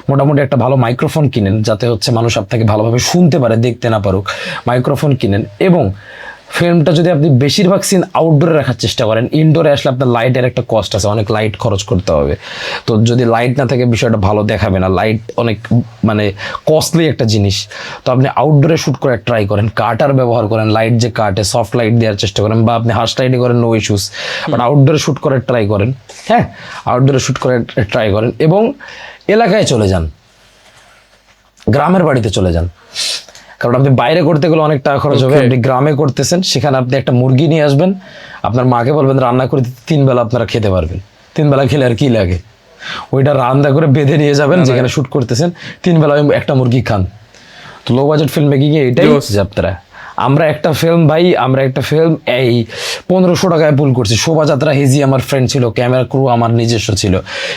S2: মোটামুটি একটা ভালো মাইক্রোফোন কিনেন, যাতে হচ্ছে মানুষ আপনাকে ভালোভাবে শুনতে পারে, দেখতে না পারুক, মাইক্রোফোন কিনেন। এবং ফিল্মটা যদি আপনি বেশিরভাগ সিন আউটডোরে রাখার চেষ্টা করেন, ইনডোরে আসলে আপনার লাইটের একটা কস্ট আছে, অনেক লাইট খরচ করতে হবে। তো যদি লাইট না থাকে বিষয়টা ভালো দেখাবে না, লাইট অনেক মানে কস্টলি একটা জিনিস। তো আপনি আউটডোরে শ্যুট করে ট্রাই করেন, কাটার ব্যবহার করেন, লাইট যে কাটে সফট লাইট দেওয়ার চেষ্টা করেন, বা আপনি হার্শ লাইটে করেন, নো ইস্যুস, বাট আউটডোরে শ্যুট করে ট্রাই করেন। হ্যাঁ, আউটডোরে শ্যুট করে ট্রাই করেন এবং এলাকায় চলে যান, গ্রামের বাড়িতে চলে যান। কারণ আপনি বাইরে করতে গেলে অনেক টাকা খরচ হবে, আপনি গ্রামে করতেছেন, সেখানে আপনি একটা মুরগি নিয়ে আসবেন, আপনার মাকে বলবেন রান্না করে দিতে, 3 বেলা আপনারা খেতে পারবেন। 3 বেলা খেলে আর কি লাগে, ওইটা রান্না করে বেঁধে নিয়ে যাবেন যেখানে শুট করতেছেন, 3 বেলা একটা মুরগি খান। তো লো বাজেট ফিল্ম মেকিংয়ে এটাই যাত্রা। আমরা একটা ফিল্ম এই 1500 টাকায় পুল করছি। শোভাযাত্রা, হেজি আমার ফ্রেন্ড ছিল, ক্যামেরা ক্রু আমার নিজস্ব ছিল,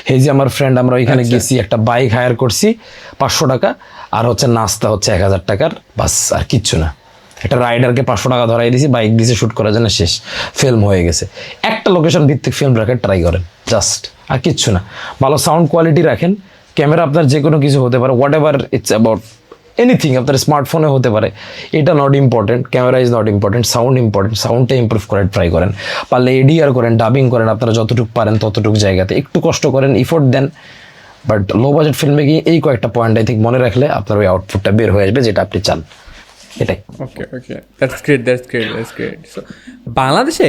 S2: হেজি আমার ফ্রেন্ড, আমরা ওইখানে গেছি, একটা বাইক হায়ার করছি 500 টাকা, আর হচ্ছে নাস্তা হচ্ছে 1000 টাকার, বাস, আর কিচ্ছু না। একটা রাইডারকে 500 টাকা ধরাই দিয়েছি, বাইক দিয়েছে, শ্যুট করার জন্য, শেষ, ফিল্ম হয়ে গেছে। একটা লোকেশন ভিত্তিক ফিল্ম রাখার ট্রাই করেন, জাস্ট, আর কিচ্ছু না। ভালো সাউন্ড কোয়ালিটি রাখেন, ক্যামেরা আপনার যে কোনো কিছু হতে পারে, what ever it's about anything, আপনার স্মার্টফোনে হতে পারে, এটা not important, camera is not important, sound important. সাউন্ডটা ইম্প্রুভ করার ট্রাই করেন, পারলে এডিআর করেন, ডাবিং করেন, আপনারা যতটুকু পারেন ততটুকু জায়গাতে একটু কষ্ট করেন, ইফোর্ট দেন। But low budget film making এই কয়েকটা পয়েন্ট আই থিঙ্ক মনে রাখলে আপনার ওই আউটপুটটা বের হয়ে আসবে যেটা আপনি চান। এটাই।
S1: ওকে, দ্যাটস গ্রেট। সো বাংলাদেশে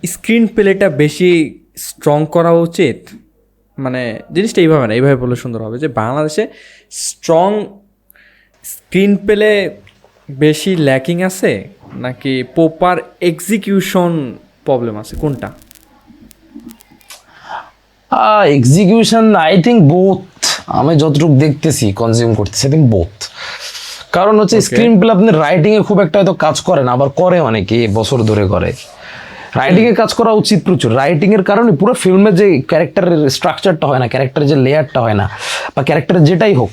S1: স্ক্রিন প্লেটা বেশি স্ট্রং করা উচিত, মানে জিনিসটা এইভাবে না, এইভাবে বললে সুন্দর হবে যে বাংলাদেশে স্ট্রং স্ক্রিন প্লে বেশি ল্যাকিং আছে নাকি প্রপার এক্সিকিউশন প্রবলেম আছে, কোনটা?
S2: এক্সিকিউশন আই থিঙ্ক বোথ, আমি যতটুকু দেখতেছি কনজিউম করতেছি, আই থিঙ্ক বোথ। কারণ হচ্ছে স্ক্রিন প্লে আপনি রাইটিংয়ে খুব একটা হয়তো কাজ করেন, আবার করে অনেকে বছর ধরে করে। রাইটিংয়ে কাজ করা উচিত প্রচুর, রাইটিংয়ের কারণে পুরো ফিল্মের যে ক্যারেক্টারের স্ট্রাকচারটা হয় না, ক্যারেক্টারের যে লেয়ারটা হয় না, বা ক্যারেক্টারের যেটাই হোক,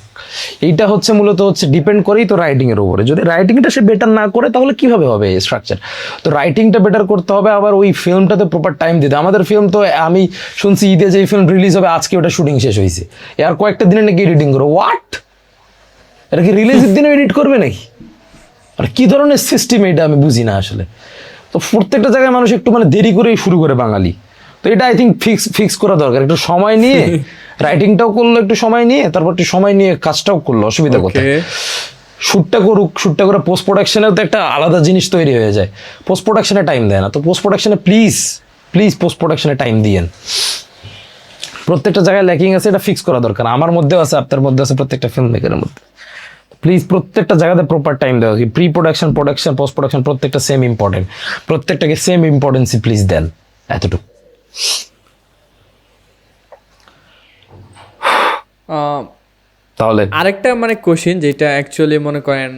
S2: এইটা হচ্ছে মূলত হচ্ছে ডিপেন্ড করেই তো রাইটিংয়ের উপরে। যদি রাইটিংটা সে বেটার না করে তাহলে কীভাবে হবে স্ট্রাকচার? তো রাইটিংটা বেটার করতে হবে, আবার ওই ফিল্মটাতে প্রপার টাইম দিতে। আমাদের ফিল্ম তো আমি শুনছি ঈদে যে ফিল্ম রিলিজ হবে আজকে ওটা শুটিং শেষ হয়েছে, আর কয়েকটা দিনে নাকি এডিটিং করো। হোয়াট? এটা কি রিলিজের দিনে এডিট করবে নাকি? আর কী ধরনের সিস্টেম এটা আমি বুঝি না আসলে। তো প্রত্যেকটা জায়গায় মানুষ একটু মানে দেরি করেই শুরু করে বাঙালি। তো এটা আই থিঙ্ক ফিক্স করা দরকার, একটু সময় নিয়ে রাইটিংটাও করলো, একটু সময় নিয়ে, তারপর একটু সময় নিয়ে কাজটাও করলো, অসুবিধা কোথায়? শ্যুটটা করুক, শ্যুটটা করে পোস্ট প্রোডাকশনেও তো একটা আলাদা জিনিস তৈরি হয়ে যায়। পোস্ট প্রোডাকশনে টাইম দেয় না, তো পোস্ট প্রোডাকশনে প্লিজ পোস্ট প্রোডাকশনে টাইম দিয়েন। প্রত্যেকটা জায়গায় ল্যাকিং আছে, এটা ফিক্স করা দরকার। আমার মধ্যেও আছে, আপনার মধ্যে আছে, প্রত্যেকটা ফিল্ম মেকারের মধ্যে। প্লিজ প্রত্যেকটা জায়গাতে প্রপার টাইম দেওয়া, pre production, production, post production, প্রত্যেকটা সেম ইম্পর্টেন্ট, প্রত্যেকটাকে সেম ইম্পর্টেন্সি প্লিজ দেন, এতটুকু। তাহলে
S1: আরেকটা মানে কোশ্চেন যেটা অ্যাকচুয়ালি মনে করেন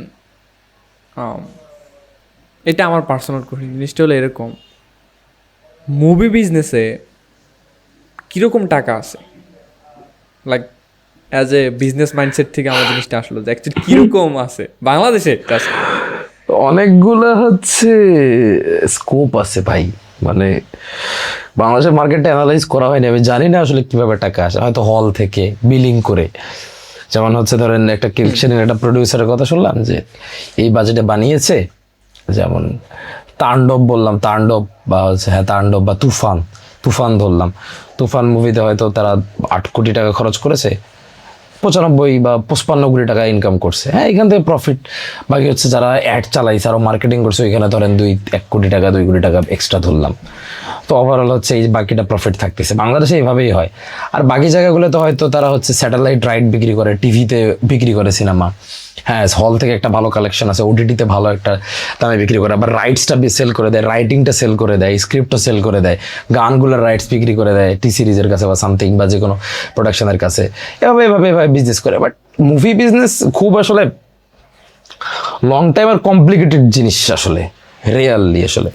S1: এটা আমার পার্সোনাল কোশ্চেন, জিনিসটা হলো এরকম, মুভি বিজনেসে কীরকম টাকা আছে, like as a business mindset থেকে আমার জিনিসটা আসলো যে অ্যাকচুয়ালি কীরকম আছে বাংলাদেশে এটা আছে?
S2: অনেকগুলো হচ্ছে স্কোপ আছে ভাই, মানে বাংলাদেশের মার্কেটটা অ্যানালাইজ করা হয়নি, আমি জানি না আসলে কিভাবে টাকা আসে, হয়তো হল থেকে বিলিং করে, যেমন হচ্ছে ধরেন একটা কিলকশনের একটা প্রডিউসারের কথা শুনলাম যে এই বাজেটে বানিয়েছে, যেমন তাণ্ডব বললাম, তাণ্ডব বা হচ্ছে হ্যাঁ তাণ্ডব বা তুফান, তুফান ধরলাম, তুফান মুভিতে হয়তো তারা 8 কোটি টাকা খরচ করেছে, 95 বা 55 কোটি টাকা ইনকাম করছে, হ্যাঁ এখান থেকে প্রফিট। বাকি হচ্ছে যারা অ্যাড চালাইছে আরও মার্কেটিং করছে ওইখানে ধরেন 1 কোটি টাকা 2 কোটি টাকা এক্সট্রা ধরলাম, তো ওভারঅল হচ্ছে এই বাকিটা প্রফিট থাকতেছে। বাংলাদেশে এইভাবেই হয়। আর বাকি জায়গাগুলোতে হয়তো তারা হচ্ছে স্যাটেলাইট রাইট বিক্রি করে, টিভিতে বিক্রি করে সিনেমা, হ্যাঁ হল থেকে একটা ভালো কালেকশন আছে, ওটিটিতে ভালো একটা দামে বিক্রি করে, আবার রাইটসটা সেল করে দেয়, রাইটিংটা সেল করে দেয়, স্ক্রিপ্টটা সেল করে দেয়, গানগুলোর রাইটস বিক্রি করে দেয় টি সিরিজের কাছে বা সামথিং বা যে কোনো প্রোডাকশনের কাছে, এভাবে এভাবে এভাবে বিজনেস করে। বাট মুভি বিজনেস খুব আসলে লং টাইম আর কমপ্লিকেটেড জিনিস আসলে, রিয়েলি আসলে।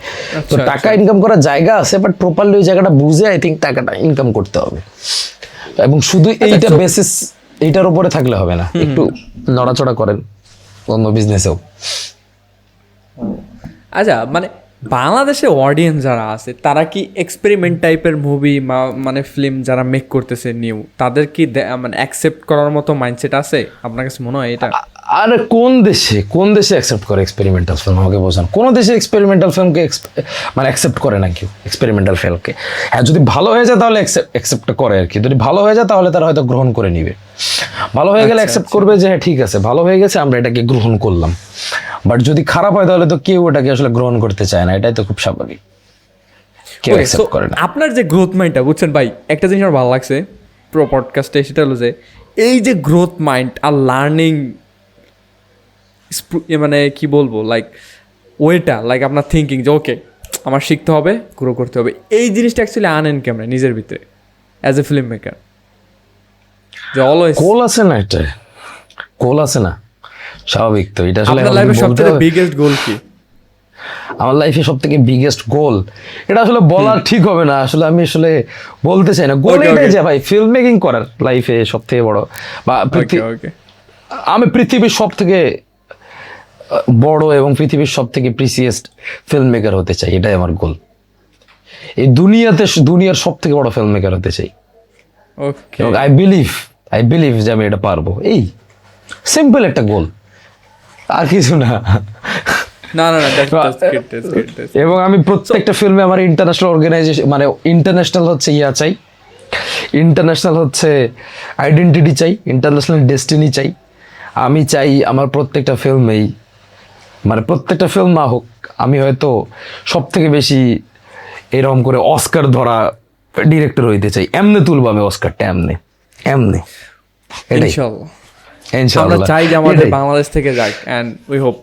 S2: তো টাকা ইনকাম করার জায়গা আছে, বাট প্রপারলি ওই জায়গাটা বুঝে আই থিঙ্ক টাকাটা ইনকাম করতে হবে, এবং শুধু এইটা বেসিস এইটার উপরে থাকলে হবে না, একটু নড়াচড়া করেন অন্য বিজনেসেও।
S1: আচ্ছা, মানে বাংলাদেশে অডিয়েন্স যারা আছে তারা কি এক্সপেরিমেন্ট টাইপের মুভি মানে ফিল্ম যারা মেক করতেছে নিউ, তাদের কি মানে অ্যাকসেপ্ট করার মতো মাইন্ডসেট আছে আপনার কাছে মনে হয় এটা?
S2: আরে কোন দেশে অ্যাকসেপ্ট করে এক্সপেরিমেন্টাল ফিল্ম, আমাকে বোঝান। কোন দেশে এক্সপেরিমেন্টাল ফিল্মকে মানে অ্যাকসেপ্ট করে না কেউ এক্সপেরিমেন্টাল ফিল্মকে? হ্যাঁ যদি ভালো হয়ে যায় তাহলে অ্যাকসেপ্ট করে আর কি, যদি ভালো হয়ে যায় তাহলে তারা হয়তো গ্রহণ করে নিবে, ভালো হয়ে গেলে অ্যাকসেপ্ট করবে যে হ্যাঁ ঠিক আছে ভালো হয়ে গেছে আমরা এটাকে গ্রহণ করলাম। বাট যদি খারাপ হয় তাহলে তো কেউ এটাকে আসলে গ্রহণ করতে চায় না, এটাই তো খুব স্বাভাবিক, কেউ অ্যাকসেপ্ট করে না।
S1: আপনার যে গ্রোথ মাইন্ডটা বুঝছেন ভাই, একটা জিনিস আমার ভালো লাগছে প্রো পডকাস্টে, সেটা হলো যে এই যে গ্রোথ মাইন্ড আর লার্নিং, মানে কি বলবো, লাইক ওয়েটা, লাইক আপনার থিঙ্কিং যে ওকে আমার শিখতে হবে, গ্রো করতে হবে, এই জিনিসটা অ্যাকচুয়ালি আনেন কেমন নিজের ভিতরে অ্যাজ এ ফিল্ম মেকার? যে অলওয়েজ
S2: গোল আছে না, এটা গোল আছে না, স্বাভাবিক তো। এটা আসলে
S1: আপনার লাইফের সবথেকে বিগেস্ট গোল কি?
S2: আমার লাইফে সব থেকে বিগেস্ট গোল, এটা আসলে বলা ঠিক হবে না, আসলে আমি আসলে বলতে চাই না। গোল এটাই যে ভাই ফিল্ম মেকিং করার লাইফে সব থেকে বড়, বা আমি পৃথিবীর সব থেকে বড় এবং পৃথিবীর সব থেকে প্রিসিয়েস্ট ফিল্ম মেকার হতে চাই, এটাই আমার গোল। এই দুনিয়ার সব থেকে বড় ফিল্ম মেকার হতে চাই। এবং আই বিলিভ যে আমি এটা পারবো, এই সিম্পল একটা গোল, আর কিছু না। এবং আমি প্রত্যেকটা ফিল্মে আমার ইন্টারন্যাশনাল অর্গানাইজেশন, মানে ইন্টারন্যাশনাল হচ্ছে চাই, ইন্টারন্যাশনাল হচ্ছে আইডেন্টিটি চাই, ইন্টারন্যাশনাল ডেস্টিনি চাই। আমি চাই আমার প্রত্যেকটা ফিল্মেই, মানে প্রত্যেকটা ফিল্ম না হোক, আমি হয়তো সব থেকে বেশি এরকম করে অস্কার ধরা ডিরেক্টর হইতে চাই। এমনি তুলবো আমি অস্কারটা, এমনি
S1: আমরা চাই যে আমাদের বাংলাদেশ থেকে যাক, এন্ড উই হোপ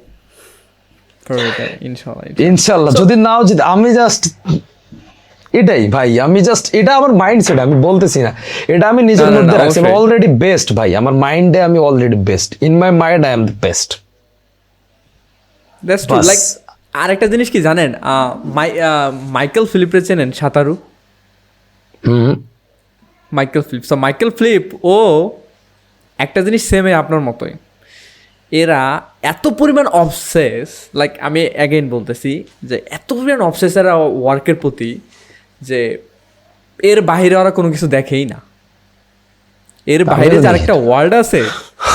S2: ইনশাআল্লাহ। যদি নাও যদি আমি জাস্ট এটাই ভাই, আমি জাস্ট এটা আমার মাইন্ডসেট, আমি বলতেছি না, এটা আমি নিজের মধ্যে রাখছি, আমি অলরেডি বেস্ট ভাই, আমার মাইন্ডে আমি already best, in my mind I am the best.
S1: That's true. Like আরেকটা জিনিস কি জানেন, মাইকেল ফিলিপরে চেনেন? সাঁতারু Michael Philip. So Michael Philip ও একটা জিনিস সেমে আপনার মতোই, এরা এত পরিমাণ অবসেস, লাইক আমি অ্যাগেইন বলতেছি যে এত পরিমাণ অবসেস এরা ওয়ার্কের প্রতি, যে এর বাইরে ওরা কোনো কিছু দেখেই না, এর বাইরে যে আরেকটা ওয়ার্ল্ড আছে,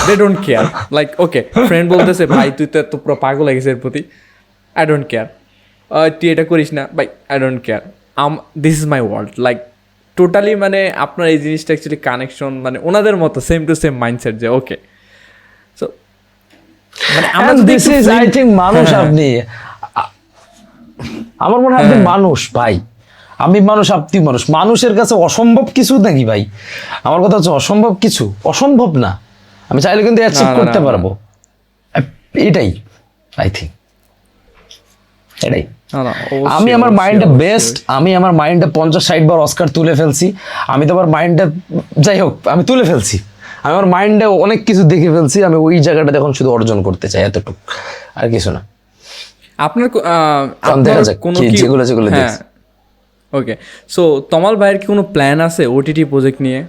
S1: they don't care. Like okay friend বলতেছে ভাই তুই তো এত পুরো পাগল হয়ে গেছে এর প্রতি, আই ডোন্ট কেয়ার, তুই এটা করিস না ভাই, I don't care, this is my world. Like totally মানে আপনার এই জিনিসটা অ্যাকচুয়ালি কানেকশন, মানে ওনাদের মতো সেম টু সেম মাইন্ডসেট যে ওকে। সো মানে আমরা দিস ইজ আই থিংক মানুষ, আপনি
S2: আমার মনে হয় আপনি মানুষ ভাই, আমি মানুষ, আপনি মানুষ, মানুষের কাছে অসম্ভব কিছু নাকি ভাই? আমার কথা হচ্ছে অসম্ভব কিছু অসম্ভব না, আমি চাইলে কিন্তু অ্যাচিভ করতে পারবো, এটাই আই থিঙ্ক, এটাই। আমি আমার মাইন্ডে বেস্ট, আমি আমার মাইন্ডে 50-60 বার অস্কার তুলে ফেলছি, আমি তো আমার মাইন্ডে যাই হোক আমি তুলে ফেলছি, আমি আমার মাইন্ডে অনেক কিছু দেখে ফেলছি, আমি ওই জায়গাটা এখন শুধু অর্জন করতে চাই, এতটুকু, আর কিছু না।
S1: আপনার
S2: কারণ দেখা যাক
S1: কোনো
S2: কি
S1: কি
S2: যেগুলো
S1: হ্যাঁ
S2: দেখছি।
S1: ওকে, সো তমাল ভাইয়ের কি কোনো প্ল্যান আছে ওটিটি প্রজেক্ট নিয়ে?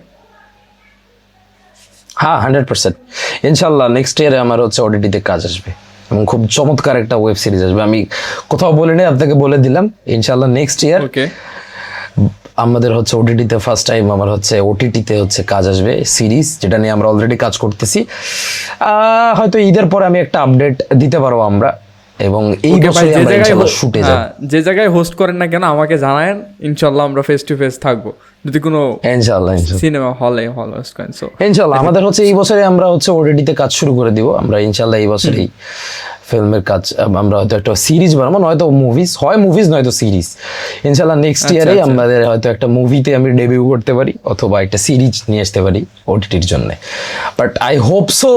S2: হ্যাঁ 100%, ইনশাল্লাহ নেক্সট ইয়ারে আমার হচ্ছে ওটিটিতে কাজ আসবে এবং খুব চমৎকার একটা ওয়েব সিরিজ আসবে। আমি কোথাও বলে নেই, আপনাকে বলে দিলাম, ইনশাল্লাহ নেক্সট ইয়ার
S1: ওকে,
S2: আমাদের হচ্ছে ওটিটিতে ফার্স্ট টাইম আমার হচ্ছে ওটিটিতে হচ্ছে কাজ আসবে সিরিজ, যেটা নিয়ে আমরা অলরেডি কাজ করতেছি। হয়তো ঈদের পরে আমি একটা আপডেট দিতে পারবো আমরা, এবং এই
S1: ওকে ভাই,
S2: বছরই আমরা ইনশাল্লাহ শুটে যাব।
S1: যে জায়গায় হোস্ট করেন না কেন আমাকে জানায়েন, ইনশাল্লাহ আমরা ফেস টু ফেস থাকবো যদি কোনো
S2: ইনশাল্লাহ
S1: সিনেমা হলে হোস্ট করেন। সো
S2: ইনশাল্লাহ আমাদের হচ্ছে এই বছরে আমরা হচ্ছে ওটিটিতে কাজ শুরু করে দিব আমরা ইনশাল্লাহ। এই বছরেই ফিল্মের কাজ আমরা হয়তো একটা সিরিজ বানাবো, নয়তো মুভিজ নয়তো সিরিজ। ইনশাল্লাহ নেক্সট ইয়ারে আমাদের হয়তো একটা মুভিতে আমি ডেবিউ করতে পারি, অথবা একটা সিরিজ নিয়ে আসতে পারি ওটিটির জন্য। বাট আই হোপ সো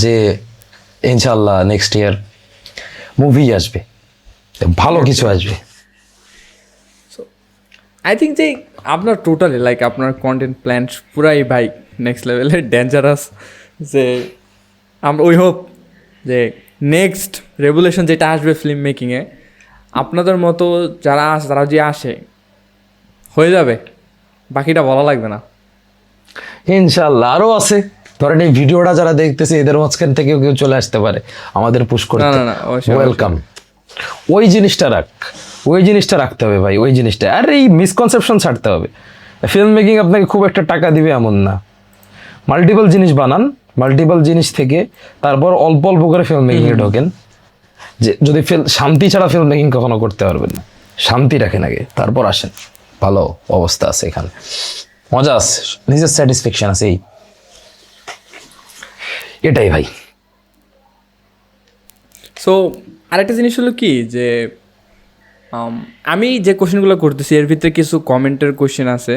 S2: যে ইনশাল্লাহ নেক্সট ইয়ার মুভি আসবে, ভালো কিছু আসবে।
S1: আই থিঙ্ক যে আপনার টোটালি লাইক আপনার কন্টেন্ট প্ল্যান পুরাই ভাই নেক্সট লেভেলের ডেঞ্জারাস। যে আমরা উই হোপ যে নেক্সট রেভুলেশন যেটা আসবে ফিল্ম মেকিংয়ে, আপনাদের মতো যারা আসে তারা যে আসে হয়ে যাবে, বাকিটা বলা লাগবে না।
S2: ইনশাল্লাহ আরো আছে, ধরেন এই ভিডিওটা যারা দেখতেছে এদের মাঝখান থেকেও কেউ চলে আসতে পারে আমাদের পুশ করতে।
S1: না, অবশ্যই,
S2: ওয়েলকাম। ওই জিনিসটা রাখতে হবে ভাই, ওই জিনিসটা। আর এই মিসকনসেপশন ছাড়তে হবে। ফিল্ম মেকিং আপনাকে খুব একটা টাকা দিবে এমন না, মাল্টিপল জিনিস বানান, মাল্টিপল জিনিস থেকে তারপর অল্প অল্প করে ফিল্ম মেকিংয়ে ঢোকেন। যে যদি শান্তি ছাড়া ফিল্ম মেকিং কখনো করতে পারবেন না, শান্তি রাখেন আগে, তারপর আসেন। ভালো অবস্থা আছে এখানে, মজা আছে, নিজের স্যাটিসফ্যাকশন আছে, এটাই ভাই।
S1: সো আরেকটা জিনিস হলো কি যে আমি যে কোশ্চেনগুলো করতেছি এর ভিতরে কিছু কমেন্টের কোশ্চেন আছে।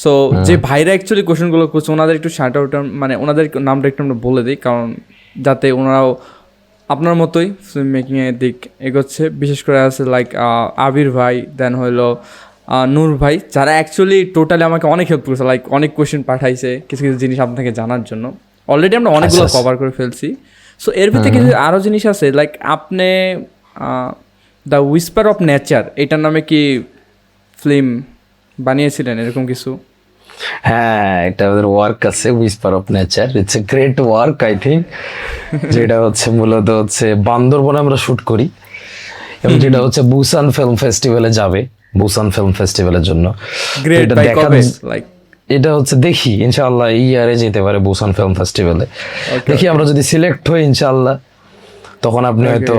S1: সো যে ভাইরা অ্যাকচুয়ালি কোশ্চেনগুলো করছে ওনাদের একটু শার্ট আউট, মানে ওনাদের নামটা একটু আমরা বলে দিই, কারণ যাতে ওনারাও আপনার মতোই ফিল্ম মেকিংয়ের দিক এগোচ্ছে। বিশেষ করে আছে লাইক আবির ভাই, দেন হলো নূর ভাই, যারা অ্যাকচুয়ালি টোটালি আমাকে অনেক হেল্প করেছে, লাইক অনেক কোশ্চেন পাঠাইছে কিছু কিছু জিনিস আপনাকে জানার জন্য। অলরেডি আমরা অনেকগুলো কভার করে ফেলছি। সো এর ভিতরে কিছু আরও জিনিস আছে, লাইক আপনি দ্য উইসপার অফ নেচার এটার নামে কি ফিল্ম বানিয়েছিলেন এরকম কিছু?
S2: হ্যাঁ, এটা আমাদের ওয়ার্ক আছে, whisper of nature. It's a great work I think, যেটা হচ্ছে মূলত হচ্ছে বান্দরবনে আমরা শুট করি, এবং যেটা হচ্ছে বুসান ফিল্ম ফেস্টিভ্যালে যাবে, বুসান ফিল্ম ফেস্টিভ্যালের জন্য।
S1: গ্রেট ভাই, কবে? লাইক
S2: এটা হচ্ছে দেখি ইনশাআল্লাহ এই ইয়ারে যেতে পারে বুসান ফিল্ম ফেস্টিভ্যালে। দেখি আমরা যদি সিলেক্ট হই ইনশাআল্লাহ, তখন আপনি হয়তো,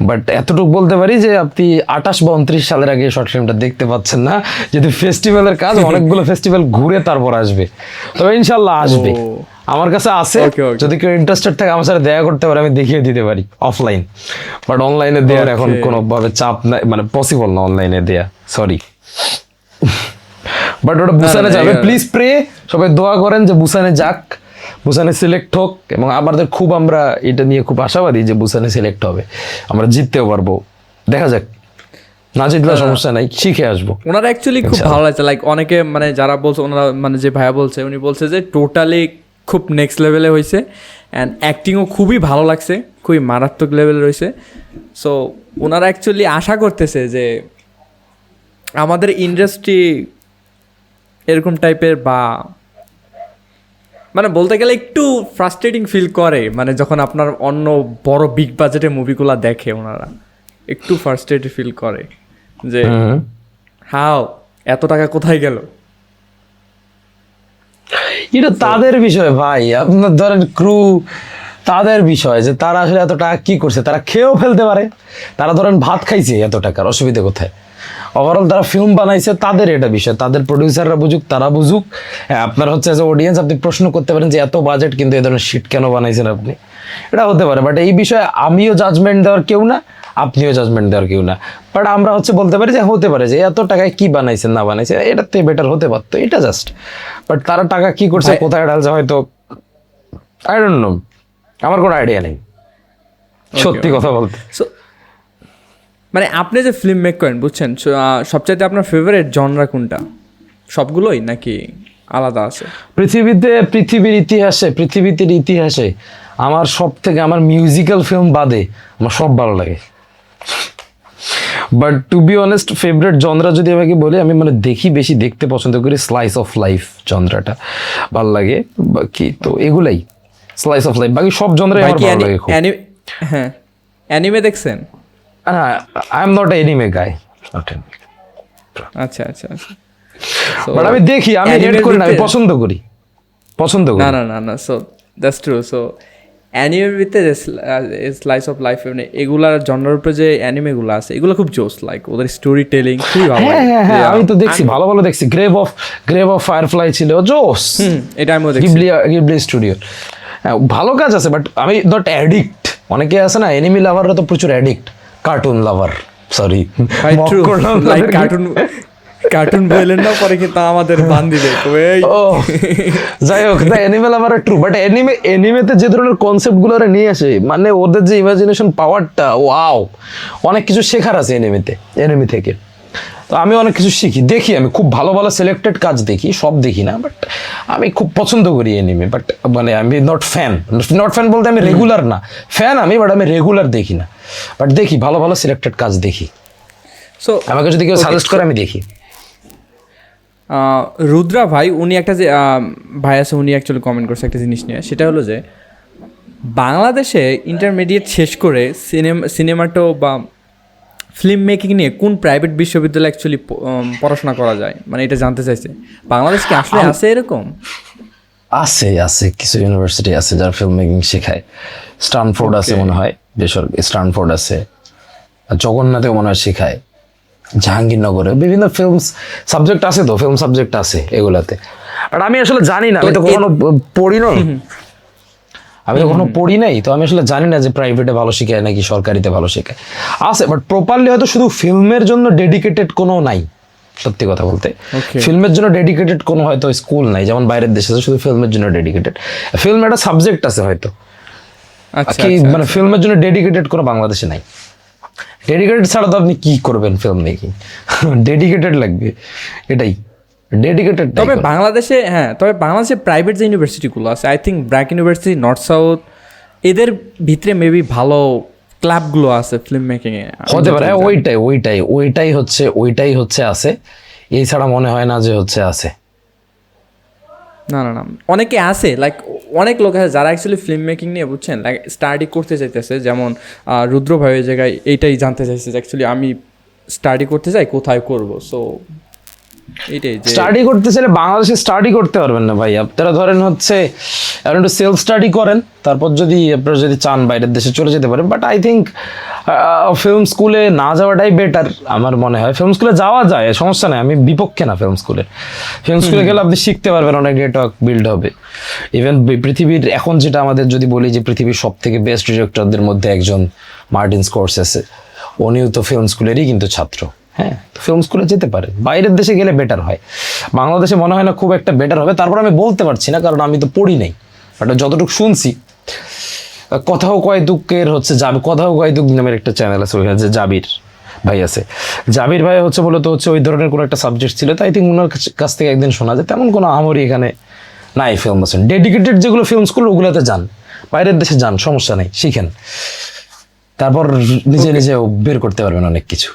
S2: বাট এতটুকু বলতে পারি যে আপনি 28 বা 29 সালের আগে শর্ট ফিল্মটা দেখতে পাচ্ছেন না, যেহেতু ফেস্টিভ্যালের কাজ, অনেকগুলো ফেস্টিভ্যাল ঘুরে তারপর আসবে। তবে ইনশাআল্লাহ আসবে, আমার কাছে আছে। যদি কেউ ইন্টারেস্টেড থাকে আমার সাথে দেখা করতে পারে, আমি দেখিয়ে দিতে পারি অফলাইন। বাট অনলাইনে দেওয়ার এখন কোনোভাবে চাপ নাই, মানে পসিবল না অনলাইনে দেয়া, সরি। বাট ওটা বুসানে যাবে, প্লিজ প্রে, সবাই দোয়া করেন যে বুসানে যাক, বুসানে সিলেক্ট হোক। এবং আমাদের খুব, আমরা এটা নিয়ে খুব আশাবাদী যে বুসানে সিলেক্ট হবে, আমরা জিততেও পারবো। দেখা যাক, না জিতলে সমস্যা নাই, শিখে আসবো।
S1: ওনারা অ্যাকচুয়ালি খুব ভালো লাগছে, লাইক অনেকে মানে যারা বলছে, ওনারা মানে যে ভাইয়া বলছে, উনি বলছে যে টোটালি খুব নেক্সট লেভেলে হয়েছে, অ্যান্ড অ্যাক্টিংও খুবই ভালো লাগছে, খুবই মারাত্মক লেভেলে রয়েছে। সো ওনারা অ্যাকচুয়ালি আশা করতেছে যে আমাদের ইন্ডাস্ট্রি এরকম টাইপের, বা মানে বলতে গেলে একটু ফ্রাস্ট্রেটিং ফিল করে, মানে যখন আপনার অন্য বড় বিগ বাজেটের মুভিগুলো দেখে ওনারা একটু ফ্রাস্ট্রেটেড ফিল করে যে হাও এত টাকা কোথায় গেল।
S2: এটা তাদের বিষয় ভাই, আপনার ধরেন ক্রু, তাদের বিষয় যে তারা আসলে এত টাকা কি করছে, তারা খেয়েও ফেলতে পারে। তারা ধরেন ভাত খাইছে এত টাকার, অসুবিধা কোথায়? ওভারঅল তারা ফিল্ম বানাইছে, তাদের এটা বিষয়, তাদের প্রডিউসাররা বুঝুক, তারা বুঝুক। হ্যাঁ, আপনার হচ্ছে এজ এ অডিয়েন্স আপনি প্রশ্ন করতে পারেন যে এত বাজেট কিন্তু এ ধরনের শিট কেন বানাইছেন আপনি, এটা হতে পারে। বাট এই বিষয়ে আমিও জাজমেন্ট দেওয়ার কেউ না, আপনিও জাজমেন্ট দেওয়ার কেউ না। বাট আমরা হচ্ছে বলতে পারি যে হতে পারে যে এত টাকায় কি বানাইছেন না বানাইছে, এটার থেকে বেটার হতে পারতো, এটা জাস্ট। বাট তারা টাকা কি করছে, কোথায় ঢালছে, হয়তো আই ডোন্ট নো, আমার কোনো আইডিয়া নেই সত্যি কথা বলতে।
S1: সো মানে আপনি যে ফিল্ম মেক করেন, বুঝছেন, সবচাইতে আপনার ফেভারিট জনরা কোনটা? সবগুলোই নাকি আলাদা আছে।
S2: পৃথিবীর ইতিহাসে আমার সব থেকে আমার মিউজিক্যাল ফিল্ম বাদে আমার সব ভালো লাগে। But to be honest favourite genre যদি আমাকে বলে, আমি মানে বেশি দেখতে পছন্দ করি স্লাইস অফ লাইফ জনরাটা ভালো লাগে। বাকি তো এগুলাই স্লাইস অফ লাইফ, বাকি সব জনরাই আমার ভালো লাগে খুব।
S1: হ্যাঁ, অ্যানিমে দেখছেন?
S2: আই এম নট এনিমে গাই।
S1: আচ্ছা আচ্ছা আচ্ছা।
S2: বাট আমি দেখি, আমি হেট করি না, আমি পছন্দ করি।
S1: না, so that's true. So anime ভিতরে স্লাইস অফ লাইফ মানে এগুলার জনরার উপরে যে অ্যানিমেগুলো আছে এগুলো খুব জোস, লাইক ওদের স্টোরি টেলিং খুবই ভালো লাগে।
S2: হ্যাঁ, আমি তো দেখছি, ভালো দেখছি। গ্রেভ অফ ফায়ারফ্লাই ছিল জোস।
S1: এটা আমিও দেখছি,
S2: গিবলি স্টুডিও। ভালো কাজ আছে, বাট আমি নট অ্যাডিক্ট। অনেকে আছে না এনিমি লাভাররা তো প্রচুর অ্যাডিক্ট, কার্টুন লাভার, সরি
S1: লাইক কার্টুন বললেন না, পরে কিন্তু আমাদের বান দিবে।
S2: ও যাই হোক, অ্যানিমে লাভার ট্রু, বাট এনিমেতে যে ধরনের কনসেপ্ট গুলো নিয়ে আসে, মানে ওদের যে ইমাজিনেশন পাওয়ারটা, ওয়াও, অনেক কিছু শেখার আছে এনিমি থেকে। তো আমি অনেক কিছু শিখি, দেখি। আমি খুব ভালো সিলেক্টেড কাজ দেখি, সব দেখি না, বাট আমি খুব পছন্দ করি এনিমে। বাট মানে আমি নট ফ্যান বলতে আমি রেগুলার না, ফ্যান আমি, বাট আমি রেগুলার দেখি না। বাট দেখি, ভালো সিলেক্টেড কাজ দেখি।
S1: সো
S2: আমাকে যদি কেউ সাজেস্ট করে আমি দেখি।
S1: রুদ্রা ভাই, উনি একটা যে ভাই আছে, উনি অ্যাকচুয়ালি কমেন্ট করছে একটা জিনিস নিয়ে, সেটা হলো যে বাংলাদেশে ইন্টারমিডিয়েট শেষ করে সিনেমাটো বা ফিল্ম মেকিং নিয়ে কোন প্রাইভেট বিশ্ববিদ্যালয়ে অ্যাকচুয়ালি পড়াশোনা করা যায়, মানে এটা জানতে চাইছে। বাংলাদেশ কি আসলে আছে এরকম?
S2: আছে কিছু ইউনিভার্সিটি আছে যারা ফিল্ম মেকিং শেখায়। স্টানফোর্ড আছে মনে হয়, বেসরকারি স্টানফোর্ড আছে, জগন্নাথেও মনে হয় শেখায়, জাহাঙ্গীরনগরে বিভিন্ন ফিল্ম সাবজেক্ট আছে, তো ফিল্ম সাবজেক্ট আছে এগুলাতে। আর আমি আসলে জানি না, আমি তো কখনো পড়ি না, আমি কখনো পড়ি নাই, তো আমি আসলে জানি না যে প্রাইভেটে ভালো শেখায় নাকি সরকারিতে ভালো শেখায়। আছে, বাট প্রপারলি হয়তো শুধু ফিল্মের জন্য ডেডিকেটেড কোনো নাই, সত্যি কথা বলতে। ফিল্মের জন্য ডেডিকেটেড কোনো হয়তো স্কুল নাই, যেমন বাইরের দেশে শুধু ফিল্মের জন্য ডেডিকেটেড। ফিল্ম একটা সাবজেক্ট আছে হয়তো, মানে ফিল্মের জন্য ডেডিকেটেড কোনো বাংলাদেশে নাই। ডেডিকেটেড ছাড়া তো আপনি কি করবেন ফিল্ম মেকিং, ডেডিকেটেড লাগবে, এটাই ডেডিকেটেড।
S1: তবে বাংলাদেশে প্রাইভেট যে ইউনিভার্সিটিগুলো আছে, I think BRAC university, north south, এদের ভিতরে মেবি ভালো ক্লাবগুলো আছে ফিল্ম মেকিং এ,
S2: হতে পারে। ওইটাই হচ্ছে আছে, এছাড়া মনে হয় না যে হচ্ছে আছে।
S1: না, অনেকে আছে, লাইক অনেক লোক আছে যারা অ্যাকচুয়ালি ফিল্ম মেকিং নিয়ে, বুঝছেন, লাইক স্টাডি করতে চাইতেছে। যেমন রুদ্র ভাই ওই জায়গায় এইটাই জানতে চাইছে যে অ্যাকচুয়ালি আমি স্টাডি করতে চাই, কোথায় করবো। সো এইটাই,
S2: স্টাডি করতে চাইলে বাংলাদেশে স্টাডি করতে পারবেন না ভাই। আপনারা ধরেন হচ্ছে একটু সেলফ স্টাডি করেন, তারপর যদি আপনারা যদি চান বাইরের দেশে চলে যেতে পারেন। বাট আই থিঙ্ক ফিল্ম স্কুলে না যাওয়াটাই বেটার আমার মনে হয়। ফিল্ম স্কুলে যাওয়া যায়, সমস্যা নেই, আমি বিপক্ষে না ফিল্ম স্কুলে গেলে আপনি শিখতে পারবেন, অনেক নেটওয়ার্ক বিল্ড হবে। ইভেন পৃথিবীর এখন যেটা আমাদের যদি বলি যে পৃথিবীর সব থেকে বেস্ট ডিরেক্টরদের মধ্যে একজন মার্টিন স্করসেসে, উনিও তো ফিল্ম স্কুলেরই কিন্তু ছাত্র। হ্যাঁ, ফিল্ম স্কুলে যেতে পারে, বাইরের দেশে গেলে বেটার হয়। বাংলাদেশে মনে হয় না খুব একটা বেটার হবে। তারপর আমি বলতে পারছি না, কারণ আমি তো পড়ি নাই, বাট যতটুকু শুনছি, কথাও কয় দুঃখের হচ্ছে কথাও কয় দুঃখ নামের একটা চ্যানেল আছে, ওইখানে যে জাবির ভাই আছে, জাবির ভাই হচ্ছে মূলত হচ্ছে ওই ধরনের কোনো একটা সাবজেক্ট ছিল। তাই থিঙ্ক ওনার কাছ থেকে একদিন শোনা যায় তেমন কোনো আমরই এখানে নাই ফিল্ম আছে। ডেডিকেটেড যেগুলো ফিল্ম স্কুল ওগুলোতে যান, বাইরের দেশে যান, সমস্যা নেই, শিখেন, তারপর নিজে বের করতে পারবেন অনেক কিছু।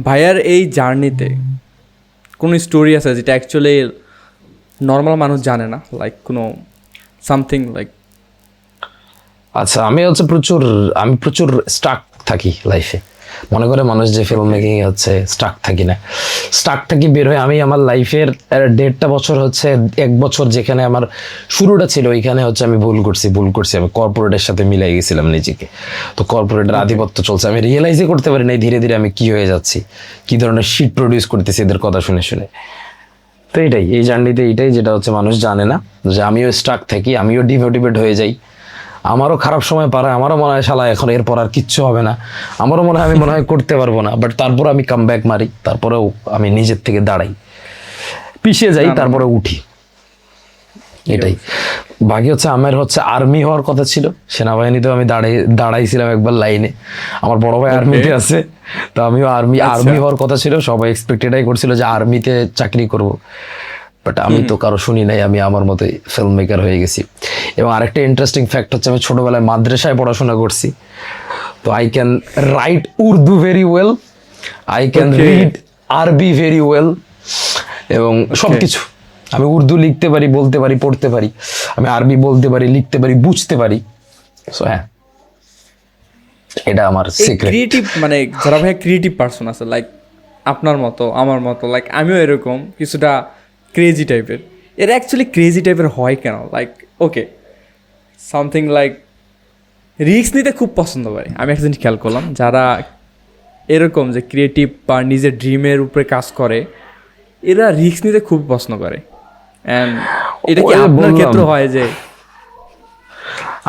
S1: ভাইয়ার এই জার্নিতে কোনো স্টোরি আছে যেটা অ্যাকচুয়ালি নর্মাল মানুষ জানে না, লাইক কোনো সামথিং লাইক?
S2: আচ্ছা, আমি হচ্ছে প্রচুর স্টাক থাকি লাইফে। মনে করে মানুষ যে ফিল্ম মেকিং হচ্ছে স্টাক থাকি বের হয়ে। আমি আমার লাইফের 1.5 বছর হচ্ছে 1 বছর যেখানে আমার শুরুটা ছিল, ওইখানে হচ্ছে আমি ভুল করছি। আমি কর্পোরেটের সাথে মিলাই গেছিলাম নিজেকে। তো কর্পোরেটের আধিপত্য চলছে, আমি রিয়েলাইজই করতে পারি নাই ধীরে ধীরে আমি কি হয়ে যাচ্ছি, কি ধরনের শিট প্রডিউস করতেছি এদের কথা শুনে। তো এই জার্নিতে এইটাই যেটা হচ্ছে মানুষ জানে না, যে আমিও স্টাক থাকি, আমিও ডিমোটিভেট হয়ে যাই। আমারও খারাপ সময় পারে, আমারও মনে হয় শালা এখন এরপর আর কিচ্ছু হবে না, আমারও মনে হয় করতে পারবো না। বাট তারপর আমি কাম ব্যাক মারি, তারপরেও আমি নিজের থেকে দাঁড়াই, পিছিয়ে যাই, তারপরে উঠি। এটাই বাকি হচ্ছে। আমার হচ্ছে আর্মি হওয়ার কথা ছিল, সেনাবাহিনীতেও আমি দাঁড়াইছিলাম একবার লাইনে। আমার বড় ভাই আর্মিতে আছে, তো আমিও আর্মি হওয়ার কথা ছিল। সবাই এক্সপেক্টেডাই করছিল যে আর্মিতে চাকরি করব। বাট আমি তো কারো শুনি নাই, আমি আমার মতোই ফিল্ম মেকার হয়ে গেছি। এবং আরেকটা ইন্টারেস্টিং ফ্যাক্ট হচ্ছে আমি ছোটোবেলায় মাদ্রাসায় পড়াশোনা করছি, তো I can write Urdu very well, I can read আরবি ভেরি ওয়েল, এবং সব কিছু আমি উর্দু লিখতে পারি, বলতে পারি, পড়তে পারি, আমি আরবি বলতে পারি, লিখতে পারি, বুঝতে পারি। সো হ্যাঁ, এটা আমার সিক্রেট।
S1: ক্রিয়েটিভ মানে যারা ভাই ক্রিয়েটিভ পার্সন আছে লাইক আপনার মতো আমার মতো, লাইক আমিও এরকম কিছুটা ক্রেজি টাইপের। এরা অ্যাকচুয়ালি ক্রেজি টাইপের হয় কেন? Like okay something like risk নিতে খুব পছন্দ করে। আমি একটা জিনিস খেয়াল করলাম, যারা এরকম যে ক্রিয়েটিভ বা নিজের ড্রিমের উপরে কাজ করে, এরা রিস্ক নিতে খুব পছন্দ করে। অ্যান্ড এটা কি
S2: ওই
S1: আপনার
S2: বললাম।
S1: ক্ষেত্রে হয় যে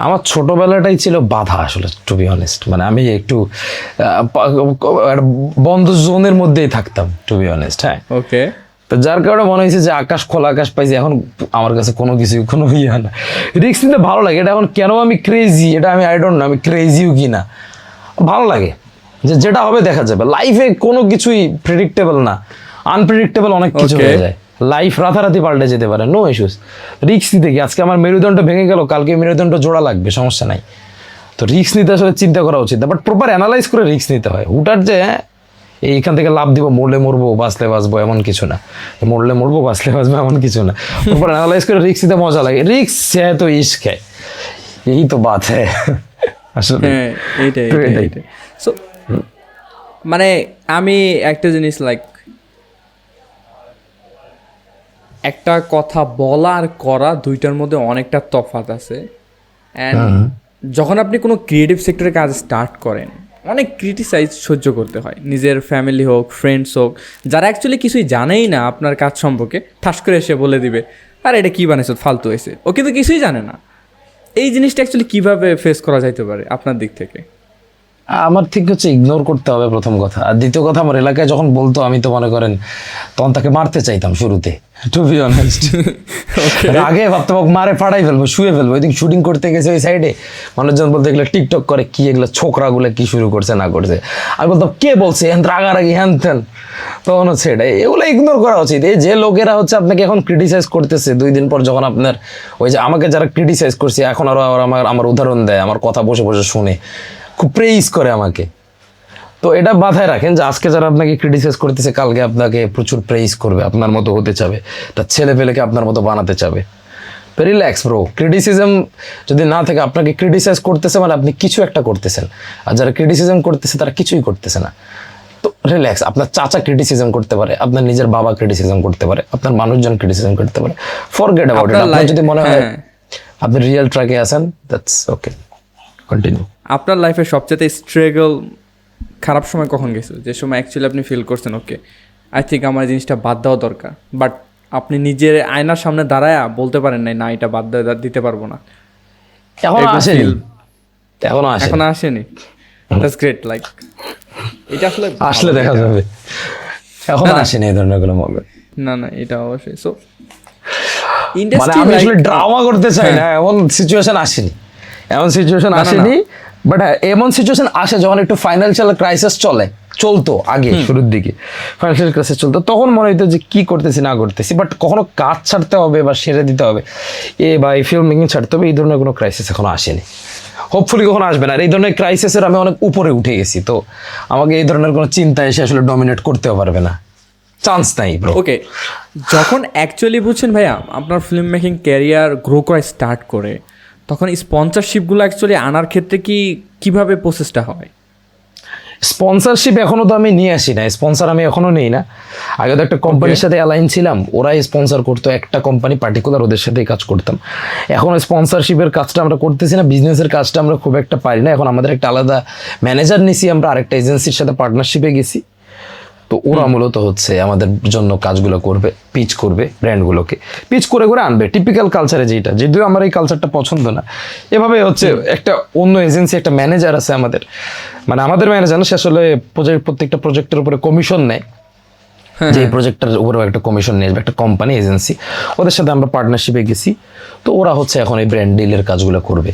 S2: আমার ছোটবেলাটাই ছিল বাধা আসলে, টু বি অনেস্ট। মানে আমি একটু একটা বন্ধ জোনের মধ্যেই থাকতাম, টু বি অনেস্ট। হ্যাঁ,
S1: ওকে
S2: তো যার কারণে মনে হয়েছে যে আকাশ খোলা আকাশ পাইছি, এখন আমার কাছে কোনো কিছু কোনো ইয়ে না, রিস্ক নিতে ভালো লাগে। এটা এখন কেন আমি ক্রেজি, এটা আমি আই ডোন্ট নো, আমি ক্রেজিও কি না, ভালো লাগে যে যেটা হবে দেখা যাবে। লাইফে কোনো কিছুই প্রেডিক্টেবল না, আনপ্রেডিক্টেবল অনেক কিছু
S1: Okay.
S2: হয়ে যায়। লাইফ রাতারাতি পাল্টে যেতে পারে, নো ইস্যুস। রিস্ক নিতে কি, আজকে আমার মেরুদণ্ড ভেঙে গেল, কালকে মেরুদণ্ড জোড়া লাগবে, সমস্যা নাই। তো রিস্ক নিতে আসলে চিন্তা করা উচিত, বাট প্রপার অ্যানালাইজ করে রিস্ক নিতে হয়। হুটার যে এইখান থেকে লাভ দিব, মরলে মরবো বাঁচলে বাঁচবো এমন কিছু না, মরলে মরবো বাঁচলে বাঁচবো এমন কিছু না। প্রপার অ্যানালাইজ করে রিস্ক নিতে মজা লাগে। রিস্ক হ্যাঁ তো ইস্ক হ্যাঁ, এই তো বাত হ্যাঁ আসলে।
S1: হ্যাঁ এইটাই
S2: তো
S1: এইটাই
S2: এটাই।
S1: এইটাই। সো মানে আমি একটা জিনিস লাইক একটা কথা বলা আর করা দুইটার মধ্যে অনেকটা তফাৎ আছে। অ্যান্ড যখন আপনি কোনো ক্রিয়েটিভ সেক্টরে কাজ স্টার্ট করেন, অনেক ক্রিটিসাইজ সহ্য করতে হয়, নিজের ফ্যামিলি হোক, ফ্রেন্ডস হোক, যারা অ্যাকচুয়ালি কিছুই জানেই না আপনার কাজ সম্পর্কে, ঠাস করে এসে বলে দিবে আর এটা কী বানিয়েছো, ফালতু হয়েছে, ও কিন্তু কিছুই জানে না। এই জিনিসটা অ্যাকচুয়ালি কীভাবে ফেস করা যাইতে পারে আপনার দিক থেকে?
S2: আমার ঠিক হচ্ছে ইগনোর করতে হবে প্রথম কথা, আর দ্বিতীয় কথা আমার এলাকায় যখন বলতো আমি তো মনে করেন তখন তাকে মারতে চাইতাম শুরুতে, টু বি অনেস্ট। আগে ভাবতাম ওকে মারে ফাড়াই ফেলবো, শুয়ে ফেলবো। ওই দিন শুটিং করতে গেছে ওই সাইডে, মানুষজন বলতে এগুলো টিকটক করে, কি এগুলো ছোকরাগুলো কি শুরু করছে না করছে। আমি বলতাম কে বলছে হ্যান, রাগারাগি হ্যান ত্যান। তখন হচ্ছে এটাই, এগুলো ইগনোর করা উচিত। এই যে লোকেরা হচ্ছে আপনাকে এখন ক্রিটিসাইজ করতেছে, 2 দিন পর যখন আপনার ওই যে আমাকে যারা ক্রিটিসাইজ করছে এখন আরো আমার উদাহরণ দেয়, আমার কথা বসে বসে শুনে খুব প্রেইজ করে আমাকে। তো এটা মাথায় রাখেন যে আজকে যারা আপনাকে ক্রিটিসাইজ করতেছে, কালকে আপনাকে প্রচুর প্রেইজ করবে, আপনার মতো হতে চাবে, তার ছেলে পেলেকে আপনার মতো বানাতে চাবে। তো রিল্যাক্স ব্রো, ক্রিটিসিজম যদি না থাকে, আপনাকে ক্রিটিসাইজ করতেছে মানে আপনি কিছু একটা করতেছেন, আর যারা ক্রিটিসিজম করতেছে তারা কিছুই করতেছে না। তো রিল্যাক্স, আপনার চাচা ক্রিটিসিজম করতে পারে, আপনার নিজের বাবা ক্রিটিসিজম করতে পারে, আপনার মানুষজন ক্রিটিসিজম করতে পারে, ফরগেট অ্যাবাউট ইট। আপনার যদি মনে হয় আপনি রিয়েল ট্র্যাকে আছেন, দ্যাটস ওকে, কন্টিনিউ।
S1: আপনার লাইফের সবচেয়ে স্ট্রাগল খারাপ সময় কখন গেছে, যে সময় অ্যাকচুয়ালি আপনি ফিল করছেন ওকে আই থিঙ্ক আমার এই জিনিসটা বাদ দেওয়া দরকার, বাট আপনি নিজের আয়নার সামনে দাঁড়ায় বলতে পারেন নাই না এটা বাদ দিতে পারবো না?
S2: এখনো আসেনি, এখনো
S1: এখন আসেনি? That's great. লাইক এটা আসলে
S2: আসলে দেখা যাবে, এখন আসেনি এই ধরনের কোনো মোমেন্ট।
S1: না না এটা অবশ্যই। সো
S2: মানে আমি আসলে ড্রামা করতে চাই না, এমন সিচুয়েশন আসেনি, এমন সিচুয়েশন আসেনি। বাট হ্যাঁ, এমন সিচুয়েশন আসে যখন একটু ফাইন্যান্সিয়াল ক্রাইসিস চলতো আগে, শুরুর দিকে ফাইন্যান্সিয়াল ক্রাইসিস চলতো, তখন মনে হইতো যে কি করতেছি না করতেছি, বাট কখনো কাজ ছাড়তে হবে বা সেরে দিতে হবে বা এই ফিল্ম মেকিং ছাড়তে হবে, এই ধরনের কোনো ক্রাইসিস এখনো আসেনি, হোপফুলি কখনো আসবে না। আর এই ধরনের ক্রাইসিসের আমি অনেক উপরে উঠে গেছি, তো আমাকে এই ধরনের কোনো চিন্তা এসে আসলে ডমিনেট করতেও পারবে না, চান্স নাই ব্রো।
S1: ওকে, যখন অ্যাকচুয়ালি বুঝছেন ভাইয়া আপনার ফিল্ম মেকিং ক্যারিয়ার গ্রো করা স্টার্ট করে, তখন স্পন্সরশিপগুলো অ্যাকচুয়ালি আনার ক্ষেত্রে কিভাবে প্রসেসটা হয়?
S2: স্পন্সরশিপ এখনো তো আমি নিয়ে আসি না, স্পন্সর আমি এখনো নেই না। আগে তো একটা কোম্পানির সাথে অ্যালাইন ছিলাম, ওরাই স্পন্সর করতো, একটা কোম্পানি পার্টিকুলার, ওদের সাথেই কাজ করতাম। এখন স্পন্সরশিপের কাজটা আমরা করতেছি না, বিজনেসের কাজটা আমরা খুব একটা পারি না। এখন আমাদের একটা আলাদা ম্যানেজার নিছি, আমরা আরেকটা এজেন্সির সাথে পার্টনারশিপে গেছি, তো ওরা মূলত হচ্ছে আমাদের জন্য কাজগুলো করবে, পিচ করবে, ব্র্যান্ডগুলোকে পিচ করে করে আনবে, টিপিক্যাল কালচারে যেটা, যদিও আমার এই কালচারটা পছন্দ না। এভাবে হচ্ছে একটা অন্য এজেন্সি, একটা ম্যানেজার আছে আমাদের, মানে আমাদের ম্যানেজার না, সে আসলে প্রত্যেকটা প্রজেক্টের উপরে কমিশন নেয়, যে এই প্রজেক্টটার উপরেও একটা কমিশন নিয়ে আসবে, একটা কোম্পানি এজেন্সি, ওদের সাথে আমরা পার্টনারশিপে গেছি। তো ওরা হচ্ছে এখন এই ব্র্যান্ড ডিলের কাজগুলো করবে,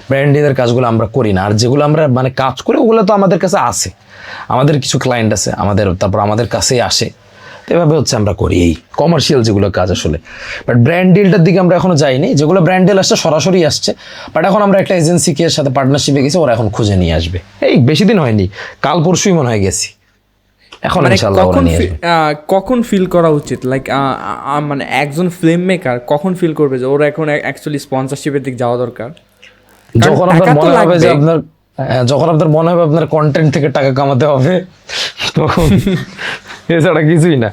S2: ব্র্যান্ড ডিলের কাজগুলো আমরা করি না। আর যেগুলো আমরা মানে কাজ করি ওগুলো তো আমাদের কাছে আসে, আমাদের কিছু ক্লায়েন্ট আছে আমাদের, তারপর আমাদের কাছেই আসে, তো এভাবে হচ্ছে আমরা করি এই কমার্শিয়াল যেগুলো কাজ আসলে। বাট ব্র্যান্ড ডিলটার দিকে আমরা এখনো যাইনি, যেগুলো ব্র্যান্ড ডিল আসছে সরাসরি আসছে। বাট এখন আমরা একটা এজেন্সিকে সাথে পার্টনারশিপে গেছি, ওরা এখন খুঁজে নিয়ে আসবে। এই বেশি দিন হয়নি, কাল পরশুই মনে হয় গেছি, এখন
S1: মানে
S2: ইনশাআল্লাহ ওরা নিয়ে আসবে।
S1: কখন ফিল করা উচিত, লাইক মানে একজন ফিল্ম মেকার কখন ফিল করবে যে ওরা এখন অ্যাকচুয়ালি স্পন্সরশিপের দিক যাওয়া দরকার?
S2: যখন
S1: টাকা
S2: আপনার
S1: তো
S2: মনে হবে যে
S1: লাগবে।
S2: আপনার যখন আপনার মনে হবে আপনার কন্টেন্ট থেকে টাকা কামাতে হবে, তখন এছাড়া কিছুই না।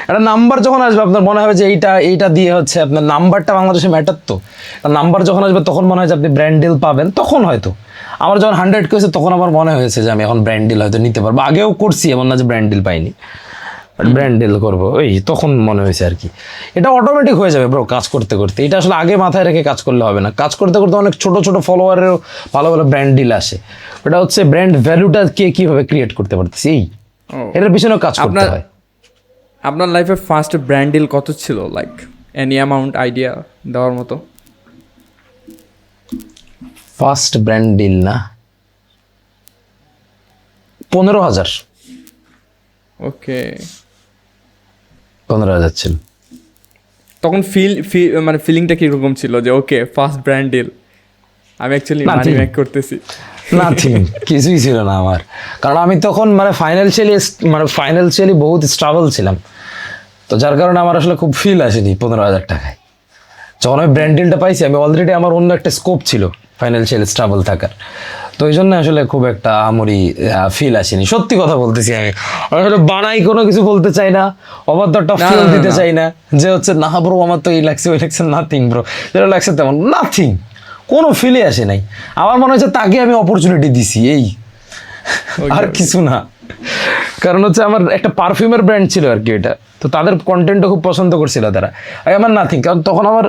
S2: একটা নাম্বার যখন আসবে আপনার মনে হবে যে এইটা দিয়ে হচ্ছে আপনার নাম্বারটা বাংলাদেশে ম্যাটার, তো নাম্বার যখন আসবে তখন মনে হয় যে আপনি ব্র্যান্ড ডিল পাবেন, তখন হয়তো। আমার যখন 100 হয়েছে তখন আমার মনে হয়েছে যে আমি এখন ব্র্যান্ড ডিল হয়তো নিতে পারবো। আগেও করছি, এমন না যে ব্র্যান্ড ডিল পাইনি, ব্র্যান্ড ডিল করবো, ওই তখন মনে হয়েছে আর কি। এটা অটোমেটিক হয়ে যাবে ব্রো কাজ করতে করতে। এটা আসলে আগে মাথায় রেখে কাজ করলে হবে না, কাজ করতে করতে অনেক ছোট ছোট ফলোয়ারেরও ভালো ভালো ব্র্যান্ড ডিল আসে। এটা হচ্ছে ব্র্যান্ড ভ্যালুটা কে কীভাবে ক্রিয়েট করতে পারতেছি, এই এটার পিছনেও কাজ করতে হয়।
S1: আপনার লাইফে ফার্স্ট ব্র্যান্ড ডিল কত ছিল, লাইক এনি অ্যামাউন্ট আইডিয়া দেওয়ার মতো?
S2: ফার্স্ট ব্র্যান্ড ডিল না, 15,000।
S1: ওকে,
S2: 15,000 ছিল।
S1: তখন মানে ফিলিংটা কিরকম ছিল যে ওকে ফার্স্ট ব্র্যান্ড ডিল, আমি অ্যাকচুয়ালি মানি
S2: Nothing.
S1: মেক করতেছি?
S2: নাথিং, কিছুই ছিল না আমার। কারণ আমি তখন মানে ফাইন্যান্সিয়ালি বহুত স্ট্রাগল ছিলাম, তো যার কারণে আমার আসলে খুব ফিল আসেনি 15,000 টাকায়। যখন আমি ব্র্যান্ড ডিলটা পাইছি, আমি অলরেডি আমার অন্য একটা স্কোপ ছিল ফাইন্যান্সিয়াল স্ট্রাগল থাকার, তো ওই জন্য আসলে খুব একটা আমরি ফিল আসেনি। সত্যি কথা বলতেছি, আমি আসলে বানাই কোনো কিছু বলতে চাই না, অবাধ্যটা
S1: না,
S2: ফিল
S1: না,
S2: দিতে
S1: না।
S2: চাই না যে হচ্ছে না ব্রো আমার তো এই লাগছে ওই লাগছে, নাথিং ব্রো, যেটা লাগছে তেমন নাথিং, কোনো ফিলে আসে নাই। আমার মনে হচ্ছে তাকে আমি অপরচুনিটি দিছি, এই আর কিছু না। কারণ হচ্ছে আমার একটা পারফিউমের ব্র্যান্ড ছিল আর কি, এটা তো তাদের কন্টেন্টও খুব পছন্দ করছিল তারা। আমার নাথিং, কারণ তখন আমার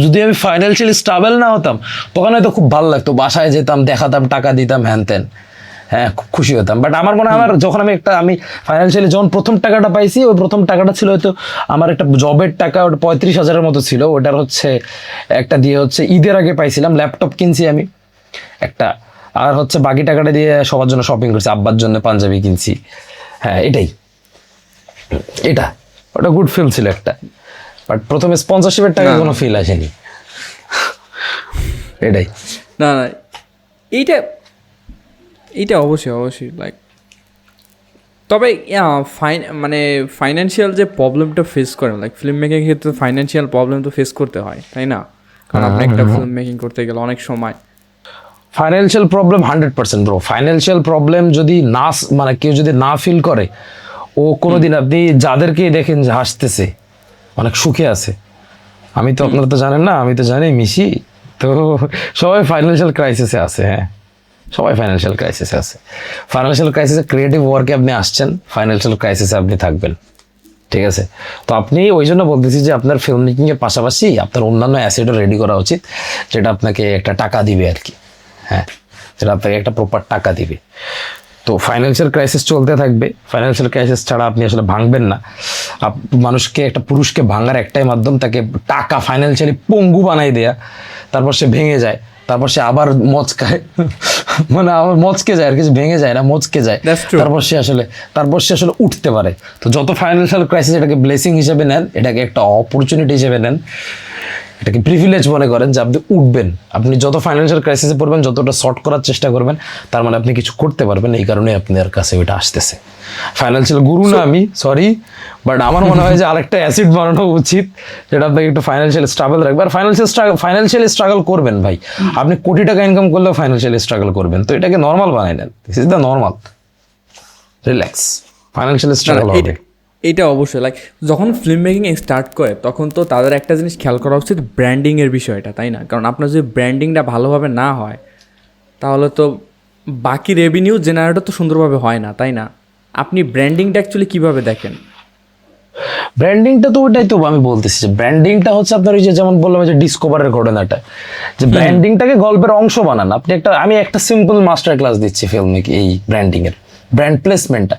S2: যদি আমি ফাইন্যান্সিয়ালি স্টেবল না হতাম, তখন হয়তো খুব ভালো লাগতো, বাসায় যেতাম, দেখাতাম, টাকা দিতাম, হ্যান ত্যান, হ্যাঁ খুব খুশি হতাম। বাট আমার মনে হয় যখন আমি ফাইন্যান্সিয়ালি যখন প্রথম টাকাটা পাইছি, ওই প্রথম টাকাটা ছিল হয়তো আমার একটা জবের টাকা, ওটা 35,000-এর মতো ছিল। ওটার হচ্ছে একটা দিয়ে হচ্ছে ঈদের আগে পাইছিলাম, ল্যাপটপ কিনছি আমি একটা, আর হচ্ছে বাকি টাকাটা দিয়ে সবার জন্য শপিং করছি, আব্বার জন্য পাঞ্জাবি কিনছি, হ্যাঁ এটাই, এটা ওটা গুড ফিল ছিল একটা। বাট প্রথমে স্পন্সরশিপের টাকা কোনো ফিল আসেনি, এটাই।
S1: না না, এইটা অবশ্যই লাইক, তবে মানে ফাইন্যান্সিয়াল যে প্রবলেমটা ফেস করেন, লাইক ফিল্ম মেকিং ক্ষেত্রে ফাইন্যান্সিয়াল প্রবলেম তো ফেস করতে হয়, তাই না? কারণ আপনি একটা ফিল্ম মেকিং করতে গেলে অনেক সময়
S2: financial problem 100% bro. Financial problem যদি মানে কেউ যদি না ফিল করে, ও কোনোদিন, আপনি যাদেরকে দেখেন যে হাসতেছে, অনেক সুখে আছে, আমি তো আপনারা তো জানেন না, আমি তো জানি মিশি, তো সবাই ফাইন্যান্সিয়াল ক্রাইসিসে আছে, হ্যাঁ সবাই ফাইন্যান্সিয়াল ক্রাইসিসে আছে। ফাইন্যান্সিয়াল ক্রাইসিসে ক্রিয়েটিভ ওয়ার্কে আপনি আসছেন, ফাইন্যান্সিয়াল ক্রাইসিসে আপনি থাকবেন, ঠিক আছে? তো আপনি ওই জন্য বলতেছি যে আপনার ফিল্ম মেকিংয়ের পাশাপাশি আপনার অন্যান্য অ্যাসেটও রেডি করা উচিত, যেটা আপনাকে একটা টাকা দিবে আর কি, হ্যাঁ যেটা আপনাকে একটা প্রপার টাকা দিবে। তো ফাইন্যান্সিয়াল ক্রাইসিস চলতে থাকবে, ফাইন্যান্সিয়াল ক্রাইসিস ছাড়া আপনি আসলে ভাঙবেন না। মানুষকে, একটা পুরুষকে ভাঙার একটাই মাধ্যম, তাকে টাকা ফাইন্যান্সিয়ালি পঙ্গু বানাই দেয়া, তারপর সে ভেঙে যায়, তারপর সে আবার মচকায়, মানে আবার মচকে যায় আর কিছু, ভেঙে যায় না, মচকে যায়,
S1: That's true.
S2: তারপর সে আসলে উঠতে পারে। তো যত ফাইন্যান্সিয়াল ক্রাইসিস এটাকে ব্লেসিং হিসেবে নেন, এটাকে একটা অপরচুনিটি হিসেবে নেন, এটাকে প্রিভিলেজ মনে করেন যে আপনি উঠবেন। আপনি যত ফাইন্যান্সিয়াল ক্রাইসিসে পড়বেন, যতটা শর্ট করার চেষ্টা করবেন, তার মানে আপনি কিছু করতে পারবেন, এই কারণে আপনার কাছে ওইটা আসতেছে। ফাইন্যান্সিয়াল গুরু না আমি, সরি, বাট আমার মনে হয় যে আরেকটা অ্যাসিড বানানো উচিত, যেটা আপনাকে একটু ফাইন্যান্সিয়াল স্ট্রাগল রাখবে। আর ফাইন্যান্সিয়ালি স্ট্রাগল করবেন ভাই, আপনি কোটি টাকা ইনকাম করলেও ফাইন্যান্সিয়ালি স্ট্রাগল করবেন, তো এটাকে নর্মাল বানাই নেন, this is the normal, relax, financially struggle হবে।
S1: এটা অবশ্যই, লাইক যখন ফিল্ম মেকিং স্টার্ট করে তখন তো তাদের একটা জিনিস খেয়াল করা উচিত, ব্র্যান্ডিংয়ের বিষয়টা, তাই না? কারণ আপনার যদি ব্র্যান্ডিংটা ভালোভাবে না হয়, তাহলে তো বাকি রেভিনিউ জেনারেটর তো সুন্দরভাবে হয় না, তাই না? আপনি ব্র্যান্ডিংটা অ্যাকচুয়ালি কীভাবে দেখেন?
S2: ব্র্যান্ডিংটা তো ওইটাই তো আমি বলতেছি, যে ব্র্যান্ডিংটা হচ্ছে আপনার ওই যে যেমন বললাম যে ডিসকভারের ঘটনাটা, যে ব্র্যান্ডিংটাকে গল্পের অংশ বানান আপনি। আমি একটা সিম্পল মাস্টার ক্লাস দিচ্ছি ফিল্ম মেকিং, এই ব্র্যান্ডিং এর ব্র্যান্ড প্লেসমেন্টটা।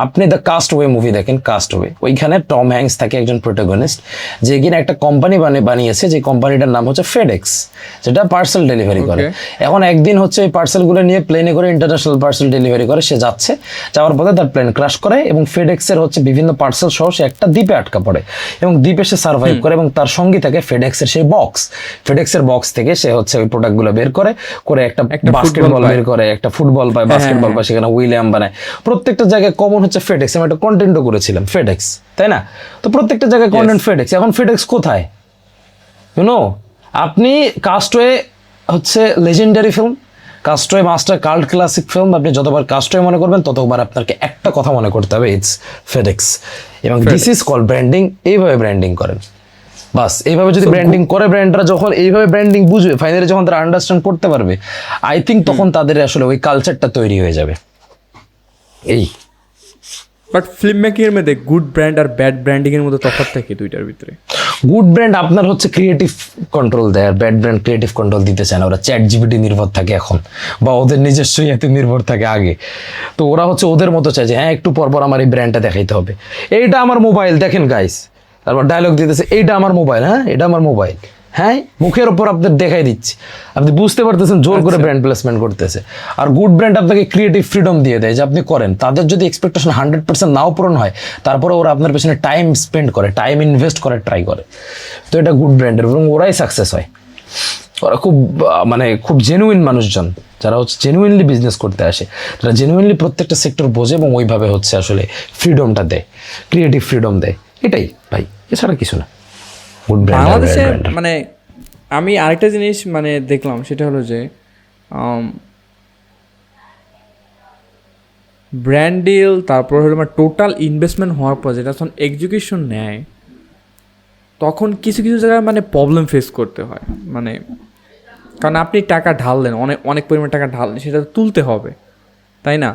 S2: আপনি দ্য কাস্টওয়ে মুভি দেখেন, কাস্টওয়ে, ওইখানে টম হ্যাঙ্কস থাকে একজন প্রোটাগনিস্ট, যে কিনা একটা কোম্পানি বানিয়েছে, যে কোম্পানিটার নাম হচ্ছে ফেডেক্স, যেটা পার্সেল ডেলিভারি করে। এখন একদিন হচ্ছে এই পার্সেলগুলো নিয়ে প্লেনে করে ইন্টারন্যাশনাল পার্সেল ডেলিভারি করে, সে যাচ্ছে, যাওয়ার পথে তার প্লেন ক্র্যাশ করে এবং ফেডেক্সের হচ্ছে বিভিন্ন পার্সেল সহ সে একটা দ্বীপে আটকা পড়ে এবং দ্বীপে সে সার্ভাইভ করে এবং তার সঙ্গী থাকে ফেডেক্সের সেই বক্স। ফেডেক্সের বক্স থেকে সে হচ্ছে ওই প্রোডাক্টগুলো বের করে একটা বাস্কেটবল বের করে, একটা ফুটবল পায়, বাস্কেটবল পায়, সেখানে উইলিয়াম বানায়। প্রত্যেকটা জায়গায় কমন হচ্ছে ফেডেক্স। আমি একটা কন্টেন্টও করেছিলাম ফেডেক্স, তাই না? তো প্রত্যেকটা জায়গায় কন্টেন্ট ফেডেক্স। এখন ফেডেক্স কোথায়? ইউনো, আপনি কাস্টওয়ে হচ্ছে legendary film, Castaway master cult classic film. আপনি যতবার কাস্টওয়ে মনে করবেন ততবার আপনাকে একটা কথা মনে করতে হবে, ইটস ফেডেক্স। এবং দিস ইজ কল ব্র্যান্ডিং। এইভাবে ব্র্যান্ডিং করেন, বাস। এইভাবে যদি ব্র্যান্ডিং করে, ব্র্যান্ডরা যখন এইভাবে ব্র্যান্ডিং বুঝবে, ফাইনালি যখন তারা আন্ডারস্ট্যান্ড করতে পারবে, আই থিঙ্ক তখন তাদের আসলে ওই কালচারটা তৈরি হয়ে যাবে। এই
S1: বাট ফিল্ম মেকিং এর মধ্যে গুড ব্র্যান্ড আর ব্যাড ব্র্যান্ডিং এর মধ্যে তফাৎ থাকে দুইটার ভিতরে।
S2: গুড ব্র্যান্ড আপনার হচ্ছে ক্রিয়েটিভ কন্ট্রোল দেয়, আর ব্যাড ব্র্যান্ড ক্রিয়েটিভ কন্ট্রোল দিতে চায় না। ওরা চ্যাট জিপিটি নির্ভর থাকে এখন, বা ওদের নিজস্ব ইয়াতে নির্ভর থাকে আগে। তো ওরা হচ্ছে ওদের মতো চায় যে হ্যাঁ একটু পর পর আমার এই ব্র্যান্ডটা দেখাইতে হবে, এইটা আমার মোবাইল দেখেন গাইস, তারপর ডায়লগ দিতেছে এইটা আমার মোবাইল, হ্যাঁ এটা আমার মোবাইল, হ্যাঁ মুখের ওপর আপনার দেখাই দিচ্ছি, আপনি বুঝতে পারতেছেন জোর করে ব্র্যান্ড প্লেসমেন্ট করতেছে। আর গুড ব্র্যান্ড আপনাকে ক্রিয়েটিভ ফ্রিডম দিয়ে দেয় যে আপনি করেন। তাদের যদি এক্সপেকটেশন 100% নাও পূরণ হয়, তারপরে ওরা আপনার পেছনে টাইম স্পেন্ড করে, টাইম ইনভেস্ট করে ট্রাই করে। তো এটা গুড ব্র্যান্ডের, এবং ওরাই সাকসেস হয়। ওরা খুব মানে খুব জেনুইন মানুষজন, যারা হচ্ছে জেনুইনলি বিজনেস করতে আসে, যারা জেনুইনলি প্রত্যেকটা সেক্টর বোঝে এবং ওইভাবে হচ্ছে আসলে ফ্রিডমটা দেয়, ক্রিয়েটিভ ফ্রিডম দেয়। এটাই ভাই, এছাড়া কিছু না।
S1: বাংলাদেশে মানে আমি আরেকটা জিনিস মানে দেখলাম, সেটা হলো যে ব্র্যান্ড ডিল, তারপর হলো টোটাল ইনভেস্টমেন্ট হওয়ার পর যেটা যখন এক্সিকিউশন নেয়, তখন কিছু কিছু জায়গায় মানে প্রবলেম ফেস করতে হয়। মানে কারণ আপনি টাকা ঢাললেন, অনেক অনেক পরিমাণ টাকা ঢাললেন, সেটা তুলতে হবে, তাই না?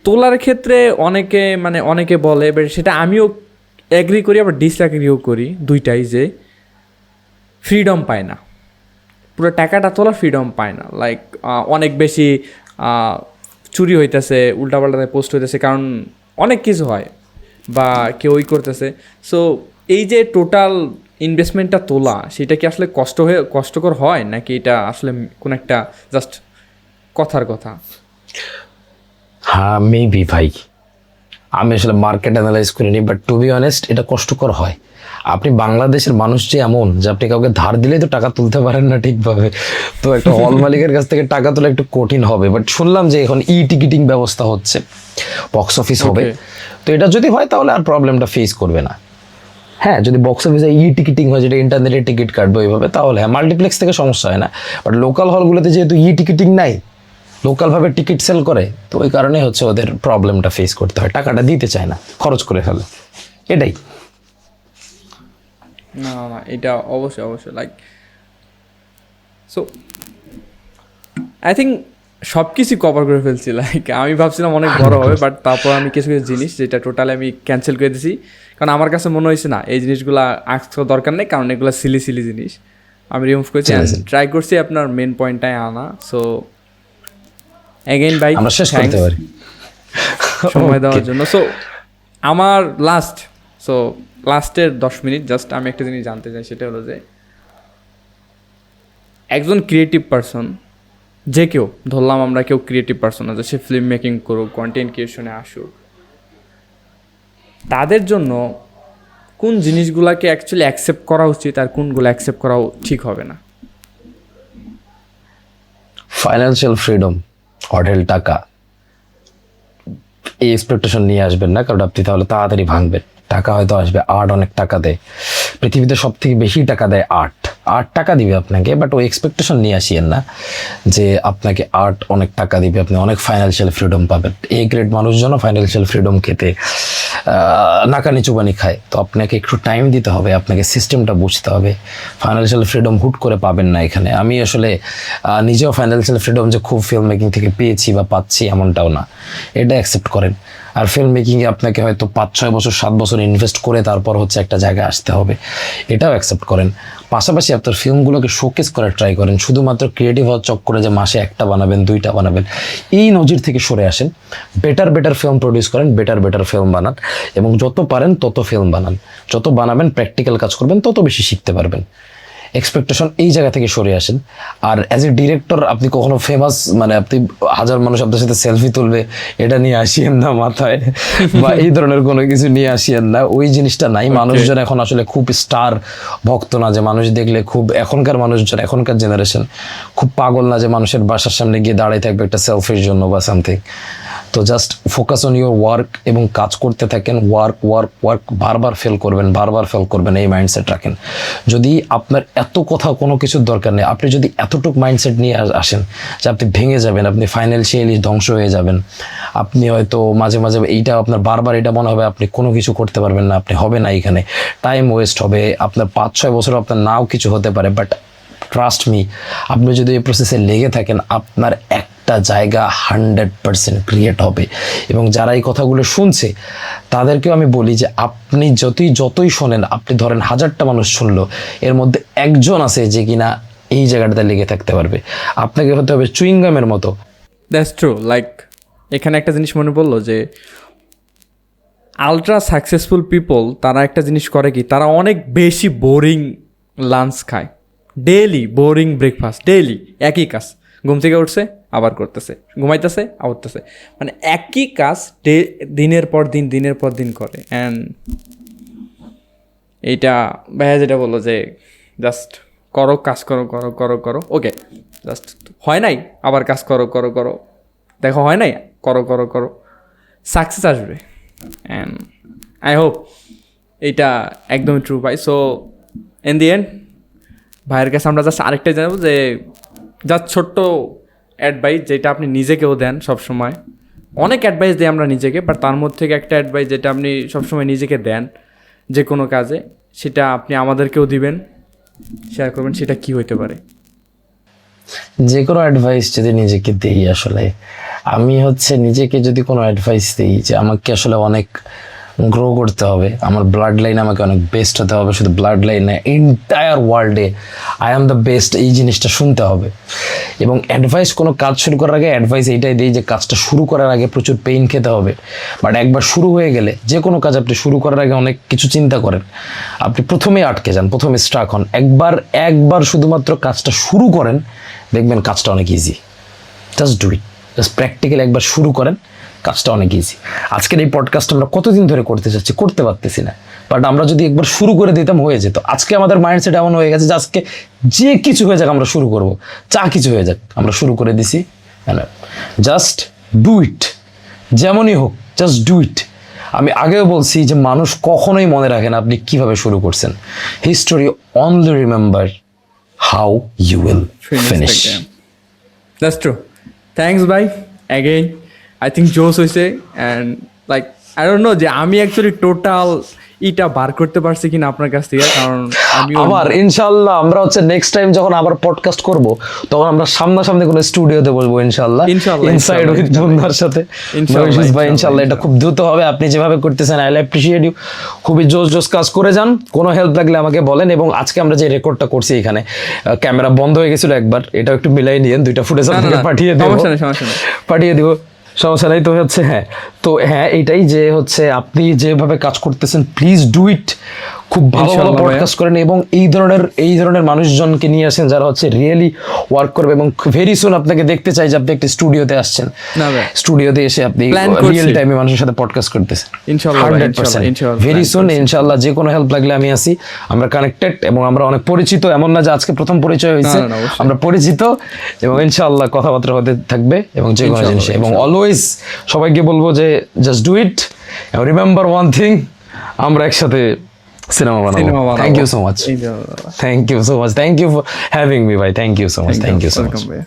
S1: তোলার ক্ষেত্রে অনেকে বলে, এবার সেটা আমিও অ্যাগ্রি করি আবার ডিসঅ্যাগ্রিও করি, দুইটাই, যে ফ্রিডম পায় না, পুরো টাকাটা তোলার ফ্রিডম পায় না। লাইক অনেক বেশি চুরি হইতেছে, উল্টাপাল্টাতে পোস্ট হইতেছে, কারণ অনেক কিছু হয় বা কেউ ওই করতেছে। সো এই যে টোটাল ইনভেস্টমেন্টটা তোলা, সেটা কি আসলে কষ্টকর হয়, নাকি এটা আসলে কোন একটা জাস্ট কথার কথা?
S2: হ্যাঁ মেবি ভাই, আমি আসলে মার্কেট অ্যানালাইজ করিনি, বাট টু বি অনেস্ট এটা কষ্টকর হয়। আপনি বাংলাদেশের মানুষ যে এমন যে আপনি কাউকে ধার দিলেই তো টাকা তুলতে পারেন না ঠিকভাবে, তো একটা হল মালিকের কাছ থেকে টাকা তোলা একটু কঠিন হবে। বাট শুনলাম যে এখন টিকিটিং ব্যবস্থা হচ্ছে, বক্স অফিস হবে, তো এটা যদি হয় তাহলে আর প্রবলেমটা ফেস করবে না। হ্যাঁ, যদি বক্স অফিসে টিকিটিং হয়, যেটা ইন্টারনেটে টিকিট কাটবে ওইভাবে, তাহলে হ্যাঁ মাল্টিপ্লেক্স থেকে সমস্যা হয় না। বাট লোকাল হলগুলোতে যেহেতু টিকিটিং নাই, লোকালভাবে টিকিট সেল করে, তো ওই কারণে হচ্ছে ওদের প্রবলেমটা ফেস করতে হয়, টাকাটা দিতে চায় না, খরচ করে ফেলে, এটাই।
S1: না না, এটা অবশ্যই লাইক, সো আই থিঙ্ক সব কিছুই কভার করে ফেলছি। লাইক আমি ভাবছিলাম অনেক বড় হবে, বাট তারপর আমি কিছু কিছু জিনিস যেটা টোটালি আমি ক্যান্সেল করে দিয়েছি, কারণ আমার কাছে মনে হয়েছে না এই জিনিসগুলো আজকে দরকার নেই, কারণ এগুলো সিলি জিনিস আমি রিমুভ করেছি। ট্রাই করছি আপনার মেন পয়েন্টটাই আনা। সো অ্যাগেইন ভাই,
S2: আমরা শেষ করতে পারি
S1: সময় দেওয়ার জন্য। সো আমার লাস্টের 10 মিনিট জাস্ট আমি একটা জিনিস জানতে চাই, সেটা হলো যে একজন ক্রিয়েটিভ পারসন, যে কেউ ধরলাম আমরা কেউ ক্রিয়েটিভ পারসন আছে, সে ফিল্ম মেকিং করুক, কন্টেন্ট ক্রিয়েশনে আসুক, তাদের জন্য কোন জিনিসগুলোকে অ্যাকচুয়ালি অ্যাকসেপ্ট করা উচিত আর কোনগুলো অ্যাকসেপ্ট করা ঠিক হবে না?
S2: ফাইন্যান্সিয়াল ফ্রিডম, হোটেল, টাকা, এই এক্সপেকটেশন নিয়ে আসবেন না, কারণ আপনি তাহলে তাড়াতাড়ি ভাঙবেন। টাকা হয়তো আসবে, আর্ট অনেক টাকা দেয়, পৃথিবীতে সব থেকে বেশি টাকা দেয় আর্ট টাকা দিবে আপনাকে, বাট ওই এক্সপেকটেশন নিয়ে আসিয়েন না যে আপনাকে আর্ট অনেক টাকা দিবে, আপনি অনেক ফাইন্যান্সিয়াল ফ্রিডম পাবেন। এই গ্রেড মানুষজন ফাইন্যান্সিয়াল ফ্রিডম খেতে নাকানি চুবানি খায়। তো আপনাকে একটু টাইম দিতে হবে, আপনাকে সিস্টেমটা বুঝতে হবে। ফাইন্যান্সিয়াল ফ্রিডম হুট করে পাবেন না এখানে। আমি আসলে নিজেও ফাইন্যান্সিয়াল ফ্রিডম যে খুব ফিল্ম মেকিং থেকে পেয়েছি বা পাচ্ছি এমনটাও না, এটা অ্যাকসেপ্ট করেন। আর ফিল্ম মেকিংয়ে আপনাকে হয়তো 5-6 বছর 7 বছর ইনভেস্ট করে তারপর হচ্ছে একটা জায়গায় আসতে হবে, এটাও অ্যাকসেপ্ট করেন। পাশাপাশি আপনার ফিল্মগুলোকে শোকেস করার ট্রাই করেন। শুধুমাত্র ক্রিয়েটিভ হওয়ার চক্করে যে মাসে 1টা বানাবেন 2টা বানাবেন, এই নজির থেকে সরে আসেন। বেটার ফিল্ম প্রডিউস করেন, বেটার ফিল্ম বানান, এবং যত পারেন তত ফিল্ম বানান। যত বানাবেন, প্র্যাকটিক্যাল কাজ করবেন, তত বেশি শিখতে পারবেন। এক্সপেকটেশন এই জায়গা থেকে সরে আসেন। আর অ্যাজ এ ডিরেক্টর আপনি কখনো ফেমাস, মানে আপনি 1000 মানুষ আপনার সাথে সেলফি তুলবে এটা নিয়ে আসিয়েন না মাথায়, বা এই ধরনের কোনো কিছু নিয়ে আসিয়েন না, ওই জিনিসটা নাই। মানুষজন এখন আসলে খুব স্টার ভক্ত না, যে মানুষ দেখলে খুব, এখনকার মানুষজন, এখনকার জেনারেশন খুব পাগল না যে মানুষের বাসার সামনে গিয়ে দাঁড়িয়ে থাকবে একটা সেলফির জন্য বা সামথিং। তো just focus on your work এবং কাজ করতে থাকেন। ওয়ার্ক, বারবার ফেল করবেন, এই মাইন্ডসেট রাখেন। যদি আপনার এত কথা কোনো কিছুর দরকার নেই, আপনি যদি এতটুকু মাইন্ডসেট নিয়ে আসেন যে আপনি ভেঙে যাবেন, আপনি ফাইন্যান্সিয়ালি ধ্বংস হয়ে যাবেন, আপনি হয়তো মাঝে মাঝে এইটা আপনার বারবার এটা মনে হবে আপনি কোনো কিছু করতে পারবেন না, আপনি হবে না, এখানে টাইম ওয়েস্ট হবে, আপনার 5-6 বছর আপনার নাও কিছু হতে পারে, বাট ট্রাস্ট মি, আপনি যদি এই প্রসেসে লেগে থাকেন, আপনার একটা জায়গা 100% ক্রিয়েট হবে। এবং যারা এই কথাগুলো শুনছে তাদেরকেও আমি বলি যে আপনি যতই শোনেন, আপনি ধরেন 1000টা মানুষ শুনলো, এর মধ্যে একজন আছে যে কিনা এই জায়গাটাতে লেগে থাকতে পারবে। আপনাকে হতে হবে চুইংগামের মতো।
S1: That's true. লাইক এখানে একটা জিনিস মনে পড়লো যে আলট্রা সাকসেসফুল পিপল তারা একটা জিনিস করে কি, তারা অনেক বেশি বোরিং লাঞ্চ খায়, ডেইলি বোরিং ব্রেকফাস্ট, ডেইলি একই কাজ, ঘুম থেকে উঠছে আবার করতেছে, ঘুমাইতেছে আবার উঠতেছে, মানে একই কাজ দিনের পর দিন করে। অ্যান্ড এইটা ভাইয়া যেটা বললো যে জাস্ট কাজ করো, ওকে, জাস্ট হয় নাই আবার কাজ করো, দেখো হয় নাই, করো, সাকসেস আসবে। অ্যান্ড আই হোপ এইটা একদমই ট্রু ভাই। সো ইন দি এন্ড ভাইয়ের কাছে আমরা জাস্ট আরেকটাই জানাবো যে জাস্ট ছোট্ট অ্যাডভাইস, যেটা আপনি নিজেকেও দেন সবসময়। অনেক অ্যাডভাইস দিই আমরা নিজেকে, বাট তার মধ্যে থেকে একটা অ্যাডভাইস যেটা আপনি সবসময় নিজেকে দেন যে কোনো কাজে, সেটা আপনি আমাদেরকেও দিবেন, শেয়ার করবেন, সেটা কি হইতে পারে?
S2: যে কোনো অ্যাডভাইস যদি নিজেকে দিই, আসলে আমি নিজেকে যদি কোনো অ্যাডভাইস দিই যে আমাকে আসলে অনেক গ্রো করতে হবে, আমার ব্লাড লাইনে আমাকে অনেক বেস্ট হতে হবে, শুধু ব্লাড লাইনে এন্টায়ার ওয়ার্ল্ডে আই অ্যাম দ্য বেস্ট, এই জিনিসটা শুনতে হবে। এবং অ্যাডভাইস কোনো কাজ শুরু করার আগে অ্যাডভাইস এইটাই দিই যে কাজটা শুরু করার আগে প্রচুর পেইন খেতে হবে, বাট একবার শুরু হয়ে গেলে যে কোনো কাজ আপনি শুরু করার আগে অনেক কিছু চিন্তা করেন, আপনি প্রথমেই আটকে যান, প্রথমে স্ট্রাক হন। একবার শুধুমাত্র কাজটা শুরু করেন, দেখবেন কাজটা অনেক easy. Just do it, just practical একবার শুরু করেন, কাজটা অনেক ইজি। আজকের এই পডকাস্ট আমরা কতদিন ধরে করতে চাচ্ছি, করতে পারতেছি না, বাট আমরা যদি একবার শুরু করে দিতাম হয়ে যেত। আজকে আমাদের মাইন্ডসেট এমন হয়ে গেছে যে আজকে যে কিছু হয়ে যাক আমরা শুরু করব, যা কিছু হয়ে যাক আমরা শুরু করে দিছি। জাস্ট ডু ইট, যেমনই হোক, জাস্ট ডু ইট। আমি আগেও বলছি যে মানুষ কখনোই মনে রাখে না আপনি কিভাবে শুরু করছেন, history only remember how you will finish.
S1: That's true. Thanks ভাই অ্যাগেইন, আই থিঙ্ক জোস হয়েছে। And like I don't know যে আমি অ্যাকচুয়ালি টোটাল ইটা বার করতে পারছি কিনা আপনার কাছ থেকে, কারণ আমি
S2: আবার ইনশাআল্লাহ আমরা নেক্সট টাইম যখন আবার পডকাস্ট করব তখন আমরা সামনাসামনি কোনো স্টুডিওতে বসবো ইনশাআল্লাহ, ইনসাইড উইথ বন্দার সাথে। ইনশাআল্লাহ এটা খুব দ্রুত হবে। আপনি যেভাবে করতেছেন আই অ্যাপ্রিশিয়েট ইউ, খুবই জোস কাজ করে যান। কোনো হেল্প লাগলে আমাকে বলেন। এবং আজকে আমরা যে রেকর্ডটা করছি এখানে ক্যামেরা বন্ধ হয়ে গেছিল একবার, এটাও একটু মিলাই নিয়েন, 2টা ফুটেজ আপনাকে পাঠিয়ে দেবো, পাঠিয়ে দিব, সমস্যা নাই। তো হ্যাঁ এটাই যে আপনি যেভাবে কাজ করতেছেন প্লিজ ডু ইট, খুব ভালো পডকাস্ট করেন এবং এই ধরনের মানুষজনকে নিয়ে আসেন যারা রিয়েলি ওয়ার্ক করবে। এবং ভেরি সুন আপনাকে দেখতে চাই যে আপনি একটা স্টুডিওতে আসছেন, স্টুডিওতে এসে আপনি রিয়েল টাইমে মানুষের সাথে পডকাস্ট করতেছেন। 100% ভেরি সুন ইনশাআল্লাহ। যে কোনো হেল্প লাগলে আমি আছি, আমরা কানেক্টেড এবং আমরা অনেক পরিচিত, এমন না যে আজকে প্রথম পরিচয় হয়েছে, আমরা পরিচিত এবং ইনশাআল্লাহ কথাবার্তা হতে থাকবে এবং যে কোনো জিনিসে। এবং অলওয়েজ সবাইকে বলবো যে just do it, remember one thing, আমরা একসাথে সিনেমা বানাবো। Thank you so much, thank you for having me ভাই, thank you so much, thank you so much.